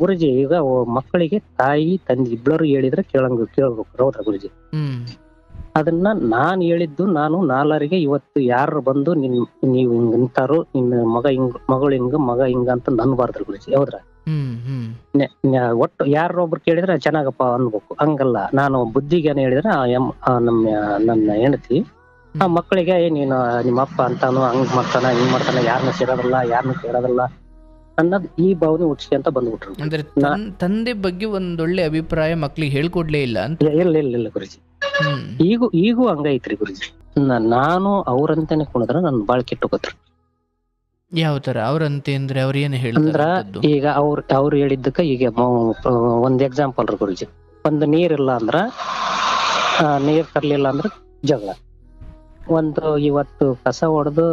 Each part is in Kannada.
ಗುರುಜಿ ಈಗ ಮಕ್ಕಳಿಗೆ ತಾಯಿ ತಂದೆ ಇಬ್ಬರು ಹೇಳಿದ್ರೆ ಕೇಳ್ಬೇಕು ಹೌದಾ ಗುರುಜಿ? ಅದನ್ನ ನಾನ್ ಹೇಳಿದ್ದು ನಾನು ನಾಲ್ವರಿಗೆ ಇವತ್ತು ಯಾರು ಬಂದು ನೀವು ಹಿಂಗ್ ಅಂತಾರೋ ನಿನ್ನ ಮಗಳು ಹಿಂಗ ಮಗ ಹಿಂಗ ಅಂತ ಅನ್ಬಾರ್ದ್ರ ಗುರುಜಿ, ಹೌದ್ರಾ? ಒಟ್ಟು ಯಾರೊಬ್ರು ಕೇಳಿದ್ರೆ ಚೆನ್ನಾಗಪ್ಪ ಅನ್ಬೇಕು, ಹಂಗಲ್ಲ. ನಾನು ಬುದ್ಧಿಗೇನ ಹೇಳಿದ್ರೆ ನನ್ನ ಹೆಂಡತಿ ಆ ಮಕ್ಕಳಿಗೆ ನೀನು ನಿಮ್ಮ ಅಪ್ಪ ಅಂತಾನು ಹಂಗ್ ಮಾಡ್ತಾನ ಹಿಂಗ್ ಮಾಡ್ತಾನ, ಯಾರನ್ನ ಸೇರೋದಿಲ್ಲ ಯಾರನ್ನ ಕೇಳೋದಿಲ್ಲ ಅನ್ನೋದು ಈ ಭಾವನೆ ಹುಟ್ಟಿಸ್ಕೊಂತ ಬಂದ್ಬಿಟ್ರು. ಅಂದ್ರೆ ತಂದೆ ಬಗ್ಗೆ ಒಂದೊಳ್ಳೆ ಅಭಿಪ್ರಾಯ ಮಕ್ಳಿಗೆ ಹೇಳ್ಕೊಡ್ಲೇ ಇಲ್ಲ ಅಂತ? ಇಲ್ಲ ಗುರುಜಿ, ಈಗೂ ಹಂಗೈತ್ರಿ ಗುರುಜಿ. ನಾನು ಅವ್ರಂತಾನೆ ಕುಣಿದ್ರ ನನ್ ಬಾಳ್ ಕೆಟ್ಟೋಗತ್ರಿ. ಯಾವ ತರ ಅವ್ರಂತೆ ಅಂದ್ರೆ ಅವ್ರ ಏನ್ ಹೇಳಿದ್ರ? ಈಗ ಅವ್ರು ಹೇಳಿದ್ದಕ್ಕ ಈಗ ಒಂದ್ ಎಕ್ಸಾಂಪಲ್ ರೀ ಗುರುಜಿ, ಒಂದ್ ನೀರಿಲ್ಲ ಅಂದ್ರ ನೀರ್ ತರ್ಲಿಲ್ಲ ಅಂದ್ರ ಜಗಳ. ಇವತ್ತು ಕಸ ಹೊಡೆದು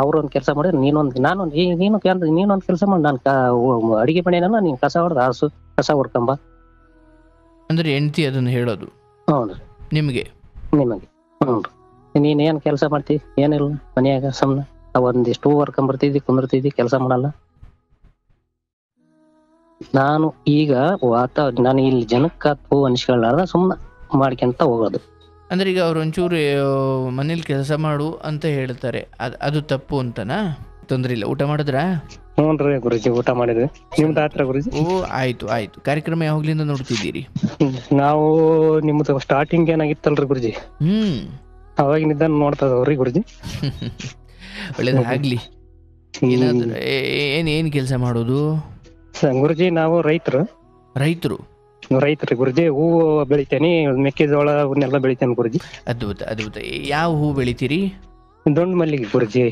ಅವ್ರೊಂದ್ ಕೆಲಸ ಮಾಡಿದ್ರೆ ನೀನೊಂದ್ ಕೆಲಸ ಮಾಡಿ, ನಾನ್ ಅಡಿಗೆ ಮನೆಯಲ್ಲ ನೀನ್ ಕಸ ಹೊಡೆದು ಕಸ ಹೊಡ್ಕೊಂಬ ಅಂದ್ರೆ ಹೆಂಡತಿ ಅದನ್ನ ಹೇಳೋದು? ಹೌದ್ರಿ. ನಿಮಗೆ? ನೀನ್ ಏನ್ ಕೆಲಸ ಮಾಡ್ತಿ? ಏನಿಲ್ಲ ಮನ್ಯಾಗ ಸುಮ್ನೆ ಒಂದಿಷ್ಟು ಹೊರ್ಕೊಂಬರ್ತಿದ್ದಿ ಕುಂದಿರ್ತಿದ್ದಿ, ಕೆಲಸ ಮಾಡಲ್ಲ. ನಾನು ಈಗ ನಾನು ಇಲ್ಲಿ ಜನಕ್ಕ ಅನ್ಸ್ಕೊಳ್ಳಾರ್ದ ಸುಮ್ನೆ ಮಾಡ್ಕೊಂತ ಹೋಗೋದು. ಅಂದ್ರೆ ಈಗ ಅವ್ರು ಒಂಚೂರು ಮನೇಲಿ ಕೆಲಸ ಮಾಡು ಅಂತ ಹೇಳ್ತಾರೆ, ಅದು ತಪ್ಪು ಅಂತನಾ? ತೊಂದ್ರೆ ಇಲ್ಲ. ಊಟ ಮಾಡಿದ್ರಾ? ಹ್ಞೂನ್ರಿ ಗುರುಜಿ, ಊಟ ಮಾಡಿದ್ವಿ. ನಿಮ್ದು ಆತ್ರ ಗುರುಜಿ? ಓ ಆಯ್ತು. ಕಾರ್ಯಕ್ರಮ ಯಾವಾಗ್ಲಿಂದ ನೋಡ್ತಿದ್ದೀರಿ? ನಾವು ನಿಮ್ದು ಸ್ಟಾರ್ಟಿಂಗ್ ಏನಾಗಿತ್ತಲ್ರಿ ಗುರುಜಿ, ಅವಾಗಿನಿಂದ ನೋಡ್ತಾ ಇದಾವ್ರಿ ಗುರುಜಿ. ಒಳ್ಳೇದಾಗ್ಲಿ. ಏನಾದ್ರು ಏನ್ ಕೆಲಸ ಮಾಡೋದು ಗುರುಜಿ? ನಾವು ರೈತರು ಗುರುಜಿ. ಹೂವು ಬೆಳಿತೇನಿ, ಮೆಕ್ಕೆಜೋಳ ಅವನ್ನೆಲ್ಲ ಬೆಳಿತೇನೆ ಗುರುಜಿ. ಅದ್ಭುತ. ಯಾವ ಹೂ ಬೆಳಿತೀರಿ? ದುಂಡು ಮಲ್ಲಿಗೆ ಗುರುಜಿ.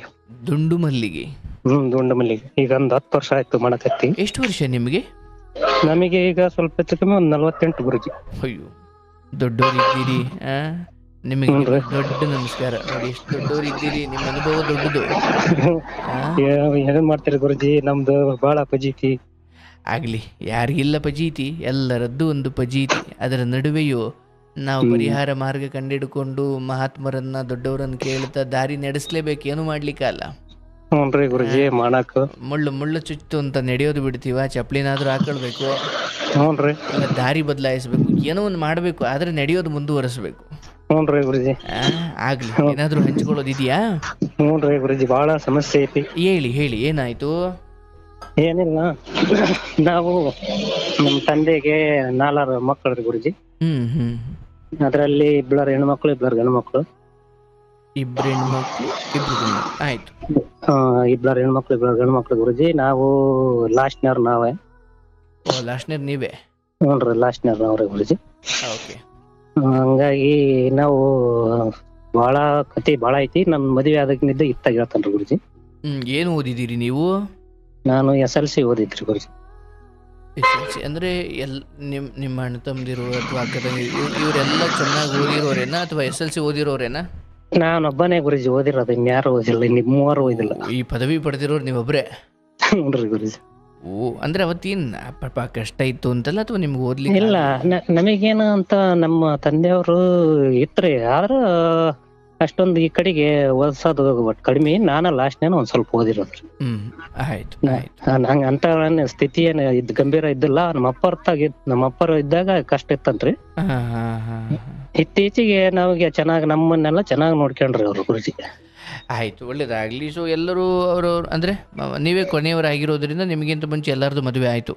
ದುಂಡು ಮಲ್ಲಿಗೆ? ದುಂಡು ಮಲ್ಲಿಗೆ ಈಗ ಒಂದ್ 10 ವರ್ಷ ಆಯ್ತು ಮಾಡಕತ್ತಿ. ಎಷ್ಟು ವರ್ಷ ನಿಮ್ಗೆ? ನಮಗೆ ಈಗ ಸ್ವಲ್ಪ ಹೆಚ್ಚು ಕಮ್ಮಿ ಒಂದ್ 48 ಗುರುಜಿ. ಅಯ್ಯೋ, ದೊಡ್ಡೋರಿದ್ದೀರಿ. ನಿಮಗೆ ದೊಡ್ಡ ನಮಸ್ಕಾರ. ನೋಡಿ ಎಷ್ಟು ದೊಡ್ಡೋರಿದ್ದೀರಿ, ನಿಮ್ಮ ಅನುಭವ ದೊಡ್ಡದು. ಏನ್ ಮಾಡ್ತೀರಿ ಗುರುಜಿ, ನಮ್ದು ಬಹಳ ಪಜೀತಿ. ಆಗ್ಲಿ, ಯಾರಿಗಿಲ್ಲ ಪಜೀತಿ, ಎಲ್ಲರದ್ದು ಒಂದು ಪಜೀತಿ. ಅದರ ನಡುವೆಯೂ ನಾವು ಪರಿಹಾರ ಮಾರ್ಗ ಕಂಡಿಡ್ಕೊಂಡು ಮಹಾತ್ಮರನ್ನ ದೊಡ್ಡವರನ್ನ ಕೇಳ್ತಾ ದಾರಿ ನಡೆಸಲೇಬೇಕು, ಏನು ಮಾಡ್ಲಿಕ್ಕಲ್ಲ. ಗುರುಜಿ ಮಾಡಾಕ ಮುಳ್ಳು ಚುಚ್ಚು ಅಂತ ನಡೆಯೋದು ಬಿಡ್ತೀವ? ಚಪ್ಪಲಿನಾದ್ರೂ ಹಾಕೊಳ್ಬೇಕು, ದಾರಿ ಬದಲಾಯಿಸ್ಬೇಕು, ಏನೋ ಒಂದು ಮಾಡ್ಬೇಕು, ಆದ್ರೆ ನಡೆಯೋದು ಮುಂದುವರಿಸ್ಬೇಕು. ಗುರುಜಿ ಆಗ್ಲಿ. ಏನಾದ್ರು ಹಂಚ್ಕೊಳ್ಳೋದಿದ್ಯಾ? ಗುರುಜಿ ಬಹಳ ಸಮಸ್ಯೆ ಐತಿ. ಹೇಳಿ ಏನಾಯ್ತು? ಏನಿಲ್ಲ, ನಾವು ನಮ್ ತಂದೆಗೆ 4 ಮಕ್ಕಳು ಗುರುಜಿ. ಅದ್ರಲ್ಲಿ 2 ಹೆಣ್ಮಕ್ಳು 2 ಗಂಡು ಮಕ್ಳು. 2 ಹೆಣ್ಮಕ್ಳು 2 ಗಂಡು. ಆಯ್ತು. 2 ಹೆಣ್ಮಕ್ಳು 2 ಗಂಡು ಮಕ್ಳು ಗುರುಜಿ. ನಾವು ಲಾಸ್ಟ್ನವ್ರು ನಾವೇ. ಲಾಸ್ಟ್ನವ್ರು ನೀವೇ? ಹ್ಞೂನ್ರಿ, ಲಾಸ್ಟ್ನವ್ರು ನಾವ್ರೆ ಗುರುಜಿ. ಓಕೆ. ಹಂಗಾಗಿ ನಾವು ಕತೆ ಬಹಳ ಐತಿ. ನನ್ ಮದುವೆ ಆದಕ್ಕಿಂತ ಇತ್ತಾಗ ಹೇಳ್ತಾನ್ರಿ ಗುರುಜಿ. ಏನು ಓದಿದ್ದೀರಿ ನೀವು? ನಾನು SLC ಓದಿದ್ರಿ ಗುರುಜಿ. SLC ಅಂದ್ರೆ ನಿಮ್ಮ ಅಣ್ಣ ತಮ್ಮದಿರು ಅಥವಾ ಅಕ್ಕ ತಂಗಿ ಇವರೆಲ್ಲ ಚೆನ್ನಾಗಿ ಓದಿರೋರೇನಾ ಅಥವಾ SLC ಓದಿರೋರೇನಾ? ನಾನೊಬ್ಬನೇ ಗುರುಜಿ ಓದಿರೋದು, ಇನ್ಯಾರು ಓದಿಲ್ಲ, ಮೂವರು ಓದಿಲ್ಲ. ಈ ಪದವಿ ಪಡೆದಿರೋರು ನೀವೊಬ್ರೆ? ಹ್ಞೂನ್ರಿ ಗುರುಜಿ. ಓ, ಅಂದ್ರೆ ಅವತ್ತೇನ್ ಪಾಪ ಕಷ್ಟ ಇತ್ತು ಅಂತಲ್ಲ ಅಥವಾ ನಿಮ್ಗೆ ಓದ್ಲಿಕ್ಕೆ? ಇಲ್ಲ, ನಮಗೇನು ಅಂತ ನಮ್ಮ ತಂದೆಯವರು ಇತ್ರಿ, ಆದ್ರ ಅಷ್ಟೊಂದು ಈ ಕಡೆಗೆ ಓದ್ಸೋದು ಕಡಿಮೆ. ನಾನ ಲಾಸ್ಟ್ನೇನು ಒಂದ್ ಸ್ವಲ್ಪ ಓದಿರೋದ್ರಿ. ಆಯ್ತು. ಹಂಗ ಅಂತ ಸ್ಥಿತಿ ಏನ್ ಗಂಭೀರ ಇದ್ದಿಲ್ಲ. ನಮ್ಮ ಅಪ್ಪರು ಇದ್ದಾಗ ಕಷ್ಟ ಇತ್ತಂತ್ರಿ. ಇತ್ತೀಚೆಗೆ ನಮಗೆ ನಮ್ಮನ್ನೆಲ್ಲ ಚೆನ್ನಾಗಿ ನೋಡ್ಕೊಂಡ್ರಿ ಅವ್ರು ಗುರುಜಿ. ಆಯ್ತು, ಒಳ್ಳೇದಾಗ್ಲಿ. ಸೊ ಎಲ್ಲರೂ ಅವ್ರವ್ರು ಅಂದ್ರೆ ನೀವೇ ಕೊನೆಯವರಾಗಿರೋದ್ರಿಂದ ನಿಮಗಿಂತ ಮುಂಚೆ ಎಲ್ಲರದು ಮದುವೆ ಆಯ್ತು?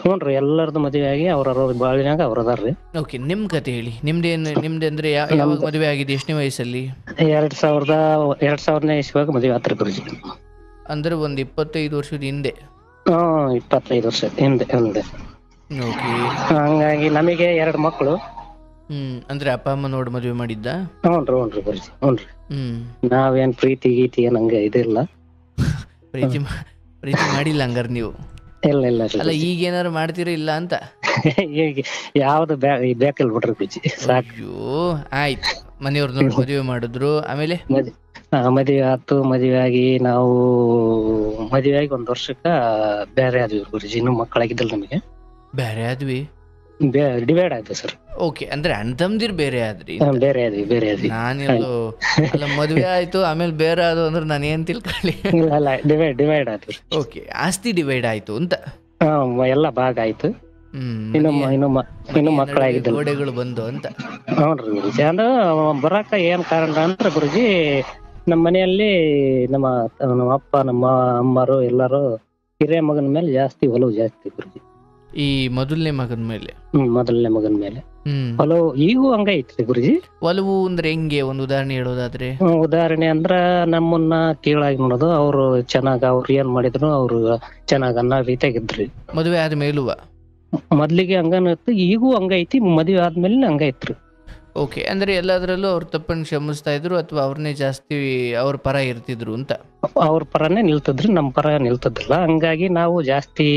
ಹ್ಞೂನ್ರಿ, ಎಲ್ಲರದು ಮದುವೆ ಆಗಿ ಅವ್ರವ್ರ ಬಾಳಿನಾಗ ಅವ್ರ ಅದಾರ್ರಿ. ಓಕೆ, ನಿಮ್ ಕತೆ ಹೇಳಿ. ನಿಮ್ದು ಅಂದ್ರೆ ಯಾವಾಗ ಮದುವೆ ಆಗಿದೆ? ಎಷ್ಟನೇ ವಯಸ್ಸಲ್ಲಿ? 2000ನೇ ಇಸ್ವಿಯಾಗ ಮದುವೆ ಆತ್ರಿ ಗುರುಜಿ. ಅಂದ್ರೆ ಒಂದ್ 25 ವರ್ಷದ ಹಿಂದೆ? 25 ವರ್ಷ ಹಿಂದೆ. ಓಕೆ. ಹಂಗಾಗಿ ನಮಗೆ 2 ಮಕ್ಕಳು. ಅಂದ್ರೆ ಅಪ್ಪ ಅಮ್ಮ ನೋಡಿ ಮದುವೆ ಮಾಡಿದ್ದ? ಹ್ಞೂನ್ರಿ ಗುರುಜಿ. ಹ್ಞೂನ್ರಿ. ನಾವೇನ್ ಪ್ರೀತಿ ಗೀತಿ ಏನ್ ಹಂಗ ಇದಿಲ್ಲ. ಪ್ರೀತಿ ಮಾಡಿಲ್ಲ ಹಂಗಾರ ನೀವು? ಇಲ್ಲ. ಅಲ್ಲ, ಈಗ ಏನಾರು ಮಾಡ್ತೀರಾ ಇಲ್ಲ ಅಂತ? ಈಗ ಯಾವ್ದು ಬೇಕಿಲ್ಲ ಬಿಟ್ರಿ ಗುರುಜಿ, ಸಾಕು. ಆಯ್ತು, ಮನೆಯವ್ರು ನೋಡಿ ಮದುವೆ ಮಾಡಿದ್ರು, ಆಮೇಲೆ ಮದುವೆ ಆಯ್ತು. ಮದುವೆ ಆಗಿ 1 ವರ್ಷಕ್ಕ ಬೇರೆ ಆದ್ವಿ ಗುರುಜಿ. ಇನ್ನು ಮಕ್ಕಳಾಗಿದ್ದಲ್ಲ ನಮಗೆ. ಬೇರೆ ಆದ್ವಿ? ಡಿವೈಡ್ ಆಯ್ತು ಸರ್. ಓಕೆ, ಅಂದ್ರೆ ಅಣ್ತಮ್ದಿರ್ ಬೇರೆ ಆದ್ರಿ? ಬೇರೆ ಆದ್ವಿ. ನಾನೆಲ್ಲೋ ಅಲ್ಲ, ಮದ್ವೆ ಆಯ್ತು ಆಮೇಲೆ ಬೇರೆ ಆದ್ವು ಅಂದ್ರೆ ನಾನು ಏನ್ ತಿಳ್ಕೊಳ್ಳಿ. ಡಿವೈಡ್ ಆಯ್ತು. ಓಕೆ, ಆಸ್ತಿ ಡಿವೈಡ್ ಆಯ್ತು ಅಂತ? ಎಲ್ಲ ಭಾಗ ಆಯ್ತು. ಇನ್ನು ಮಕ್ಕಳಾಗಿದ್ದಿಲ್ಲ. ಗೋಡೆಗಳು ಬಂದು ಅಂತ. ಹ್ಞೂನ್ರಿ ಗುರುಜಿ. ಅಂದ್ರ ಬರಾಕ ಏನ್ ಕಾರಣ ಅಂದ್ರೆ ಗುರುಜಿ, ನಮ್ಮ ಮನೆಯಲ್ಲಿ ನಮ್ಮ ಅಪ್ಪ ನಮ್ಮ ಅಮ್ಮರು ಎಲ್ಲಾರು ಹಿರಿಯ ಮಗನ ಮೇಲೆ ಜಾಸ್ತಿ ಒಲವು ಜಾಸ್ತಿ ಗುರುಜಿ. ಈ ಮೊದಲನೇ ಮಗನ ಮೇಲೆ? ಮೊದಲನೇ ಮಗನ ಮೇಲೆ ಒಲವು ಈಗೂ ಹಂಗ ಐತ್ರಿ ಗುರುಜಿ. ಒಲವು ಅಂದ್ರೆ ಹೆಂಗೆ, ಒಂದು ಉದಾಹರಣೆ ಹೇಳೋದಾದ್ರೆ? ಉದಾಹರಣೆ ಅಂದ್ರ ನಮ್ಮನ್ನ ಕೀಳಾಗಿ ನೋಡೋದು. ಅವ್ರು ಅವ್ರು ಏನ್ ಮಾಡಿದ್ರು ಅವ್ರು ಚೆನ್ನಾಗ್ ಅನ್ನೋ ರೀತಿಯಾಗಿದ್ರಿ. ಮದುವೆ ಆದ್ಮೇಲೂ? ಮೊದ್ಲಿಗೆ ಹಂಗನ ಇತ್ತು, ಈಗೂ ಹಂಗ ಐತಿ, ಮದುವೆ ಆದ್ಮೇಲೆ ಹಂಗ ಐತ್ರಿ. ಓಕೆ, ಅಂದ್ರೆ ಎಲ್ಲಾದ್ರಲ್ಲೂ ಅವ್ರ ತಪ್ಪನ್ನು ಕ್ಷಮಿಸ್ತಾ ಇದ್ರು ಅಥವಾ ಅವ್ರನ್ನೇ ಜಾಸ್ತಿ ಅವ್ರ ಪರ ಇರ್ತಿದ್ರು ಅಂತ? ಅವ್ರ ಪರನೇ ನಿಲ್ತದ್ರಿ, ನಮ್ ಪರ ನಿಲ್ತದ್ರಲ್ಲ. ಹಂಗಾಗಿ ನಾವು ಜಾಸ್ತಿ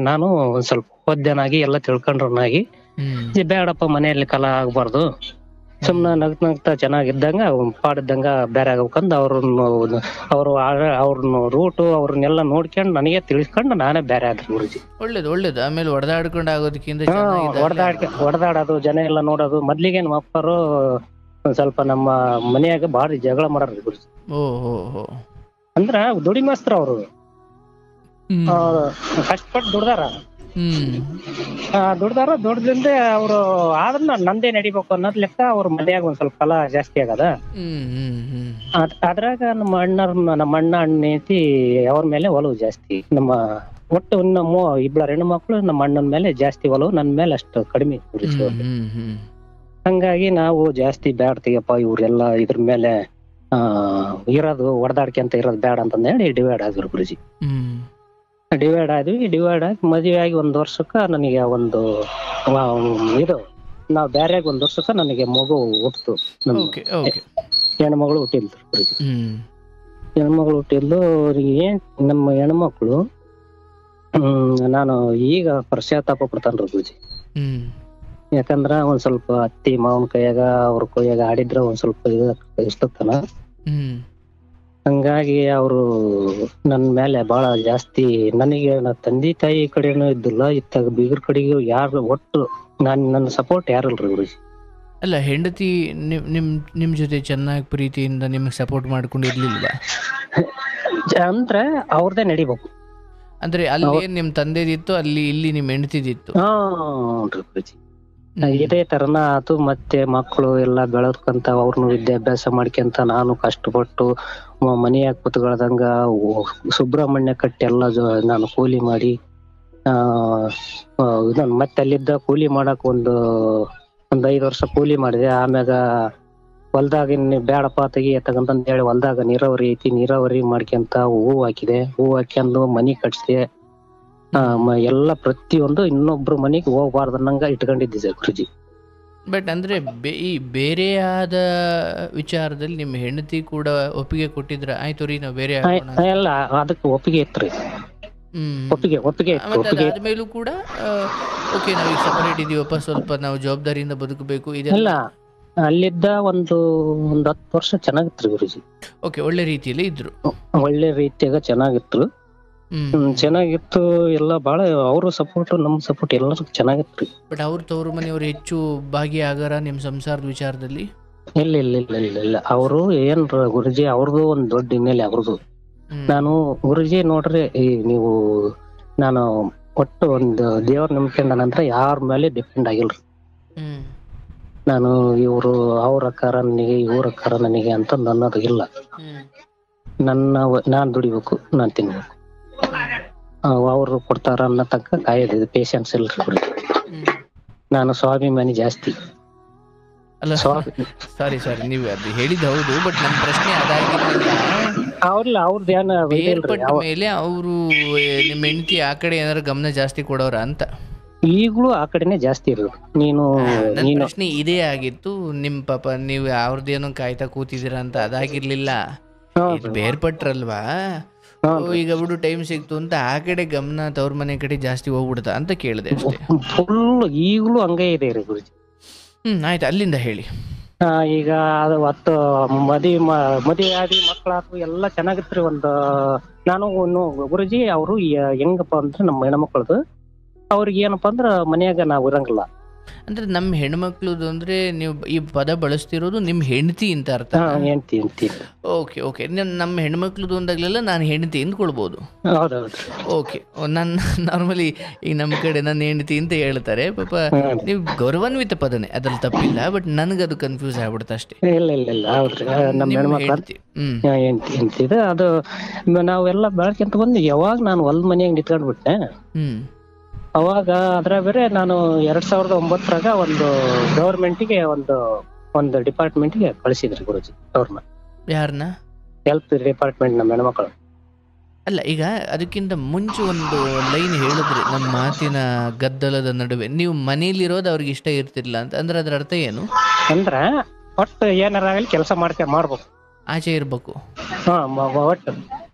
ನಾನು ಒಂದ್ ಸ್ವಲ್ಪ ಓದ್ಯನಾಗಿ ಎಲ್ಲ ತಿಳ್ಕೊಂಡ್ರನಾಗಿ ಬೇಡಪ್ಪ ಮನೆಯಲ್ಲಿ ಕಲಹ ಆಗ್ಬಾರ್ದು, ಸುಮ್ನ ನಗ್ತಾ ಚೆನ್ನಾಗಿದ್ದಂಗ ಪಾಡಿದ್ದಂಗ ಬೇರೆ ಆಗ್ಬೇಕಂದ್ ಅವ್ರನ್ನ ರೂಟು ಅವ್ರನ್ನೆಲ್ಲ ನೋಡ್ಕೊಂಡ್ ನನಗೆ ತಿಳಿಸ್ಕೊಂಡು ನಾನೇ ಬೇರೆ ಆದ್ರಿ ಗುರುಜಿ. ಒಳ್ಳೇದು. ಆಮೇಲೆ ಹೊಡೆದಾಡ್ಕೊಂಡು ಆಗೋದಕ್ಕಿಂತ ಹೊಡೆದಾಡೋದು, ಜನ ಎಲ್ಲ ನೋಡೋದು. ಮೊದ್ಲಿಗೆ ನಮ್ಮ ಅಪ್ಪರು ಒಂದ್ ಸ್ವಲ್ಪ ನಮ್ಮ ಮನೆಯಾಗ ಭಾರಿ ಜಗಳ ಮಾಡಾರ್ರಿ ಗುರುಜಿ. ಅಂದ್ರ ದುಡಿಮಸ್ತ್ರ ಅವ್ರು, ಕಷ್ಟಪಟ್ಟು ದುಡ್ದಿಂದ ಅವ್ರು ಆದ್ರೂ ನಂದೇ ನಡಿಬೇಕು ಅನ್ನೋದ್ ಲೆಕ್ಕ ಅವ್ರ ಮನ್ಯಾಗ ಒಂದ್ ಸ್ವಲ್ಪ ಕಲ ಜಾಸ್ತಿ ಆಗದ. ಅದ್ರಾಗ ನಮ್ಮ ಅಣ್ಣ ಅಣ್ಣೈತಿ ಅವ್ರ ಮೇಲೆ ಒಲವು ಜಾಸ್ತಿ. ಒಟ್ಟು ಇಬ್ಬರ ಹೆಣ್ಣು ಮಕ್ಳು ನಮ್ಮ ಅಣ್ಣನ ಮೇಲೆ ಜಾಸ್ತಿ ಒಲವು, ನನ್ ಮೇಲೆ ಅಷ್ಟು ಕಡಿಮೆ. ಹಂಗಾಗಿ ನಾವು ಜಾಸ್ತಿ ಬ್ಯಾಡ್ ತೆಗಪ್ಪ ಇವ್ರೆಲ್ಲ ಇದ್ರ ಮೇಲೆ ಇರೋದು ಹೊಡೆದಾಡ್ಕೊಂತ ಇರೋದು ಬ್ಯಾಡ ಅಂತಂದ ಹೇಳಿ ಡಿವೈಡ್ ಆದ್ರು ಗುರುಜಿ. ಡಿವೈಡ್ ಆಗಿ ಮದುವೆ ಆಗಿ 1 ವರ್ಷಕ್ಕ ನನಗೆ ನಾವ್ ಬ್ಯಾರ್ಯಾಗ 1 ವರ್ಷಕ್ಕ ನನಗೆ ಮಗು ಹುಟ್ಟಿತು. ಹೆಣ್ಮಗಳು ಹುಟ್ಟಿಲ್ರು ಗುರುಜಿ. ಹೆಣ್ಮಗಳು ಹುಟ್ಟಿದ್ಲು. ಏನ್ ನಮ್ಮ ಹೆಣ್ಮಕ್ಳು ನಾನು ಈಗ ಪಶ್ಚಾತ್ತಾಪ ಪಡ್ತಾನ್ರಿ ಗುರುಜಿ. ಯಾಕಂದ್ರ ಒಂದ್ ಸ್ವಲ್ಪ ಅತ್ತಿ ಮಾವನ್ ಕೈಯಾಗ ಅವ್ರ ಕೈಯಾಗ ಆಡಿದ್ರ ಒಂದ್ ಸ್ವಲ್ಪ ಇಷ್ಟತನ. ಹಂಗಾಗಿ ಅವರು ನನ್ ಮೇಲೆ ಬಹಳ ಜಾಸ್ತಿ, ನನಗೆ ತಂದೆ ತಾಯಿ ಕಡೆನೂ ಇದ್ದಿಲ್ಲ, ಇತ್ತಾಗ ಬೀಗರ ಕಡೆಗೂ ಯಾರು ಒಟ್ಟು ನನ್ನ ಸಪೋರ್ಟ್ ಯಾರಲ್ರಿ ಗುರುಜಿ. ಅಲ್ಲ, ಹೆಂಡತಿ ನಿಮ್ ಜೊತೆ ಚೆನ್ನಾಗಿ ಪ್ರೀತಿಯಿಂದ ನಿಮ್ಗೆ ಸಪೋರ್ಟ್ ಮಾಡ್ಕೊಂಡು ಇರ್ಲಿಲ್ವಾ? ಅಂದ್ರೆ ಅವ್ರದೇ ನಡಿಬೇಕು. ಅಂದ್ರೆ ಅಲ್ಲಿ ನಿಮ್ ತಂದೆದಿತ್ತು, ಇಲ್ಲಿ ನಿಮ್ ಹೆಂಡತಿದಿತ್ತು. ಗುರುಜಿ ಇದೇ ತರನ ಆತು. ಮತ್ತೆ ಮಕ್ಕಳು ಎಲ್ಲ ಬೆಳದ್ಕಂತ ಅವ್ರನ್ನು ವಿದ್ಯಾಭ್ಯಾಸ ಮಾಡ್ಕೊಂತ ನಾನು ಕಷ್ಟಪಟ್ಟು ಮನೆಯಾಗ ಕೂತ್ಕೊಳ್ದಂಗ ಸುಬ್ರಹ್ಮಣ್ಯ ಕಟ್ಟಿ ಎಲ್ಲ ನಾನು ಕೂಲಿ ಮಾಡಿ ಮತ್ತೆ ಅಲ್ಲಿದ್ದ ಕೂಲಿ ಮಾಡಕ್ ಒಂದು 5 ವರ್ಷ ಕೂಲಿ ಮಾಡಿದೆ. ಆಮ್ಯಾಗ ಹೊಲ್ದಾಗ ಬ್ಯಾಡಪ್ಪ ತೆಗಿಯತಕ್ಕಂತಂದ ಹೇಳಿ ಹೊಲ್ದಾಗ ನೀರಾವರಿ ಐತಿ, ನೀರಾವರಿ ಮಾಡ್ಕೊಂತ ಹೂವು ಹಾಕ್ಯಂದು ಮನಿ ಕಟ್ಸಿದೆ. ಎಲ್ಲ ಪ್ರತಿಯೊಂದು ಇನ್ನೊಬ್ರು ಮನೆಗೆ ಹೋಗ್ಬಾರ್ದನ್ನಂಗ ಇಟ್ಕೊಂಡಿದ್ದೆ ಗುರುಜಿ. ಬಟ್ ಅಂದ್ರೆ ಈ ಬೇರೆಯಾದ ವಿಚಾರದಲ್ಲಿ ನಿಮ್ಮ ಹೆಂಡತಿ ಕೂಡ ಒಪ್ಪಿಗೆ ಕೊಟ್ಟಿದ್ರ? ಆಯ್ತು ರೀ, ನಾವು ಬೇರೆ ಎಲ್ಲ ಅದಕ್ಕೆ ಒಪ್ಪಿಗೆ ಇತ್ರಿ. ಒಪ್ಪಿಗೆ ಆದ್ಮೇಲೂ ಕೂಡ ಓಕೆ ನಾವೀಗ ಸಪರೇಟ್ ಇದೀವಪ್ಪ, ಸ್ವಲ್ಪ ನಾವು ಜವಾಬ್ದಾರಿಯಿಂದ ಬದುಕಬೇಕು ಇದೆಲ್ಲ ಅಲ್ಲಿದ್ದ ಒಂದು 10 ವರ್ಷ ಚೆನ್ನಾಗಿತ್ರಿ ಗುರುಜಿ. ಓಕೆ, ಒಳ್ಳೆ ರೀತಿಯಲ್ಲಿ ಇದ್ರು, ಒಳ್ಳೆ ರೀತಿಯಾಗ ಚೆನ್ನಾಗಿತ್ತು ಎಲ್ಲ. ಬಾಳ ಅವ್ರ ಸಪೋರ್ಟ್ ನಮ್ ಸಪೋರ್ಟ್ ಎಲ್ಲರೂ ಚೆನ್ನಾಗಿತ್ತು. ಬಟ್ ಅವ್ರ ತವರು ಮನೆಯವ್ರು ಹೆಚ್ಚು ಭಾಗಿಯಾಗಾರ ನಿಮ್ ಸಂಸಾರದ ವಿಚಾರದಲ್ಲಿ? ಇಲ್ಲ ಅವರು ಏನ್ ಗುರುಜಿ, ಅವ್ರದ್ದು ಒಂದ್ ದೊಡ್ಡ ಹಿನ್ನೆಲೆ ಅವ್ರದ್ದು. ನಾನು ಗುರುಜಿ ನೋಡ್ರಿ, ನಾನು ಒಟ್ಟು ಒಂದು ದೇವ್ರ ನಂಬಿಕೊಂಡ ನಂತರ ಯಾರ ಮೇಲೆ ಡಿಪೆಂಡ್ ಆಗಿಲ್ರಿ. ನಾನು ಅವ್ರ ಅಕ್ಕಾರ ನನಗೆ, ಇವ್ರ ಅಕ್ಕಾರ ನನಗೆ ಅಂತ ಅನ್ನೋದು ಇಲ್ಲ. ನಾನ್ ದುಡಿಬೇಕು, ನಾನ್ ತಿನ್ಬೇಕು, ಅವ್ರು ಕೊಡ್ತಾರ ಅನ್ನೋ ತನಕ ಕಾಯೋದಿದೆ. ಪೇಶನ್ಸ್ ಇಲ್ರಿ. ನಾನು ಸ್ವಾಭಿಮಾನಿ ಜಾಸ್ತಿ. ಅಲ್ಲ ಸಾರಿ ನೀವು ಅದು ಹೇಳಿದ ಹೌದು, ಬಟ್ ನನ್ನ ಪ್ರಶ್ನೆ ಅದಾಗಿರ್ಲಿಲ್ಲ. ಬೇರ್ಪಟ್ಟ ಮೇಲೆ ಅವರು ನಿಮ್ಮ ಹೆಂಡತಿ ಆ ಕಡೆ ಏನಾದ್ರು ಗಮನ ಜಾಸ್ತಿ ಕೊಡೋರ ಅಂತ? ಈಗಲೂ ಆ ಕಡೆನೆ ಜಾಸ್ತಿ ಇರೋದು. ನನ್ನ ಪ್ರಶ್ನೆ ಇದೇ ಆಗಿತ್ತು, ನಿಮ್ ಪಾಪ ನೀವು ಅವ್ರದ್ದೇನೋ ಕಾಯ್ತಾ ಕೂತಿದ್ದೀರಾ ಅಂತ. ಅದಾಗಿರ್ಲಿಲ್ಲ, ಬೇರ್ಪಟ್ರಲ್ವಾ, ಈಗ ಬಿಡು ಟೈಮ್ ಸಿಕ್ತು ಅಂತ ಆ ಕಡೆ ಗಮನ ತವ್ರ ಮನೆ ಕಡೆ ಜಾಸ್ತಿ ಹೋಗ್ಬಿಡ್ತಾ ಅಂತ ಕೇಳಿದೆ ಅಷ್ಟೇ. ಈಗಲೂ ಹಂಗೆ ಇದೆ ರೀ ಗುರುಜಿ. ಆಯ್ತು, ಅಲ್ಲಿಂದ ಹೇಳಿ. ಈಗ ಅದು ಮದುವೆ ಆದಿ ಮಕ್ಕಳಾದ್ರು ಎಲ್ಲ ಚೆನ್ನಾಗಿತ್ರಿ. ನಾನು ಗುರುಜಿ ಅವರು ಹೆಂಗಪ್ಪ ಅಂದ್ರೆ ನಮ್ಮ ಹೆಣ್ಮಕ್ಳದು ಅವ್ರಿಗೆ ಏನಪ್ಪಾ ಅಂದ್ರ ಮನ್ಯಾಗ ನಾವ್ ಇರಂಗಿಲ್ಲ. ಅಂದ್ರೆ ನಮ್ಮ ಹೆಣ್ಮಕ್ಳುದು ಅಂದ್ರೆ ನೀವು ಈ ಪದ ಬಳಸ್ತಿರೋದು ನಿಮ್ಮ ಹೆಂಡತಿ ಅಂತ ಅರ್ಥ? ಹೆಂಡ್ತಿ. Okay okay. ನಮ್ಮ ಹೆಣ್ಮಕ್ಳುದು ಅಂದಾಗಲೆಲ್ಲ ನಾನು ಹೆಂಡತಿ ಅಂದ್ಕೊಳ್ಬೋದು. ಹೌದೌದು. ಓಕೆ. ನನ್ನ ನಾರ್ಮಲಿ ಈಗ ನಮ್ಮ ಕಡೆ ನನ್ನ ಹೆಂಡತಿ ಅಂತ ಹೇಳ್ತಾರೆ ಪಾಪ. ನೀವು ಗೌರವಾನ್ವಿತ ಪದನೇ, ಅದ್ರಲ್ಲಿ ತಪ್ಪಿಲ್ಲ, ಬಟ್ ನನಗದು ಕನ್ಫ್ಯೂಸ್ ಆಗ್ಬಿಡುತ್ತೆ ಅಷ್ಟೇ. ಇಲ್ಲ ಹೌದ್ರಿ. ನಮ್ಮ ಹೆಣ್ಮಕ್ಳು ಹೆಂಡತಿ. ಹೆಂಡ್ತಿ ಇದೆ. ಅದು ನಾವೆಲ್ಲ ಬೆಳಕಂತ ಬಂದು ಯಾವಾಗ ನಾನು ಹೊಲ್ದ ಮನೆಯಾಗ ನಿಂತ್ಕೊಂಡ್ಬಿಟ್ಟೆ, ಅವಾಗ ಅದ್ರ ಬೇರೆ ನಾನು 2009 ಒಂದು ಗವರ್ಮೆಂಟಿಗೆ ಒಂದು ಡಿಪಾರ್ಟ್ಮೆಂಟ್ಗೆ ಕಳಿಸಿದ್ರಿ ಗುರುಜಿ. ಗೌರ್ಮೆಂಟ್ ಯಾರನ್ನ? ಹೆಲ್ತ್ ಡಿಪಾರ್ಟ್ಮೆಂಟ್ ನಮ್ಮ ಹೆಣ್ಮಕ್ಳು. ಅಲ್ಲ, ಈಗ ಅದಕ್ಕಿಂತ ಮುಂಚೆ ಒಂದು ಲೈನ್ ಹೇಳಿದ್ರಿ, ನಮ್ಮ ಮಾತಿನ ಗದ್ದಲದ ನಡುವೆ ನೀವು ಮನೇಲಿರೋದು ಅವ್ರಿಗೆ ಇಷ್ಟ ಇರ್ತಿರ್ಲಿಲ್ಲ ಅಂತ. ಅಂದ್ರೆ ಅದ್ರ ಅರ್ಥ ಏನು? ಅಂದ್ರ ಒಟ್ಟು ಏನಾರ ಆಗಲಿ ಕೆಲಸ ಮಾಡ್ಬೇಕು, ಆಚೆ ಇರ್ಬೇಕು. ಒಟ್ಟು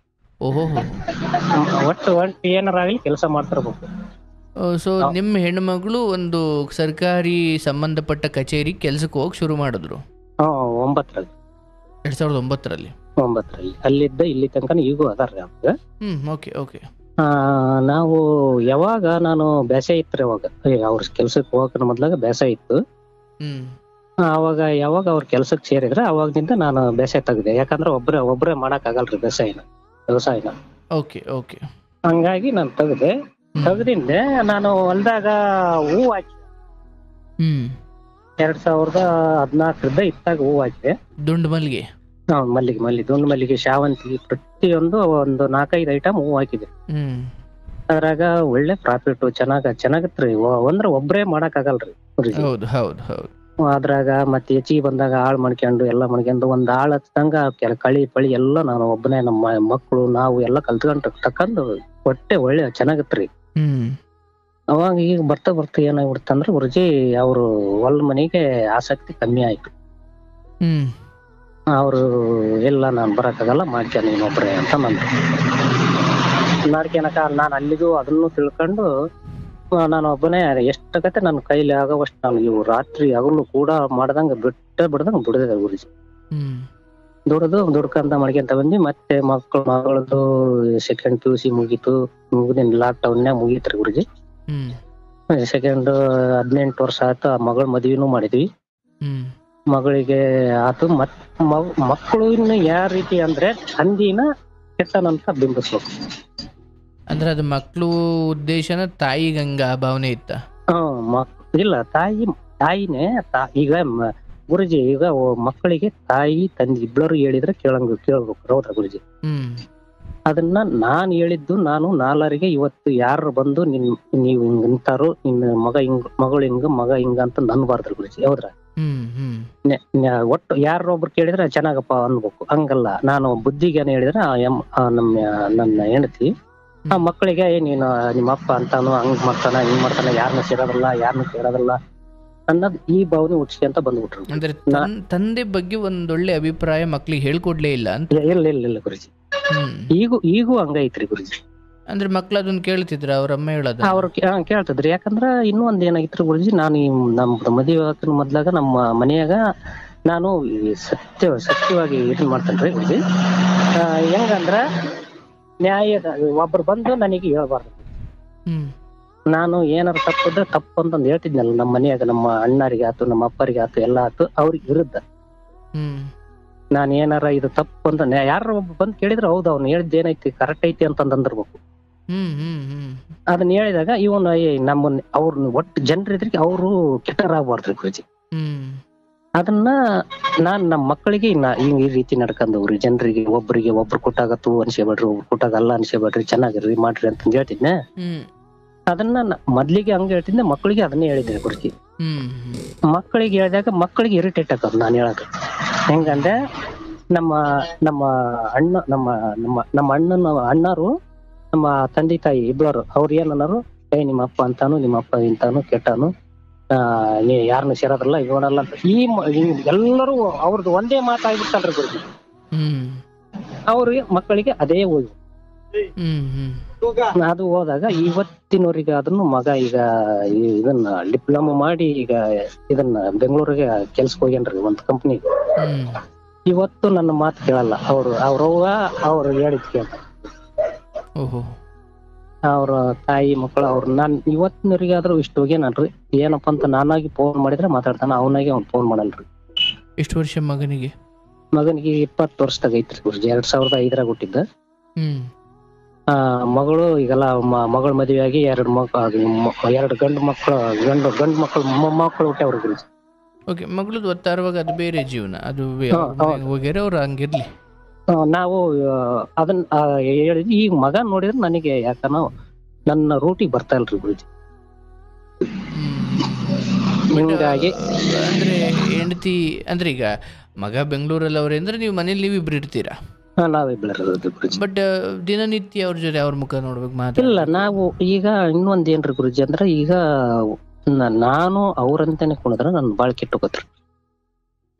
ಓಹೋ. ಒಟ್ಟು ಏನಾರ ಆಗಲಿ ಕೆಲಸ ಮಾಡ್ತಿರ್ಬೇಕು. ಸೊ ನಿಮ್ಮ ಹೆಣ್ಮಗಳು ಒಂದು ಸರ್ಕಾರಿ ಸಂಬಂಧಪಟ್ಟ ಕಚೇರಿ ಕೆಲ್ಸಕ್ಕೆ ಹೋಗಿ ಶುರು ಮಾಡಿದ್ರು 2009ರಲ್ಲಿ. ಅಲ್ಲಿದ್ದ ಇಲ್ಲಿ ತನಕ ಈಗೂ ಅದಾರ್ರಿ ಅವ್ರ. Okay okay. ನಾವು ನಾನು ಬೇಸಾಯ ಇತ್ತು ಅವಾಗ, ಅವ್ರ ಕೆಲ್ಸಕ್ಕೆ ಹೋಗಕ ಮೊದ್ಲಾಗ ಬೇಸಾಯ ಇತ್ತು. ಅವಾಗ ಯಾವಾಗ ಅವ್ರ ಕೆಲ್ಸಕ್ಕೆ ಸೇರಿದ್ರೆ ಅವಾಗ್ನಿಂದ ನಾನು ಬೇಸಾಯ ತೆಗ್ದೆ. ಯಾಕಂದ್ರೆ ಒಬ್ರೇ ಮಾಡಕ್ ಆಗಲ್ರಿ ವ್ಯವಸಾಯನ. Okay okay. ಹಂಗಾಗಿ ನಾನು ತೆಗ್ದಿಂದ ನಾನು ಹೊಲ್ದಾಗ ಹೂವು ಹಾಕಿ 2014 ಇತ್ತಾಗ ಹೂವು ಹಾಕಿದೆ. ದುಂಡು ಮಲ್ಲಿಗೆ, ದುಂಡು ಮಲ್ಲಿಗೆ, ಶಾವಂತಿಗೆ, ಪ್ರತಿಯೊಂದು ಒಂದು 4-5 ಐಟಮ್ ಹೂವು ಹಾಕಿದೆ. ಅದ್ರಾಗ ಒಳ್ಳೆ ಪ್ರಾಫಿಟ್ ಚೆನ್ನಾಗತ್ರಿ. ಅಂದ್ರೆ ಒಬ್ರೇ ಮಾಡಕ್ ಆಗಲ್ರಿ. ಹೌದು ಹೌದು ಹೌದು. ಅದ್ರಾಗ ಮತ್ತೆ ಹೆಚ್ಚಿಗೆ ಬಂದಾಗ ಆಳ್ ಮಾಡ್ಕೊಂಡು ಎಲ್ಲ ಮಾಡ್ಕೊಂಡು ಒಂದ್ ಆಳ್ ಹತ್ತಂಗ ಕಳಿ ಪಳಿ ಎಲ್ಲ ನಾನು ಒಬ್ಬನೇ, ನಮ್ಮ ಮಕ್ಕಳು ನಾವು ಎಲ್ಲ ಕಲ್ತ್ಕೊಂಡು ಹೊಟ್ಟೆ ಒಳ್ಳೆ ಚೆನ್ನಾಗತ್ರಿ. ಅವಾಗ ಈಗ ಬರ್ತಾ ಏನಾಗ್ಬಿಡ್ತಂದ್ರ ಗುರುಜಿ ಅವ್ರು ಹೊಲ ಮನೆಗೆ ಆಸಕ್ತಿ ಕಮ್ಮಿ ಆಯ್ತು. ಅವ್ರು ಇಲ್ಲ ನಾನ್ ಬರಕ್ಕಾಗಲ್ಲ, ಮಾಡ್ಕ್ಯಾನ ನೀನೊಬ್ರೆ ಅಂತ ಮಾಡ್ಕ್ಯಾನಕ ನಾನು ಅಲ್ಲಿಗೂ ಅದನ್ನು ತಿಳ್ಕೊಂಡು ನಾನು ಒಬ್ಬನೇ ಎಷ್ಟಾಗತ್ತೆ ನನ್ನ ಕೈಲಿ ಆಗೋವಷ್ಟು ನಾನು ಇವು ರಾತ್ರಿ ಹಗಲು ಕೂಡ ಮಾಡ್ದಂಗ ಬಿಡದಂಗ ಬಿಡದೆ ಗುರುಜಿ. ದುಡ್ಕಂತ ಮಾಡ್ಕೊಂತ ಬಂದ್ವಿ. ಮತ್ತೆ ಮಗಳದು ಸೆಕೆಂಡ್ PUC ಮುಗಿದಿನ ಲಾಕ್ಡೌನ್ಯಾಗ ಮುಗೀತ್ರಿ ಗುರುಜಿ. ಸೆಕೆಂಡ್ 18 ವರ್ಷ ಆಯ್ತು. ಆ ಮಗಳ ಮದ್ವಿನೂ ಮಾಡಿದ್ವಿ. ಮಗಳಿಗೆ ಆತು. ಮಕ್ಕಳು ಇನ್ನು ಯಾವ ರೀತಿ ಅಂದ್ರೆ ತಂದಿನ ಕೆಟ್ಟನಂತ ಬಿಂಬಿಸ್ಬೇಕು. ಅಂದ್ರೆ ಅದು ಮಕ್ಕಳು ಉದ್ದೇಶನ ತಾಯಿಗಂಗ ಭಾವನೆ ಇತ್ತ? ಇಲ್ಲ, ತಾಯಿನೇ. ಈಗ ಗುರುಜಿ ಈಗ ಮಕ್ಕಳಿಗೆ ತಾಯಿ ತಂದೆ ಇಬ್ಬರು ಹೇಳಿದ್ರೆ ಕೇಳ್ಬೇಕು. ಹೌದಾ ಗುರುಜಿ? ಅದನ್ನ ನಾನ್ ಹೇಳಿದ್ದು ನಾನು ನಾಲ್ವರಿಗೆ ಇವತ್ತು ಯಾರು ಬಂದು ನೀವು ಹಿಂಗ್ ಅಂತಾರೋ, ನಿನ್ನ ಮಗಳು ಮಗ ಹಿಂಗ ಅಂತ ನನ್ಬಾರ್ದ್ರಿ ಗುರುಜಿ. ಹೌದ್ರಾ? ಒಟ್ಟು ಯಾರೊಬ್ರು ಕೇಳಿದ್ರೆ ಚೆನ್ನಾಗಪ್ಪ ಅನ್ಬೇಕು. ಹಂಗಲ್ಲ, ನಾನು ಬುದ್ಧಿಗೇನ ಹೇಳಿದ್ರೆ ನನ್ನ ಹೆಂಡತಿ ಆ ಮಕ್ಕಳಿಗೆ ನೀನು ನಿಮ್ಮ ಅಪ್ಪ ಅಂತಾನು ಹಂಗ್ ಮಾಡ್ತಾನ ಹಿಂಗ್ ಮಾಡ್ತಾನ, ಯಾರನ್ನ ಸೇರೋದಿಲ್ಲ, ಯಾರನ್ನ ಕೇಳೋದಿಲ್ಲ ಅನ್ನೋದು ಈ ಭಾವನೆ ಹುಟ್ಟಿಸ್ಕೊಂತ ಬಂದ್ಬಿಟ್ರು. ಅಂದ್ರೆ ತಂದೆ ಬಗ್ಗೆ ಒಂದೊಳ್ಳೆ ಅಭಿಪ್ರಾಯ ಮಕ್ಳಿಗೆ ಹೇಳ್ಕೊಡ್ಲೇ ಇಲ್ಲ ಅಂತ? ಇಲ್ಲ ಗುರುಜಿ. ಈಗೂ ಹಂಗೈತ್ರಿ ಗುರುಜಿ. ಅಂದ್ರೆ ಮಕ್ಳು ಅದನ್ನ ಕೇಳ್ತಿದ್ರ ಅವ್ರ ಅಮ್ಮ ಹೇಳೋದು? ಅವ್ರು ಕೇಳ್ತಿದ್ರಿ. ಯಾಕಂದ್ರ ಇನ್ನೂ ಒಂದ್ ಏನಾಗಿತ್ರಿ ಗುರುಜಿ, ನಾನು ನಮ್ಮ ಮದುವೆ ಮೊದ್ಲಾಗ ನಮ್ಮ ಮನೆಯಾಗ ನಾನು ಸತ್ಯವಾಗಿ ಇದನ್ ಮಾಡ್ತೇನ್ರಿ ಗುರುಜಿ. ಹೆಂಗಂದ್ರ ನ್ಯಾಯದ ಒಬ್ರು ಬಂದು ನನಗೆ ಹೇಳ್ಬಾರ್ದು. ನಾನು ಏನಾರು ತಪ್ಪಿದ್ರೆ ತಪ್ಪು ಅಂತಂದು ಹೇಳ್ತಿದ್ನಲ್ಲ ನಮ್ಮ ಮನೆಯಾಗ, ನಮ್ಮ ಅಣ್ಣರಿಗೆ ಆತು, ನಮ್ಮ ಅಪ್ಪರಿಗೆ ಆತು, ಎಲ್ಲ ಆತು, ಅವ್ರಿಗೆ ವಿರುದ್ಧ. ನಾನ್ ಏನಾರ ಇದು ತಪ್ಪು ಅಂತ ಯಾರು ಒಬ್ಬ ಬಂದ್ ಕೇಳಿದ್ರೆ ಹೌದು ಅವ್ನು ಹೇಳಿದ್ ಏನೈತಿ ಕರೆಕ್ಟ್ ಐತಿ ಅಂತಂದಿರ್ಬೇಕು. ಅದನ್ನ ಹೇಳಿದಾಗ ಇವನು ನಮ್ಮನ್ನ ಅವ್ರನ್ನ ಒಟ್ಟು ಜನರಿದ್ರಿಗೆ ಅವರು ಕೆಟ್ಟರಾಗಬಾರ್ದ್ರಿ ಗುರುಜಿ. ಅದನ್ನ ನಾನ್ ನಮ್ಮ ಮಕ್ಕಳಿಗೆ ಈ ರೀತಿ ನಡ್ಕೊಂಡವ್ರಿ. ಜನರಿಗೆ ಒಬ್ರು ಕೊಟ್ಟಾಗತ್ತು ಅನ್ಸೇಬೇಡ್ರಿ, ಒಬ್ರು ಕೊಟ್ಟಾಗ ಅಲ್ಲ ಅನ್ಸೇಬೇಡ್ರಿ, ಚೆನ್ನಾಗಿರ್ರಿ ಮಾಡ್ರಿ ಅಂತ ಹೇಳ್ತಿದ್ನೆ. ಅದನ್ನ ಮೊದ್ಲಿಗೆ ಹಂಗ ಹೇಳ್ತಿದ್ದೆ, ಮಕ್ಕಳಿಗೆ ಅದನ್ನೇ ಹೇಳಿದ್ದೆ ಗುರುಜಿ. ಮಕ್ಕಳಿಗೆ ಹೇಳಿದಾಗ ಮಕ್ಕಳಿಗೆ ಇರಿಟೇಟ್ ಆಗೋದು ನಾನು ಹೇಳಕ. ಹೆಂಗಂದ್ರೆ ನಮ್ಮ ಅಣ್ಣ ನಮ್ಮ ಅಣ್ಣರು ನಮ್ಮ ತಂದೆ ತಾಯಿ ಇಬ್ಬರು ಅವ್ರು ಏನನ್ನಾರು, ನಿಮ್ಮ ಅಪ್ಪ ಅಂತಾನು, ನಿಮ್ಮ ಅಪ್ಪ ಇಂತಾನು ಕೆಟ್ಟಾನು, ನೀ ಯಾರನ್ನು ಸೇರೋದಿಲ್ಲ, ಇವನಲ್ಲ ಅಂತ ಎಲ್ಲರೂ ಅವ್ರದ್ದು ಒಂದೇ ಮಾತಾಗ್ಬಿಡ್ತಲ್ರಿ ಗುರುಜಿ. ಅವ್ರಿಗೆ ಮಕ್ಕಳಿಗೆ ಅದೇ ಹೋಗಿ ಅದು ಹೋದಾಗ ಇವತ್ತಿನವರಿಗೆ ಅದನ್ನು ಮಗ ಈಗ ಇದನ್ನ ಡಿಪ್ಲೊಮಾ ಮಾಡಿ ಈಗ ಇದನ್ನ ಬೆಂಗಳೂರಿಗೆ ಕೆಲ್ಸಕ್ಕೆ ಹೋಗ್ಯಾನ್ರಿ ಒಂದ್ ಕಂಪ್ನಿ. ಇವತ್ತು ನನ್ನ ಮಾತು ಕೇಳಲ್ಲ. ಅವ್ರು ಹೇಳಿದ್ ಕೇಳ್ತಾರೆ. ಅವ್ರ ತಾಯಿ ಮಕ್ಕಳು ಅವ್ರು ನಾನ್ ಇವತ್ತಿನವರಿಗಾದ್ರೂ ಇಷ್ಟು ಹೋಗ್ಯಾನಲ್ರಿ. ಏನಪ್ಪಾ ಅಂತ ನಾನಾಗಿ ಫೋನ್ ಮಾಡಿದ್ರೆ ಮಾತಾಡ್ತಾನ, ಅವನಾಗಿ ಅವ್ನ್ ಫೋನ್ ಮಾಡಲ್ರಿ. ಎಷ್ಟು ವರ್ಷ ಮಗನಿಗೆ? ಮಗನಿಗೆ 20 ವರ್ಷದಾಗ ಐತ್ರಿ ಗುರುಜಿ. 2005 ಹುಟ್ಟಿದ್ದ. ಮಗಳು ಈಗೆಲ್ಲ ಮಗಳ ಮದುವೆ ಆಗಿ 2 ಗಂಡು ಮಕ್ಕಳು ಮೊಮ್ಮಕ್ಕಳು ಹುಟ್ಟ್ಯಾವ್ರಿ ಗುರುಜಿ. ಓಕೆ, ಮಗಳದ್ದು ಒತ್ತಾರವಾಗ ಅದು ಬೇರೆ ಜೀವನ, ಅದು ಹೋಗ್ಯಾರ ಅವ್ರು ಹಂಗಿರ್ಲಿ. ನಾವು ಅದನ್ನ ಹೇಳಿದ್ವಿ. ಈಗ ಮಗ ನೋಡಿದ್ರೆ ನನಗೆ ಯಾಕನ ನನ್ನ ರೂಟಿಗೆ ಬರ್ತಾ ಇಲ್ರಿ ಗುರುಜಿ. ಹಿಂಗಾಗಿ ಅಂದ್ರೆ ಹೆಂಡತಿ ಅಂದ್ರೆ ಈಗ ಮಗ ಬೆಂಗಳೂರಲ್ಲಿ ಅವ್ರೆ ಅಂದ್ರೆ ನೀವು ಮನೇಲಿ ನೀವಿಬ್ರು ಇರ್ತೀರಾ? ಬಟ್ ದಿನನಿತ್ಯ ಅವ್ರ ಜೊತೆ ಅವ್ರ ಮುಖ ನೋಡ್ಬೇಕು ಮಾತ್ರ ಇಲ್ಲ. ನಾವು ಈಗ ಇನ್ನೊಂದ್ ಏನ್ರಿ ಗುರುಜಿ ಅಂದ್ರೆ, ಈಗ ನಾನು ಅವ್ರಂತಾನೆ ಕುಣಿದ್ರ ನನ್ ಬಾಳ್ ಕೆಟ್ಟೋಗತ್ರಿ.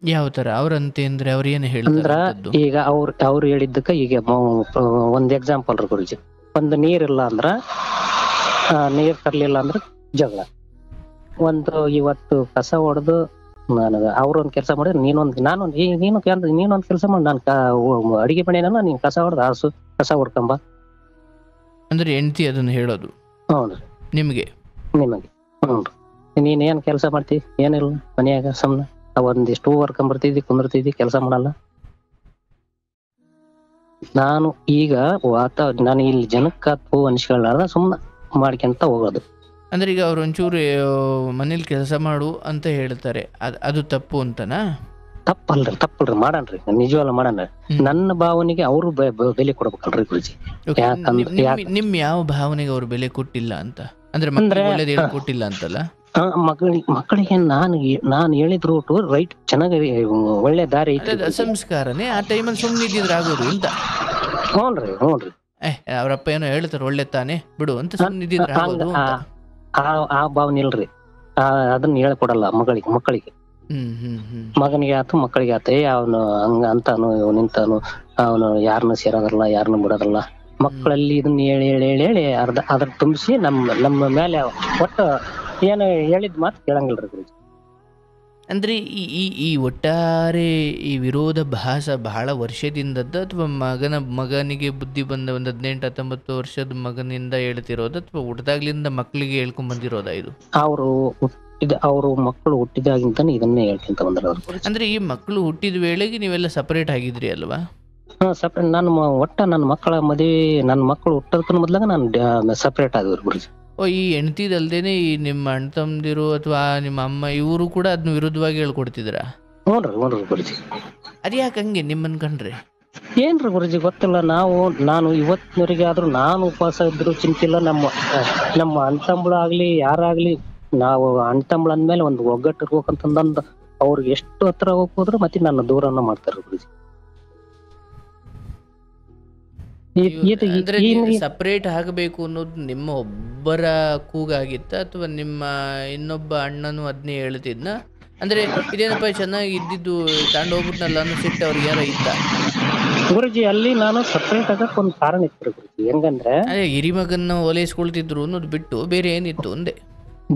ಯಾವ ತರ ಅವ್ರಂತೆ ಅಂದ್ರೆ ಅವ್ರ ಏನ್ ಹೇಳ್ತಾರ? ಈಗ ಅವ್ರು ಹೇಳಿದ್ದಕ್ಕ ಈಗ ಒಂದ್ ಎಕ್ಸಾಂಪಲ್ ರೀ ಗುರುಜಿ. ಒಂದ್ ನೀರಿಲ್ಲ ಅಂದ್ರ, ನೀರ್ ತರ್ಲಿಲ್ಲ ಅಂದ್ರ ಜಗಳ. ಇವತ್ತು ಕಸ ಹೊಡೆದು ನನಗ ಅವ್ರೊಂದ್ ಕೆಲಸ ಮಾಡಿದ್ರೆ ನೀನೊಂದ್ ಕೆಲಸ ಮಾಡಿ, ನಾನ್ ಅಡಿಗೆ ಮನೆಯಲ್ಲ, ನೀನ್ ಕಸ ಹೊಡೆದ ಕಸ ಹೊಡ್ಕೊಂಬ ಅಂದ್ರೆ ಹೆಂಡತಿ ಅದನ್ನ ಹೇಳೋದು. ಹೌದ್ರಿ. ನಿಮಗೆ. ನೀನ್ ಏನ್ ಕೆಲಸ ಮಾಡ್ತಿ? ಏನಿಲ್ಲ ಮನ್ಯಾಗ ಸುಮ್ನೆ ಒಂದಿಷ್ಟು ಹೊರ್ಕೊಂಬರ್ತಿದ್ದಿ, ಕುಂದಿರ್ತಿದ್ದಿ, ಕೆಲಸ ಮಾಡಲ್ಲ. ನಾನು ಈಗ ನಾನು ಇಲ್ಲಿ ಜನಕ್ಕೂ ಅನ್ಸ್ಕೊಳ್ಳಾರ್ದ ಸುಮ್ನೆ ಮಾಡ್ಕೊಂತ ಹೋಗೋದು. ಅಂದ್ರೆ ಈಗ ಅವ್ರು ಒಂಚೂರು ಮನೇಲಿ ಕೆಲಸ ಮಾಡು ಅಂತ ಹೇಳ್ತಾರೆ, ಅದು ತಪ್ಪು ಅಂತನಾ? ತಪ್ಪಲ್ರಿ ಮಾಡನ್ರಿ, ನಿಜವಲ್ಲ ಮಾಡನ್ರಿ. ನನ್ನ ಭಾವನೆಗೆ ಅವರು ಬೆಲೆ ಕೊಡ್ಬೇಕಲ್ರಿ ಗುರುಜಿ. ನಿಮ್ ಯಾವ ಭಾವನೆಗೆ ಅವ್ರು ಬೆಲೆ ಕೊಟ್ಟಿಲ್ಲ ಅಂತ ಅಂದ್ರೆ ಒಳ್ಳೇದು ಹೇಳ್ಕೊಟ್ಟಿಲ್ಲ ಅಂತಲ್ಲ? ಮಕ್ಕಳಿಗೆ ನಾನು ಹೇಳಿದ್ ರೂಟ್ ರೈಟ್, ಚೆನ್ನಾಗಿ ಒಳ್ಳೆ ದಾರಿ ಐತಿ. ಸಂಸ್ಕಾರನೇ ಆ ಟೈಮಲ್ಲಿ ಸುಮ್ಮನೆ ಇದ್ದಿದ್ರೆ ಆಗೋದು ಅಂತ. ಹ್ಞೂನ್ರಿ. ಅವ್ರಪ್ಪ ಏನೋ ಹೇಳ್ತಾರೆ ಒಳ್ಳೆ ತಾನೇ ಬಿಡು ಅಂತ ಸುಮ್ಮನೆ ಇದ್ದಿದ್ರೆ ಆಗೋದು ಅಂತ. ಆ ಭಾವನೆ ಇಲ್ರಿ, ಅದನ್ನ ಹೇಳ್ಕೊಡಲ್ಲ ಮಕ್ಕಳಿಗೆ. ಮಗನಿಗೆ ಆತು ಮಕ್ಕಳಿಗೆ ಆತ. ಅವನು ಹಂಗ ಅಂತಾನು ನಿಂತಾನು, ಅವನು ಯಾರನ್ನ ಸೇರೋದಲ್ಲ, ಯಾರನ್ನ ಬಿಡೋದಲ್ಲ. ಮಕ್ಕಳಲ್ಲಿ ಇದನ್ನ ಹೇಳಿ ಅದ್ರ ತುಂಬಿಸಿ ನಮ್ಮ ಮೇಲೆ ಒಟ್ಟು ಏನು ಹೇಳಿದ್ ಮಾತು ಕೇಳಂಗಿಲ್ರಿ ಗುರುಜಿ. ಅಂದ್ರೆ ಈ ಒಟ್ಟಾರೆ ಈ ವಿರೋಧಾಭಾಸ ಬಹಳ ವರ್ಷದಿಂದದ್ದು, ಅಥವಾ ಮಗನಿಗೆ ಬುದ್ಧಿ ಬಂದ ಒಂದು 18-19 ವರ್ಷದ ಮಗನಿಂದ ಹೇಳ್ತಿರೋದು, ಅಥವಾ ಹುಟ್ಟದಾಗ್ಲಿಂದ ಮಕ್ಕಳಿಗೆ ಹೇಳ್ಕೊಂಡ್ ಬಂದಿರೋದ ಇದು? ಅವರು ಮಕ್ಕಳು ಹುಟ್ಟಿದಾಗಿಂತಾನೆ ಇದನ್ನೇ ಹೇಳ್ಕೊಂತ ಬಂದ್ರ ಅವ್ರು. ಅಂದ್ರೆ ಈ ಮಕ್ಕಳು ಹುಟ್ಟಿದ ವೇಳೆಗೆ ನೀವೆಲ್ಲ ಸಪರೇಟ್ ಆಗಿದ್ರಿ ಅಲ್ವಾ? ಸಪರೇಟ್. ನನ್ನ ಮಕ್ಕಳ ಮದುವೆ, ನನ್ನ ಮಕ್ಕಳು ಹುಟ್ಟೋದಕ್ಕ ಮೊದ್ಲಾಗ ನಾನು ಸಪರೇಟ್ ಆಗಿದ್ರು ಗುರುಜಿ. ಈ ಹೆಂಡತಿದಲ್ದೇನೆ ಈ ನಿಮ್ಮ ಅಣ್ಣ ತಮ್ಮದಿರು ಅಥವಾ ನಿಮ್ಮ ಅಮ್ಮ ಇವರು ಕೂಡ ಅದನ್ನ ವಿರುದ್ಧವಾಗಿ ಹೇಳ್ಕೊಡ್ತಿದ್ರ? ಹ್ಞೂನ್ರಿ ಗುರುಜಿ. ಅದ್ಯಾಕೆ ಹಂಗೆ ನಿಮ್ಮನ್ ಕಂಡ್ರೆ? ಏನ್ರಿ ಗುರುಜಿ ಗೊತ್ತಿಲ್ಲ. ನಾನು ಇವತ್ತಿನವರೆಗೆ ಆದ್ರೂ ನಾನು ಉಪವಾಸ ಇದ್ರು ಚಿಂತಿಲ್ಲ. ನಮ್ಮ ಅಣ್ಣ ತಮ್ಮಳು ಆಗ್ಲಿ ಯಾರಾಗ್ಲಿ, ನಾವು ಅಣ್ಣ ತಮ್ಮಳು ಅಂದ್ಮೇಲೆ ಒಂದು ಒಗ್ಗಟ್ಟು ಇರ್ಬೇಕಂತಂದ ಅವ್ರಿಗೆ ಎಷ್ಟು ಹತ್ರ ಹೋಗ್ಬೋದ್ರು ಮತ್ತೆ ನನ್ನ ದೂರನ್ನ ಮಾಡ್ತಾರ ಗುರುಜಿ. ಸಪರೇಟ್ ಆಗಬೇಕು ಅನ್ನೋದು ನಿಮ್ಮ ಒಬ್ಬರ ಕೂಗಾಗಿತ್ತ, ಅಥವಾ ನಿಮ್ಮ ಇನ್ನೊಬ್ಬ ಅಣ್ಣನು ಅದನ್ನೇ ಹೇಳ್ತಿದ್ನ? ಅಂದ್ರೆ ಇದೇನಪ್ಪ ಚೆನ್ನಾಗಿ ಇದ್ದಿದ್ದು ತಾಂಡೋಗ್ಬಿಟ್ನಲ್ಲ ಅನ್ನೋ ಸಿಟ್ಟು ಅವ್ರಿಗೆ ಯಾರ ಇದ್ದ ಗುರುಜಿ? ಅಲ್ಲಿ ನಾನು ಸಪರೇಟ್ ಆಗಕ್ ಒಂದು ಕಾರಣ ಇತ್ತು ಗುರುಜಿ. ಹೆಂಗಂದ್ರೆ ಅದೇ ಹಿರಿಮಗನ್ನ ಓಲೈಸ್ಕೊಳ್ತಿದ್ರು ಅನ್ನೋದು ಬಿಟ್ಟು ಬೇರೆ ಏನಿತ್ತು ಒಂದೇ?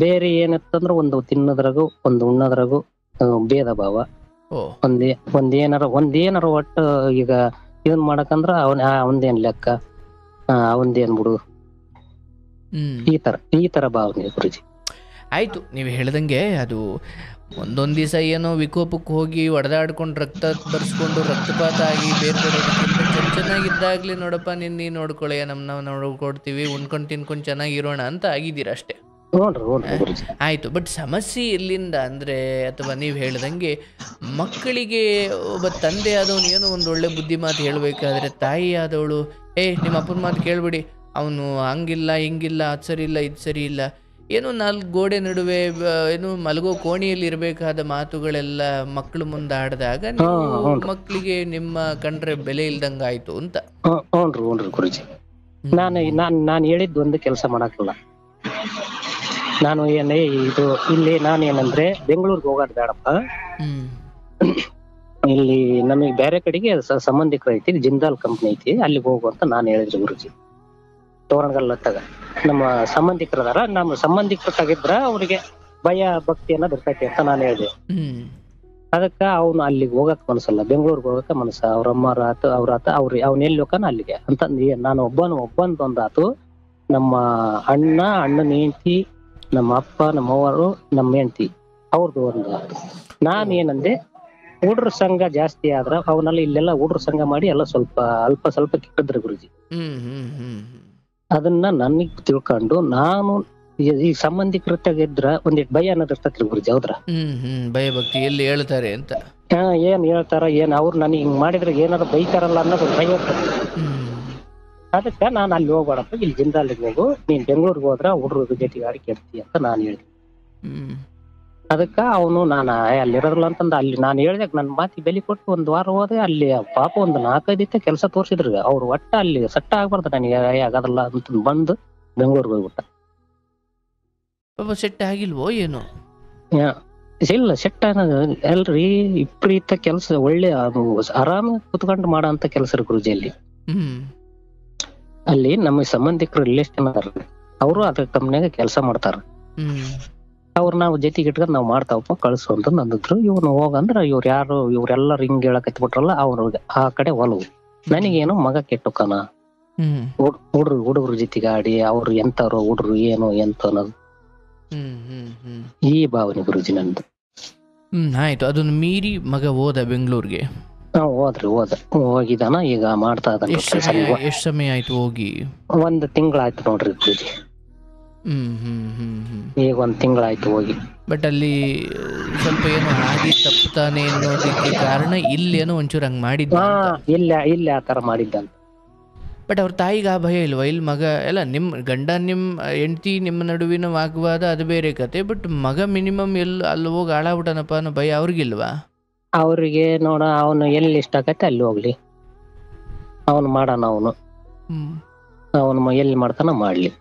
ಬೇರೆ ಏನಿತ್ತಂದ್ರ ಒಂದು ತಿನ್ನೋದ್ರಾಗು ಒಂದು ಉಣ್ಣೋದ್ರಾಗು ಭೇದ ಭಾವ. ಒಂದೇನಾರ ಒಟ್ಟು ಈಗ ಇದನ್ ಮಾಡಕಂದ್ರ ಅವಂದೇನ್ ಲೆಕ್ಕ, ಅವಂದೇನ್ ಬಿಡು, ಈ ತರ ಭಾವನೆ ಗುರುಜಿ. ಆಯ್ತು, ನೀವು ಹೇಳ್ದಂಗೆ ಅದು ಒಂದೊಂದ್ ದಿವಸ ಏನೋ ವಿಕೋಪಕ್ಕೆ ಹೋಗಿ ಒಡೆದಾಡ್ಕೊಂಡು ರಕ್ತ ಬರ್ಸ್ಕೊಂಡು ರಕ್ತಪಾತ ಆಗಿ ಬೇರೆ ಚೆನ್ನಾಗಿದ್ದಾಗ್ಲಿ ನೋಡಪ್ಪ ನೀ ನೋಡ್ಕೊಳ್ಳೆ, ನಾವು ನೋಡ್ಕೊಡ್ತೀವಿ, ಉಣ್ಕೊಂಡು ತಿನ್ಕೊಂಡು ಚೆನ್ನಾಗಿರೋಣ ಅಂತ ಆಗಿದ್ದೀರ ಅಷ್ಟೇ. ಆಯ್ತು. ಬಟ್ ಸಮಸ್ಯೆ ಎಲ್ಲಿಂದ ಅಂದ್ರೆ, ಅಥವಾ ನೀವು ಹೇಳ್ದಂಗೆ ಮಕ್ಕಳಿಗೆ ಒಬ್ಬ ತಂದೆ ಆದವನು ಏನೋ ಒಂದು ಒಳ್ಳೆ ಬುದ್ಧಿ ಮಾತು ಹೇಳ್ಬೇಕಾದ್ರೆ, ತಾಯಿ ಆದವಳು ನಿಮ್ಮ ಅಪ್ಪನ ಮಾತು ಕೇಳ್ಬಿಡಿ, ಅವನು ಹಂಗಿಲ್ಲ ಹಿಂಗಿಲ್ಲ, ಅದು ಸರಿ ಇಲ್ಲ ಇದು ಸರಿ ಇಲ್ಲ, ಏನೋ 4 ಗೋಡೆ ನಡುವೆ ಏನು ಮಲಗೋ ಕೋಣೆಯಲ್ಲಿ ಇರಬೇಕಾದ ಮಾತುಗಳೆಲ್ಲ ಮಕ್ಕಳು ಮುಂದೆ ಆಡಿದಾಗ ಮಕ್ಕಳಿಗೆ ನಿಮ್ಮ ಕಂಡ್ರೆ ಬೆಲೆ ಇಲ್ದಂಗ ಆಯ್ತು ಅಂತ. ಗುರುಜಿ, ನಾನು ಹೇಳಿದ್ದು ಒಂದು ಕೆಲಸ ಮಾಡಕ್ಕಲ್ಲ. ನಾನು ನಾನೇನಂದ್ರೆ ಬೆಂಗಳೂರಿಗೆ ಹೋಗೋದು ಬೇಡಪ್ಪ, ಇಲ್ಲಿ ನಮಗೆ ಬೇರೆ ಕಡೆಗೆ ಸಂಬಂಧಿಕರು ಐತಿ, ಜಿಂದಾಲ್ ಕಂಪ್ನಿ ಐತಿ, ಅಲ್ಲಿಗೆ ಹೋಗು ಅಂತ ನಾನು ಹೇಳಿದ್ರಿ ಗುರುಜಿ. ತೋರಣಗಲ್ಲತ್ತಾಗ ನಮ್ಮ ಸಂಬಂಧಿಕರದಾರ, ನಮ್ಮ ಸಂಬಂಧಿಕರಾಗಿದ್ರ ಅವ್ರಿಗೆ ಭಯ ಭಕ್ತಿ ಅನ್ನೋದು ಇರ್ತೈತಿ ಅಂತ ನಾನು ಹೇಳಿದೆ. ಅದಕ್ಕ ಅವ್ನು ಅಲ್ಲಿಗೆ ಹೋಗಕ್ ಮನಸ್ಸಲ್ಲ, ಬೆಂಗಳೂರಿಗೆ ಹೋಗಕ್ಕ ಮನಸ್ಸ. ಅವ್ರಮ್ಮರ ಆತು ಅವ್ರ ಆತ ಅವ್ನ ಎಲ್ಲಿ ಹೋಗನ ಅಲ್ಲಿಗೆ ಅಂತ ನಾನು ಒಬ್ಬಂದೊಂದಾತು. ನಮ್ಮ ಅಣ್ಣನ ಹೆಂಡತಿ, ನಮ್ಮ ಅಪ್ಪ, ನಮ್ಮವರು, ನಮ್ಮ ಹೆಂಡತಿ ಅವ್ರದ್ದು ಒಂದು. ನಾನು ಏನಂದೆ, ಹುಡ್ರ ಸಂಘ ಜಾಸ್ತಿ ಆದ್ರ ಅವನ್ನೆಲ್ಲ ಇಲ್ಲೆಲ್ಲ ಹುಡ್ರ ಸಂಘ ಮಾಡಿ ಎಲ್ಲ ಸ್ವಲ್ಪ ಸ್ವಲ್ಪ ಕಿಟ್ಟಿದ್ರು ಗುರುಜಿ. ಅದನ್ನ ನನಗ್ ತಿಳ್ಕೊಂಡು ನಾನು ಈ ಸಂಬಂಧಿಕರಿದ್ರ ಒಂದಿಟ್ಟು ಭಯ ಅನ್ನೋದು ಇರ್ತೈತ್ರಿ ಗುರುಜಿ. ಹೌದ್ರ? ಭಯ ಭಕ್ತಿ ಎಲ್ಲಿ ಹೇಳ್ತಾರೆ ಅಂತ, ಏನ್ ಹೇಳ್ತಾರ, ಏನ್ ಅವ್ರು ನನಗೆ ಹಿಂಗ್ ಮಾಡಿದ್ರೆ ಏನಾದ್ರು ಬೈತಾರಲ್ಲ ಅನ್ನೋದು ಭಯ ಇರ್ತದೆ. ಅದಕ್ಕ ನಾನು ಅಲ್ಲಿ ಹೋಗ್ಬೇಡಪ್ಪ, ಇಲ್ಲಿ ಜಿಂದಾಲಿಗೆ ಹೋಗು, ನೀನ್ ಬೆಂಗಳೂರಿಗೆ ಹೋದ್ರ ಹುಡ್ರ ಜೊತೆಗೆ ಆಡಿ ಕೆಡ್ತಿ ಅಂತ ನಾನು ಹೇಳಿದೆ. ಅದಕ್ಕ ಅವನು ನಾನು ಅಲ್ಲಿರೋದಿಲ್ಲ ಅಂತಂದ ಅಲ್ಲಿ ನಾನು ಹೇಳ್ದಾಗ ನನ್ ಮಾತಿ ಬೆಲೆ ಕೊಟ್ಟು ಒಂದ್ ವಾರ ಹೋದೆ. ಅಲ್ಲಿ ಪಾಪ ಒಂದು 4-5 ದಿನ ಕೆಲಸ ತೋರ್ಸಿದ್ರು ಅವ್ರು. ಒಟ್ಟ ಅಲ್ಲಿ ಸೆಟ್ ಆಗ್ಬಾರ್ದು ನನಗೆ, ಆಗದಲ್ಲ ಅಂತ ಬಂದು ಬೆಂಗಳೂರಿಗೆ ಹೋಗ್ಬಿಟ್ಟ. ಸೆಟ್ ಆಗಿಲ್ವೋ ಏನೋ? ಇಲ್ಲ, ಸೆಟ್ ಅಲ್ರಿ, ವಿಪರೀತ ಕೆಲಸ, ಒಳ್ಳೆ ಆರಾಮ ಕುತ್ಕೊಂಡು ಮಾಡೋ ಅಂತ ಕೆಲಸ ರೀ ಗುರುಜಿ. ಅಲ್ಲಿ ನಮ್ಮ ಸಂಬಂಧಿಕರು ರಿಲೇಷನ್ ಅದಾರ, ಅವರು ಅದ್ರ ಕಂಪ್ನಿಯಾಗ ಕೆಲಸ ಮಾಡ್ತಾರ. ಅವ್ರು ನಾವು ಜೊತೆಗೆ ಇಟ್ಕೊಂಡ್ ನಾವ್ ಮಾಡ್ತಾವಪ್ಪ ಕಳ್ಸು ಅಂತ ನಂದಿದ್ರು. ಇವ್ನು ಹೋಗಂದ್ರ ಇವ್ರೆಲ್ಲರೂ ಹಿಂಗ್ ಹೇಳಕತ್ ಬಿಟ್ರಲ್ಲ, ಅವ್ರಿಗೆ ಆ ಕಡೆ ಒಲವು. ನನಗೇನು ಮಗ ಕೆಟ್ಟುಕನ, ಹುಡುಗ್ರ ಜೊತೆಗೆ ಆಡಿ ಅವ್ರು ಎಂತವ್ರು ಹುಡ್ರು ಏನು ಎಂತ ಅನ್ನೋದು ಈ ಭಾವನೆ ಗುರುಜಿ ನಂದು. ಆಯ್ತು, ಅದನ್ನ ಮೀರಿ ಮಗ ಹೋದ ಬೆಂಗಳೂರಿಗೆ? ಹೋಗಿದಾನ, ಈಗ ಮಾಡ್ತಾ ಇದ್ದಾನೆ. ಎಷ್ಟ್ ಸಮಯ ಆಯ್ತು ಹೋಗಿ? 1 ತಿಂಗಳಾಯ್ತು ನೋಡ್ರಿ ಗುರುಜಿ. ಈಗ 1 ತಿಂಗಳಾಯ್ತು ಹೋಗಿ. ಬಟ್ ಅಲ್ಲಿ ಸ್ವಲ್ಪ ಏನೋ ಆಗಿ ತಪ್ಪುತ್ತಾನೆ ಅನ್ನೋದಕ್ಕೆ ಕಾರಣ ಇಲ್ಲೇನೋ ಒಂಚೂರು ಹಂಗ್ ಮಾಡಿದ್ದ? ಇಲ್ಲ ಆ ತರ ಮಾಡಿದ್ದಂತ. ಬಟ್ ಅವ್ರ ತಾಯಿಗೆ ಆ ಭಯ ಇಲ್ವಾ? ಇಲ್ಲಿ ಮಗ ಎಲ್ಲ ನಿಮ್ ಗಂಡ ನಿಮ್ ಹೆಂಡತಿ ನಿಮ್ಮ ನಡುವಿನ ವಾಗ್ವಾದ ಅದು ಬೇರೆ ಕತೆ, ಬಟ್ ಮಗ ಮಿನಿಮಮ್ ಅಲ್ಲಿ ಹೋಗಿ ಹಾಳಾಗ್ಬಿಟ್ಟನಪ್ಪ ಅನ್ನೋ ಭಯ ಅವ್ರಿಗಿಲ್ವಾ? ಅವ್ರಿಗೆ ನೋಡ, ಅವನು ಎಲ್ಲಿ ಇಷ್ಟ ಆಗತ್ತೆ ಅಲ್ಲಿ ಹೋಗ್ಲಿ, ಅವನು ಮಾಡೋಣ, ಅವನು ಎಲ್ಲಿ ಮಾಡ್ತಾನ ಮಾಡ್ಲಿ.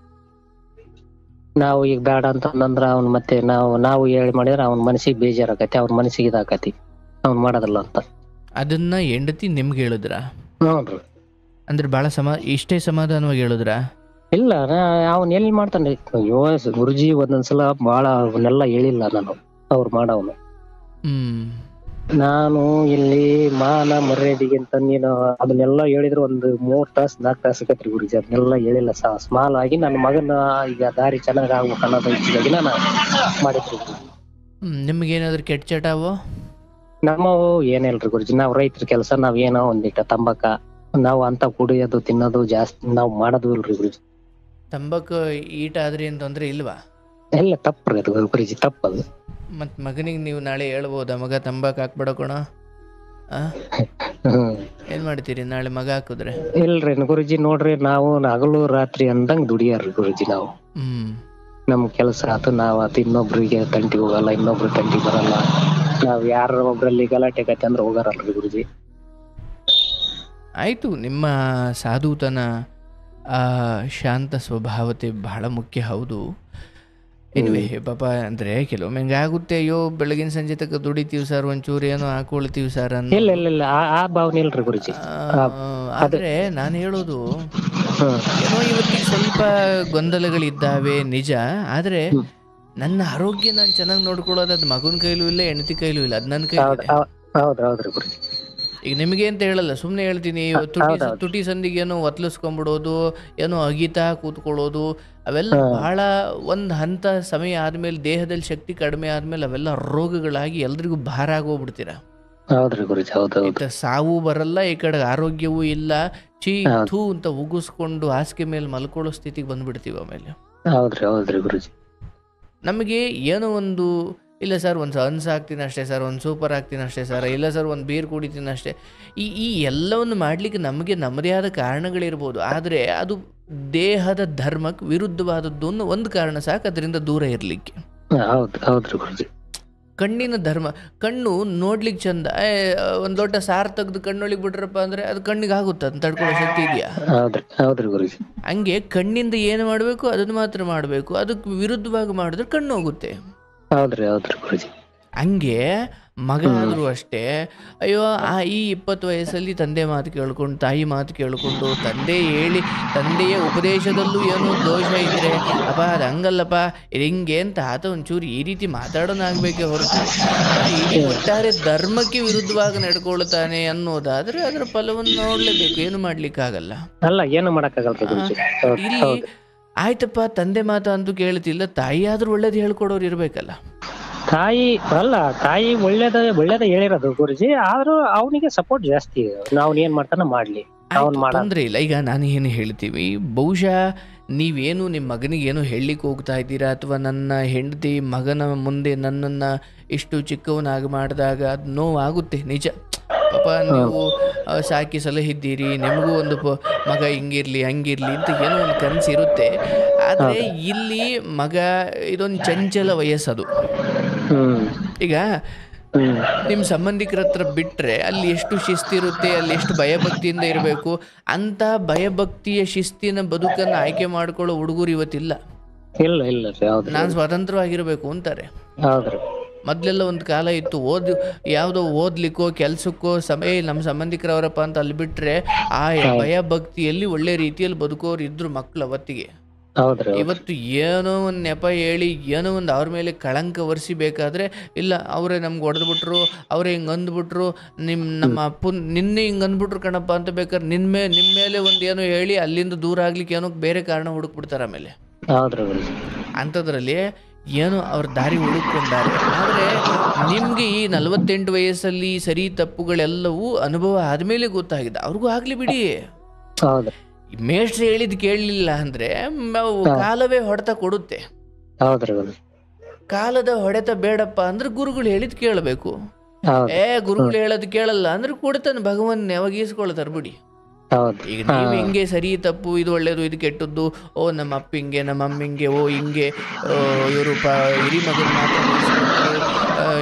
ನಾವು ಈಗ ಬೇಡ ಅಂತಂದ್ರ ಅವ್ನು ಮತ್ತೆ ನಾವು ಹೇಳಿ ಮಾಡಿದ್ರೆ ಅವ್ನ ಮನಸ್ಸಿಗೆ ಬೇಜಾರಾಗತ್ತೆ, ಅವ್ನ ಮನಸ್ಸಿಗೆ ಇದಾಕತಿ, ಅವ್ನು ಮಾಡೋದಲ್ಲ ಅಂತ. ಅದನ್ನ ಹೆಂಡತಿ ನಿಮ್ಗೆ ಹೇಳಿದ್ರ? ನೋಡ್ರಿ, ಅಂದ್ರೆ ಬಹಳ ಇಷ್ಟೇ ಸಮಾಧಾನವಾಗಿ ಹೇಳಿದ್ರ? ಇಲ್ಲ, ಅವನ್ ಎಲ್ಲಿ ಮಾಡ್ತಾನೆ ಗುರುಜಿ. ಒಂದೊಂದ್ಸಲ ಬಾಳ ಅವನ್ನೆಲ್ಲ ಹೇಳಿಲ್ಲ ನಾನು, ಅವ್ರು ಮಾಡವನು. ನಾನು ಇಲ್ಲಿ ಮಾನ ಮರ್ಯಾದೆಗಿಂತ ನೀನು ಅದನ್ನೆಲ್ಲ ಹೇಳಿದ್ರೆ ಒಂದು 3 ತಾಸು 4 ತಾಸು ಆಗತ್ರಿ ಗುರುಜಿ. ಅದನ್ನೆಲ್ಲ ಹೇಳಿಲ್ಲ. ಸ್ಮಾಲ್ ಆಗಿ ನನ್ನ ಮಗನ ಈಗ ದಾರಿ ಚೆನ್ನಾಗ್ ಆಗ್ಬೇಕು ಅನ್ನೋದು ಇಚ್ಛೆಗಾಗಿ ನಾನು ಮಾಡಿದ್ರಿ. ನಿಮ್ಗೇನಾದ್ರು ಕೆಟ್ಟ ಚಟಾವೋ? ನಮ್ಮವು ಏನಿಲ್ರಿ ಗುರುಜಿ, ನಾವ್ ರೈತರ ಕೆಲಸ, ನಾವ್ ಏನೋ ಒಂದಿಟ್ಟ ತಂಬಾಕ ನಾವು ಅಂತ ಕುಡಿಯೋದು ತಿನ್ನೋದು ಜಾಸ್ತಿ ನಾವ್ ಮಾಡೋದು ಇಲ್ರಿ ಗುರುಜಿ. ತಂಬಾಕು ಈಟ ಆದ್ರಿ ಏನ್ ತೊಂದ್ರೆ ಇಲ್ವಾ? ಎಲ್ಲ ತಪ್ಪ್ರಿ ಅದು ಗುರುಜಿ, ತಪ್ಪದು. ಮತ್ ಮಗನಿಗೆ ನೀವು ನಾಳೆ ಹೇಳ್ಬೋದಾ, ಮಗ ತಂಬಾಕು ಹಾಕ್ಬೇಡ ಕಣ, ಏನ್ ಮಾಡ್ತೀರಿ ನಾಳೆ ಮಗ ಹಾಕಿದ್ರೆ? ಇಲ್ರಿ ಗುರುಜಿ, ನೋಡ್ರಿ ನಾವು ಹಗಲು ರಾತ್ರಿ ಅಂದಂಗ್ ದುಡಿಯಾರ್ರಿ ಗುರುಜಿ. ನಾವು ನಮ್ ಕೆಲಸ ಆತು, ನಾವ್ ಆತು, ಇನ್ನೊಬ್ರಿಗೆ ತಂಟಿ ಹೋಗಲ್ಲ, ಇನ್ನೊಬ್ರು ತಂಟಿ ಬರಲ್ಲ. ನಾವ್ ಯಾರ ಒಬ್ರಲ್ಲಿ ಗಲಾಟೆ ಕತೆ ಅಂದ್ರೆ ಹೋಗಾರಲ್ರಿ ಗುರುಜಿ. ಆಯ್ತು, ನಿಮ್ಮ ಸಾಧುತನ ಶಾಂತ ಸ್ವಭಾವತೆ ಬಹಳ ಮುಖ್ಯ, ಹೌದು. ಎನಿವೆ ಪಾಪ ಅಂದರೆ ಕೆಲವೊಮ್ಮೆ ಹೆಂಗೆ ಆಗುತ್ತೆ, ಅಯ್ಯೋ ಬೆಳಗಿನ ಸಂಜೆ ತನಕ ದುಡಿತೀವಿ ಸರ್, ಒಂಚೂರು ಏನೋ ಹಾಕೊಳ್ತೀವಿ ಸರ್ ಅನ್ನೋ. ಆ ಭಾವನೆ ಇಲ್ರಿ ಗುರುಜಿ. ಆದ್ರೆ ನಾನು ಹೇಳೋದು, ಏನೋ ಇವತ್ತಿಗೆ ಸ್ವಲ್ಪ ಗೊಂದಲಗಳಿದ್ದಾವೆ ನಿಜ, ಆದ್ರೆ ನನ್ನ ಆರೋಗ್ಯ ನಾನು ಚೆನ್ನಾಗಿ ನೋಡ್ಕೊಳ್ಳೋದು ಅದು ಮಗನ ಕೈಲೂ ಇಲ್ಲ, ಹೆಂಡತಿ ಕೈಲೂ ಇಲ್ಲ, ಅದು ನನ್ನ ಕೈ. ಈಗ ನಿಮಗೆ ಅಂತ ಹೇಳಲ್ಲ, ಸುಮ್ಮನೆ ಹೇಳ್ತೀನಿ, ತುಟಿ ಸಂದಿಗೆ ಏನೋ ಒತ್ಲಿಸ್ಕೊಂಡ್ಬಿಡೋದು, ಏನೋ ಅಗಿತಾ ಕೂತ್ಕೊಳ್ಳೋದು, ಅವೆಲ್ಲ ಬಹಳ ಒಂದು ಹಂತ ಸಮಯ ಆದ್ಮೇಲೆ ದೇಹದಲ್ಲಿ ಶಕ್ತಿ ಕಡಿಮೆ ಆದ್ಮೇಲೆ ಅವೆಲ್ಲ ರೋಗಗಳಾಗಿ ಎಲ್ರಿಗೂ ಭಾರ ಆಗೋಗ್ಬಿಡ್ತೀರ. ಸಾವು ಬರಲ್ಲ, ಈ ಕಡೆ ಆರೋಗ್ಯವೂ ಇಲ್ಲ, ಥೂ ಅಂತ ಉಗಿಸ್ಕೊಂಡು ಹಾಸಿಗೆ ಮೇಲೆ ಮಲ್ಕೊಳ್ಳೋ ಸ್ಥಿತಿಗೆ ಬಂದ್ಬಿಡ್ತೀವಿ. ಆಮೇಲೆ ನಮಗೆ ಏನೋ ಒಂದು, ಇಲ್ಲ ಸರ್ ಒಂದು ಹನ್ಸ್ ಹಾಕ್ತೀನಿ ಅಷ್ಟೇ ಸರ್, ಒಂದು ಸೂಪರ್ ಹಾಕ್ತೀನಿ ಅಷ್ಟೇ ಸರ್, ಇಲ್ಲ ಸರ್ ಒಂದು ಬೀರ್ ಕುಡಿತೀನಿ ಅಷ್ಟೇ, ಈ ಎಲ್ಲವನ್ನು ಮಾಡಲಿಕ್ಕೆ ನಮಗೆ ನಮ್ಮದೇ ಆದ ಕಾರಣಗಳಿರ್ಬೋದು, ಆದರೆ ಅದು ದೇಹದ ಧರ್ಮಕ್ಕೆ ವಿರುದ್ಧವಾದದ್ದು ಅನ್ನೋ ಒಂದು ಕಾರಣ ಸಾಕು ಅದರಿಂದ ದೂರ ಇರಲಿಕ್ಕೆ. ಕಣ್ಣಿನ ಧರ್ಮ, ಕಣ್ಣು ನೋಡ್ಲಿಕ್ಕೆ ಚಂದ, ಒಂದು ಲೋಟ ಸಾರು ತೆಗೆದು ಕಣ್ಣೊಳಗೆ ಬಿಟ್ರಪ್ಪ ಅಂದ್ರೆ ಅದು ಕಣ್ಣಿಗೆ ಆಗುತ್ತೆ, ಅದನ್ನ ತಡ್ಕೊಳ್ಳೋ ಶಕ್ತಿ ಇದೆಯಾ? ಹಂಗೆ ಕಣ್ಣಿಂದ ಏನು ಮಾಡಬೇಕು ಅದನ್ನು ಮಾತ್ರ ಮಾಡಬೇಕು, ಅದಕ್ಕೆ ವಿರುದ್ಧವಾಗಿ ಮಾಡಿದ್ರೆ ಕಣ್ಣು ಹೋಗುತ್ತೆ. ಹಂಗೆ ಮಗ ಆದರೂ ಅಷ್ಟೇ, ಅಯ್ಯೋ ಈ 20 ವಯಸ್ಸಲ್ಲಿ ತಂದೆ ಮಾತು ಕೇಳ್ಕೊಂಡು, ತಾಯಿ ಮಾತು ಕೇಳ್ಕೊಂಡು, ತಂದೆಯ ಉಪದೇಶದಲ್ಲೂ ಏನೋ ದೋಷ ಇದ್ರೆ, ಅಪ್ಪ ಅದು ಹಂಗಲ್ಲಪ್ಪ ಇದು ಹಿಂಗೆ ಅಂತ ಆತ ಒಂಚೂರು ಈ ರೀತಿ ಮಾತಾಡೋನಾಗಬೇಕೇ ಹೊರತು ಇಡೀ ಒಟ್ಟಾರೆ ಧರ್ಮಕ್ಕೆ ವಿರುದ್ಧವಾಗಿ ನಡ್ಕೊಳ್ತಾನೆ ಅನ್ನೋದಾದ್ರೆ ಅದರ ಫಲವನ್ನು ನೋಡ್ಲೇಬೇಕು, ಏನು ಮಾಡ್ಲಿಕ್ಕಾಗಲ್ಲ. ಏನು ಮಾಡಕ್ಕಾಗಲ್ಲ. ಇಲ್ಲಿ ಆಯ್ತಪ್ಪ, ತಂದೆ ಮಾತು ಅಂತೂ ಕೇಳ್ತಿಲ್ಲ, ತಾಯಿ ಆದ್ರೂ ಒಳ್ಳೇದು ಹೇಳ್ಕೊಡೋರು ಇರ್ಬೇಕಲ್ಲ. ತಾಯಿ ಒಳ್ಳೇದ ಹೇಳಿರೋದು ಗುರುಜಿ, ಆದ್ರೂ ಅವನಿಗೆ ಸಪೋರ್ಟ್ ಜಾಸ್ತಿ. ನಾವ್ ಏನ್ ಮಾಡ್ತಾನ ಮಾಡ್ಲಿ, ತೊಂದ್ರೆ ಇಲ್ಲ. ಈಗ ನಾನು ಏನು ಹೇಳ್ತೀವಿ, ಬಹುಶಃ ನೀವೇನು ನಿಮ್ಮ ಮಗನಿಗೆ ಏನು ಹೇಳಲಿಕ್ಕೆ ಹೋಗ್ತಾ ಇದ್ದೀರಾ, ಅಥವಾ ನನ್ನ ಹೆಂಡತಿ ಮಗನ ಮುಂದೆ ನನ್ನನ್ನು ಇಷ್ಟು ಚಿಕ್ಕವನಾಗಿ ಮಾಡಿದಾಗ ಅದು ನೋವಾಗುತ್ತೆ, ನಿಜ. ಪಾಪ ನೀವು ಸಾಕಿ ಸಲಹಿದ್ದೀರಿ, ನಿಮಗೂ ಒಂದು ಮಗ ಹಿಂಗಿರ್ಲಿ ಹಂಗಿರ್ಲಿ ಅಂತ ಏನೋ ಒಂದು ಕನಸು ಇರುತ್ತೆ. ಆದರೆ ಇಲ್ಲಿ ಮಗ ಇದೊಂದು ಚಂಚಲ ವಯಸ್ಸದು. ಈಗ ನಿಮ್ಮ ಸಂಬಂಧಿಕರ ಹತ್ರ ಬಿಟ್ಟರೆ ಅಲ್ಲಿ ಎಷ್ಟು ಶಿಸ್ತಿರುತ್ತೆ, ಅಲ್ಲಿ ಎಷ್ಟು ಭಯಭಕ್ತಿಯಿಂದ ಇರಬೇಕು. ಅಂಥ ಭಯಭಕ್ತಿಯ ಶಿಸ್ತಿನ ಬದುಕನ್ನು ಆಯ್ಕೆ ಮಾಡ್ಕೊಳ್ಳೋ ಹುಡುಗರು ಇವತ್ತಿಲ್ಲ. ನಾನು ಸ್ವತಂತ್ರವಾಗಿರಬೇಕು ಅಂತಾರೆ. ಮೊದಲೆಲ್ಲ ಒಂದು ಕಾಲ ಇತ್ತು, ಯಾವುದೋ ಓದ್ಲಿಕ್ಕೋ ಕೆಲಸಕ್ಕೋ ಸಮಯ ನಮ್ಮ ಸಂಬಂಧಿಕರವರಪ್ಪ ಅಂತ ಅಲ್ಲಿ ಬಿಟ್ಟರೆ ಆ ಭಯಭಕ್ತಿಯಲ್ಲಿ ಒಳ್ಳೆ ರೀತಿಯಲ್ಲಿ ಬದುಕೋರು ಇದ್ರು ಮಕ್ಕಳು ಅವತ್ತಿಗೆ. ಇವತ್ತು ಏನೋ ಒಂದು ನೆಪ ಹೇಳಿ ಏನೋ ಒಂದು ಅವ್ರ ಮೇಲೆ ಕಳಂಕ ಒರೆಸಿಬೇಕಾದ್ರೆ, ಇಲ್ಲ ಅವರೇ ನಮ್ಗೆ ಹೊಡೆದ್ಬಿಟ್ರು, ಅವರೇ ಹಿಂಗೆ ಅಂದ್ಬಿಟ್ರು, ನಮ್ಮ ಅಪ್ಪನ ನಿನ್ನೆ ಹಿಂಗೆ ಅಂದ್ಬಿಟ್ರು ಕಣಪ್ಪ ಅಂತ ಬೇಕಾದ್ರೆ ನಿಮ್ಮ ಮೇಲೆ ಒಂದು ಏನೋ ಹೇಳಿ ಅಲ್ಲಿಂದ ದೂರ ಆಗ್ಲಿಕ್ಕೆ ಏನೋ ಬೇರೆ ಕಾರಣ ಹುಡುಕ್ಬಿಡ್ತಾರೆ. ಆಮೇಲೆ ಅಂಥದ್ರಲ್ಲಿ ಏನೋ ಅವ್ರ ದಾರಿ ಹುಡುಕೊಂಡಾರೆ. ಆದರೆ ನಿಮಗೆ ಈ 48 ವಯಸ್ಸಲ್ಲಿ ಸರಿ ತಪ್ಪುಗಳೆಲ್ಲವೂ ಅನುಭವ ಆದಮೇಲೆ ಗೊತ್ತಾಗಿದೆ. ಅವ್ರಿಗೂ ಆಗಲಿ ಬಿಡಿ. ಮೇಷ್ಟ್ರು ಹೇಳಿದ್ ಕೇಳಲಿಲ್ಲ ಅಂದ್ರೆ ಕಾಲವೇ ಹೊಡೆತ ಕೊಡುತ್ತೆ. ಕಾಲದ ಹೊಡೆತ ಬೇಡಪ್ಪ ಅಂದ್ರೆ ಗುರುಗಳು ಹೇಳಿದ್ ಕೇಳಬೇಕು. ಗುರುಗಳು ಹೇಳೋದು ಕೇಳಲ್ಲ ಅಂದ್ರೆ ಕೊಡ್ತಾನೆ ಭಗವನ್ ಯಾವಾಗ ಈಸ್ಕೊಳ್ತಾರ ಬಿಡಿ. ಈಗ ನೀವು ಹಿಂಗೆ ಸರಿ ತಪ್ಪು, ಇದು ಒಳ್ಳೇದು ಇದು ಕೆಟ್ಟದ್ದು, ಓ ನಮ್ಮ ಅಪ್ಪ ಹಿಂಗೆ ನಮ್ಮ ಅಮ್ಮ ಹಿಂಗೆ, ಓ ಹಿಂಗೆ ಇವರು ಹಿರಿ ಮಗನ ಮಾತಾಡಿಸ್ಕೊಂಡ್ರು,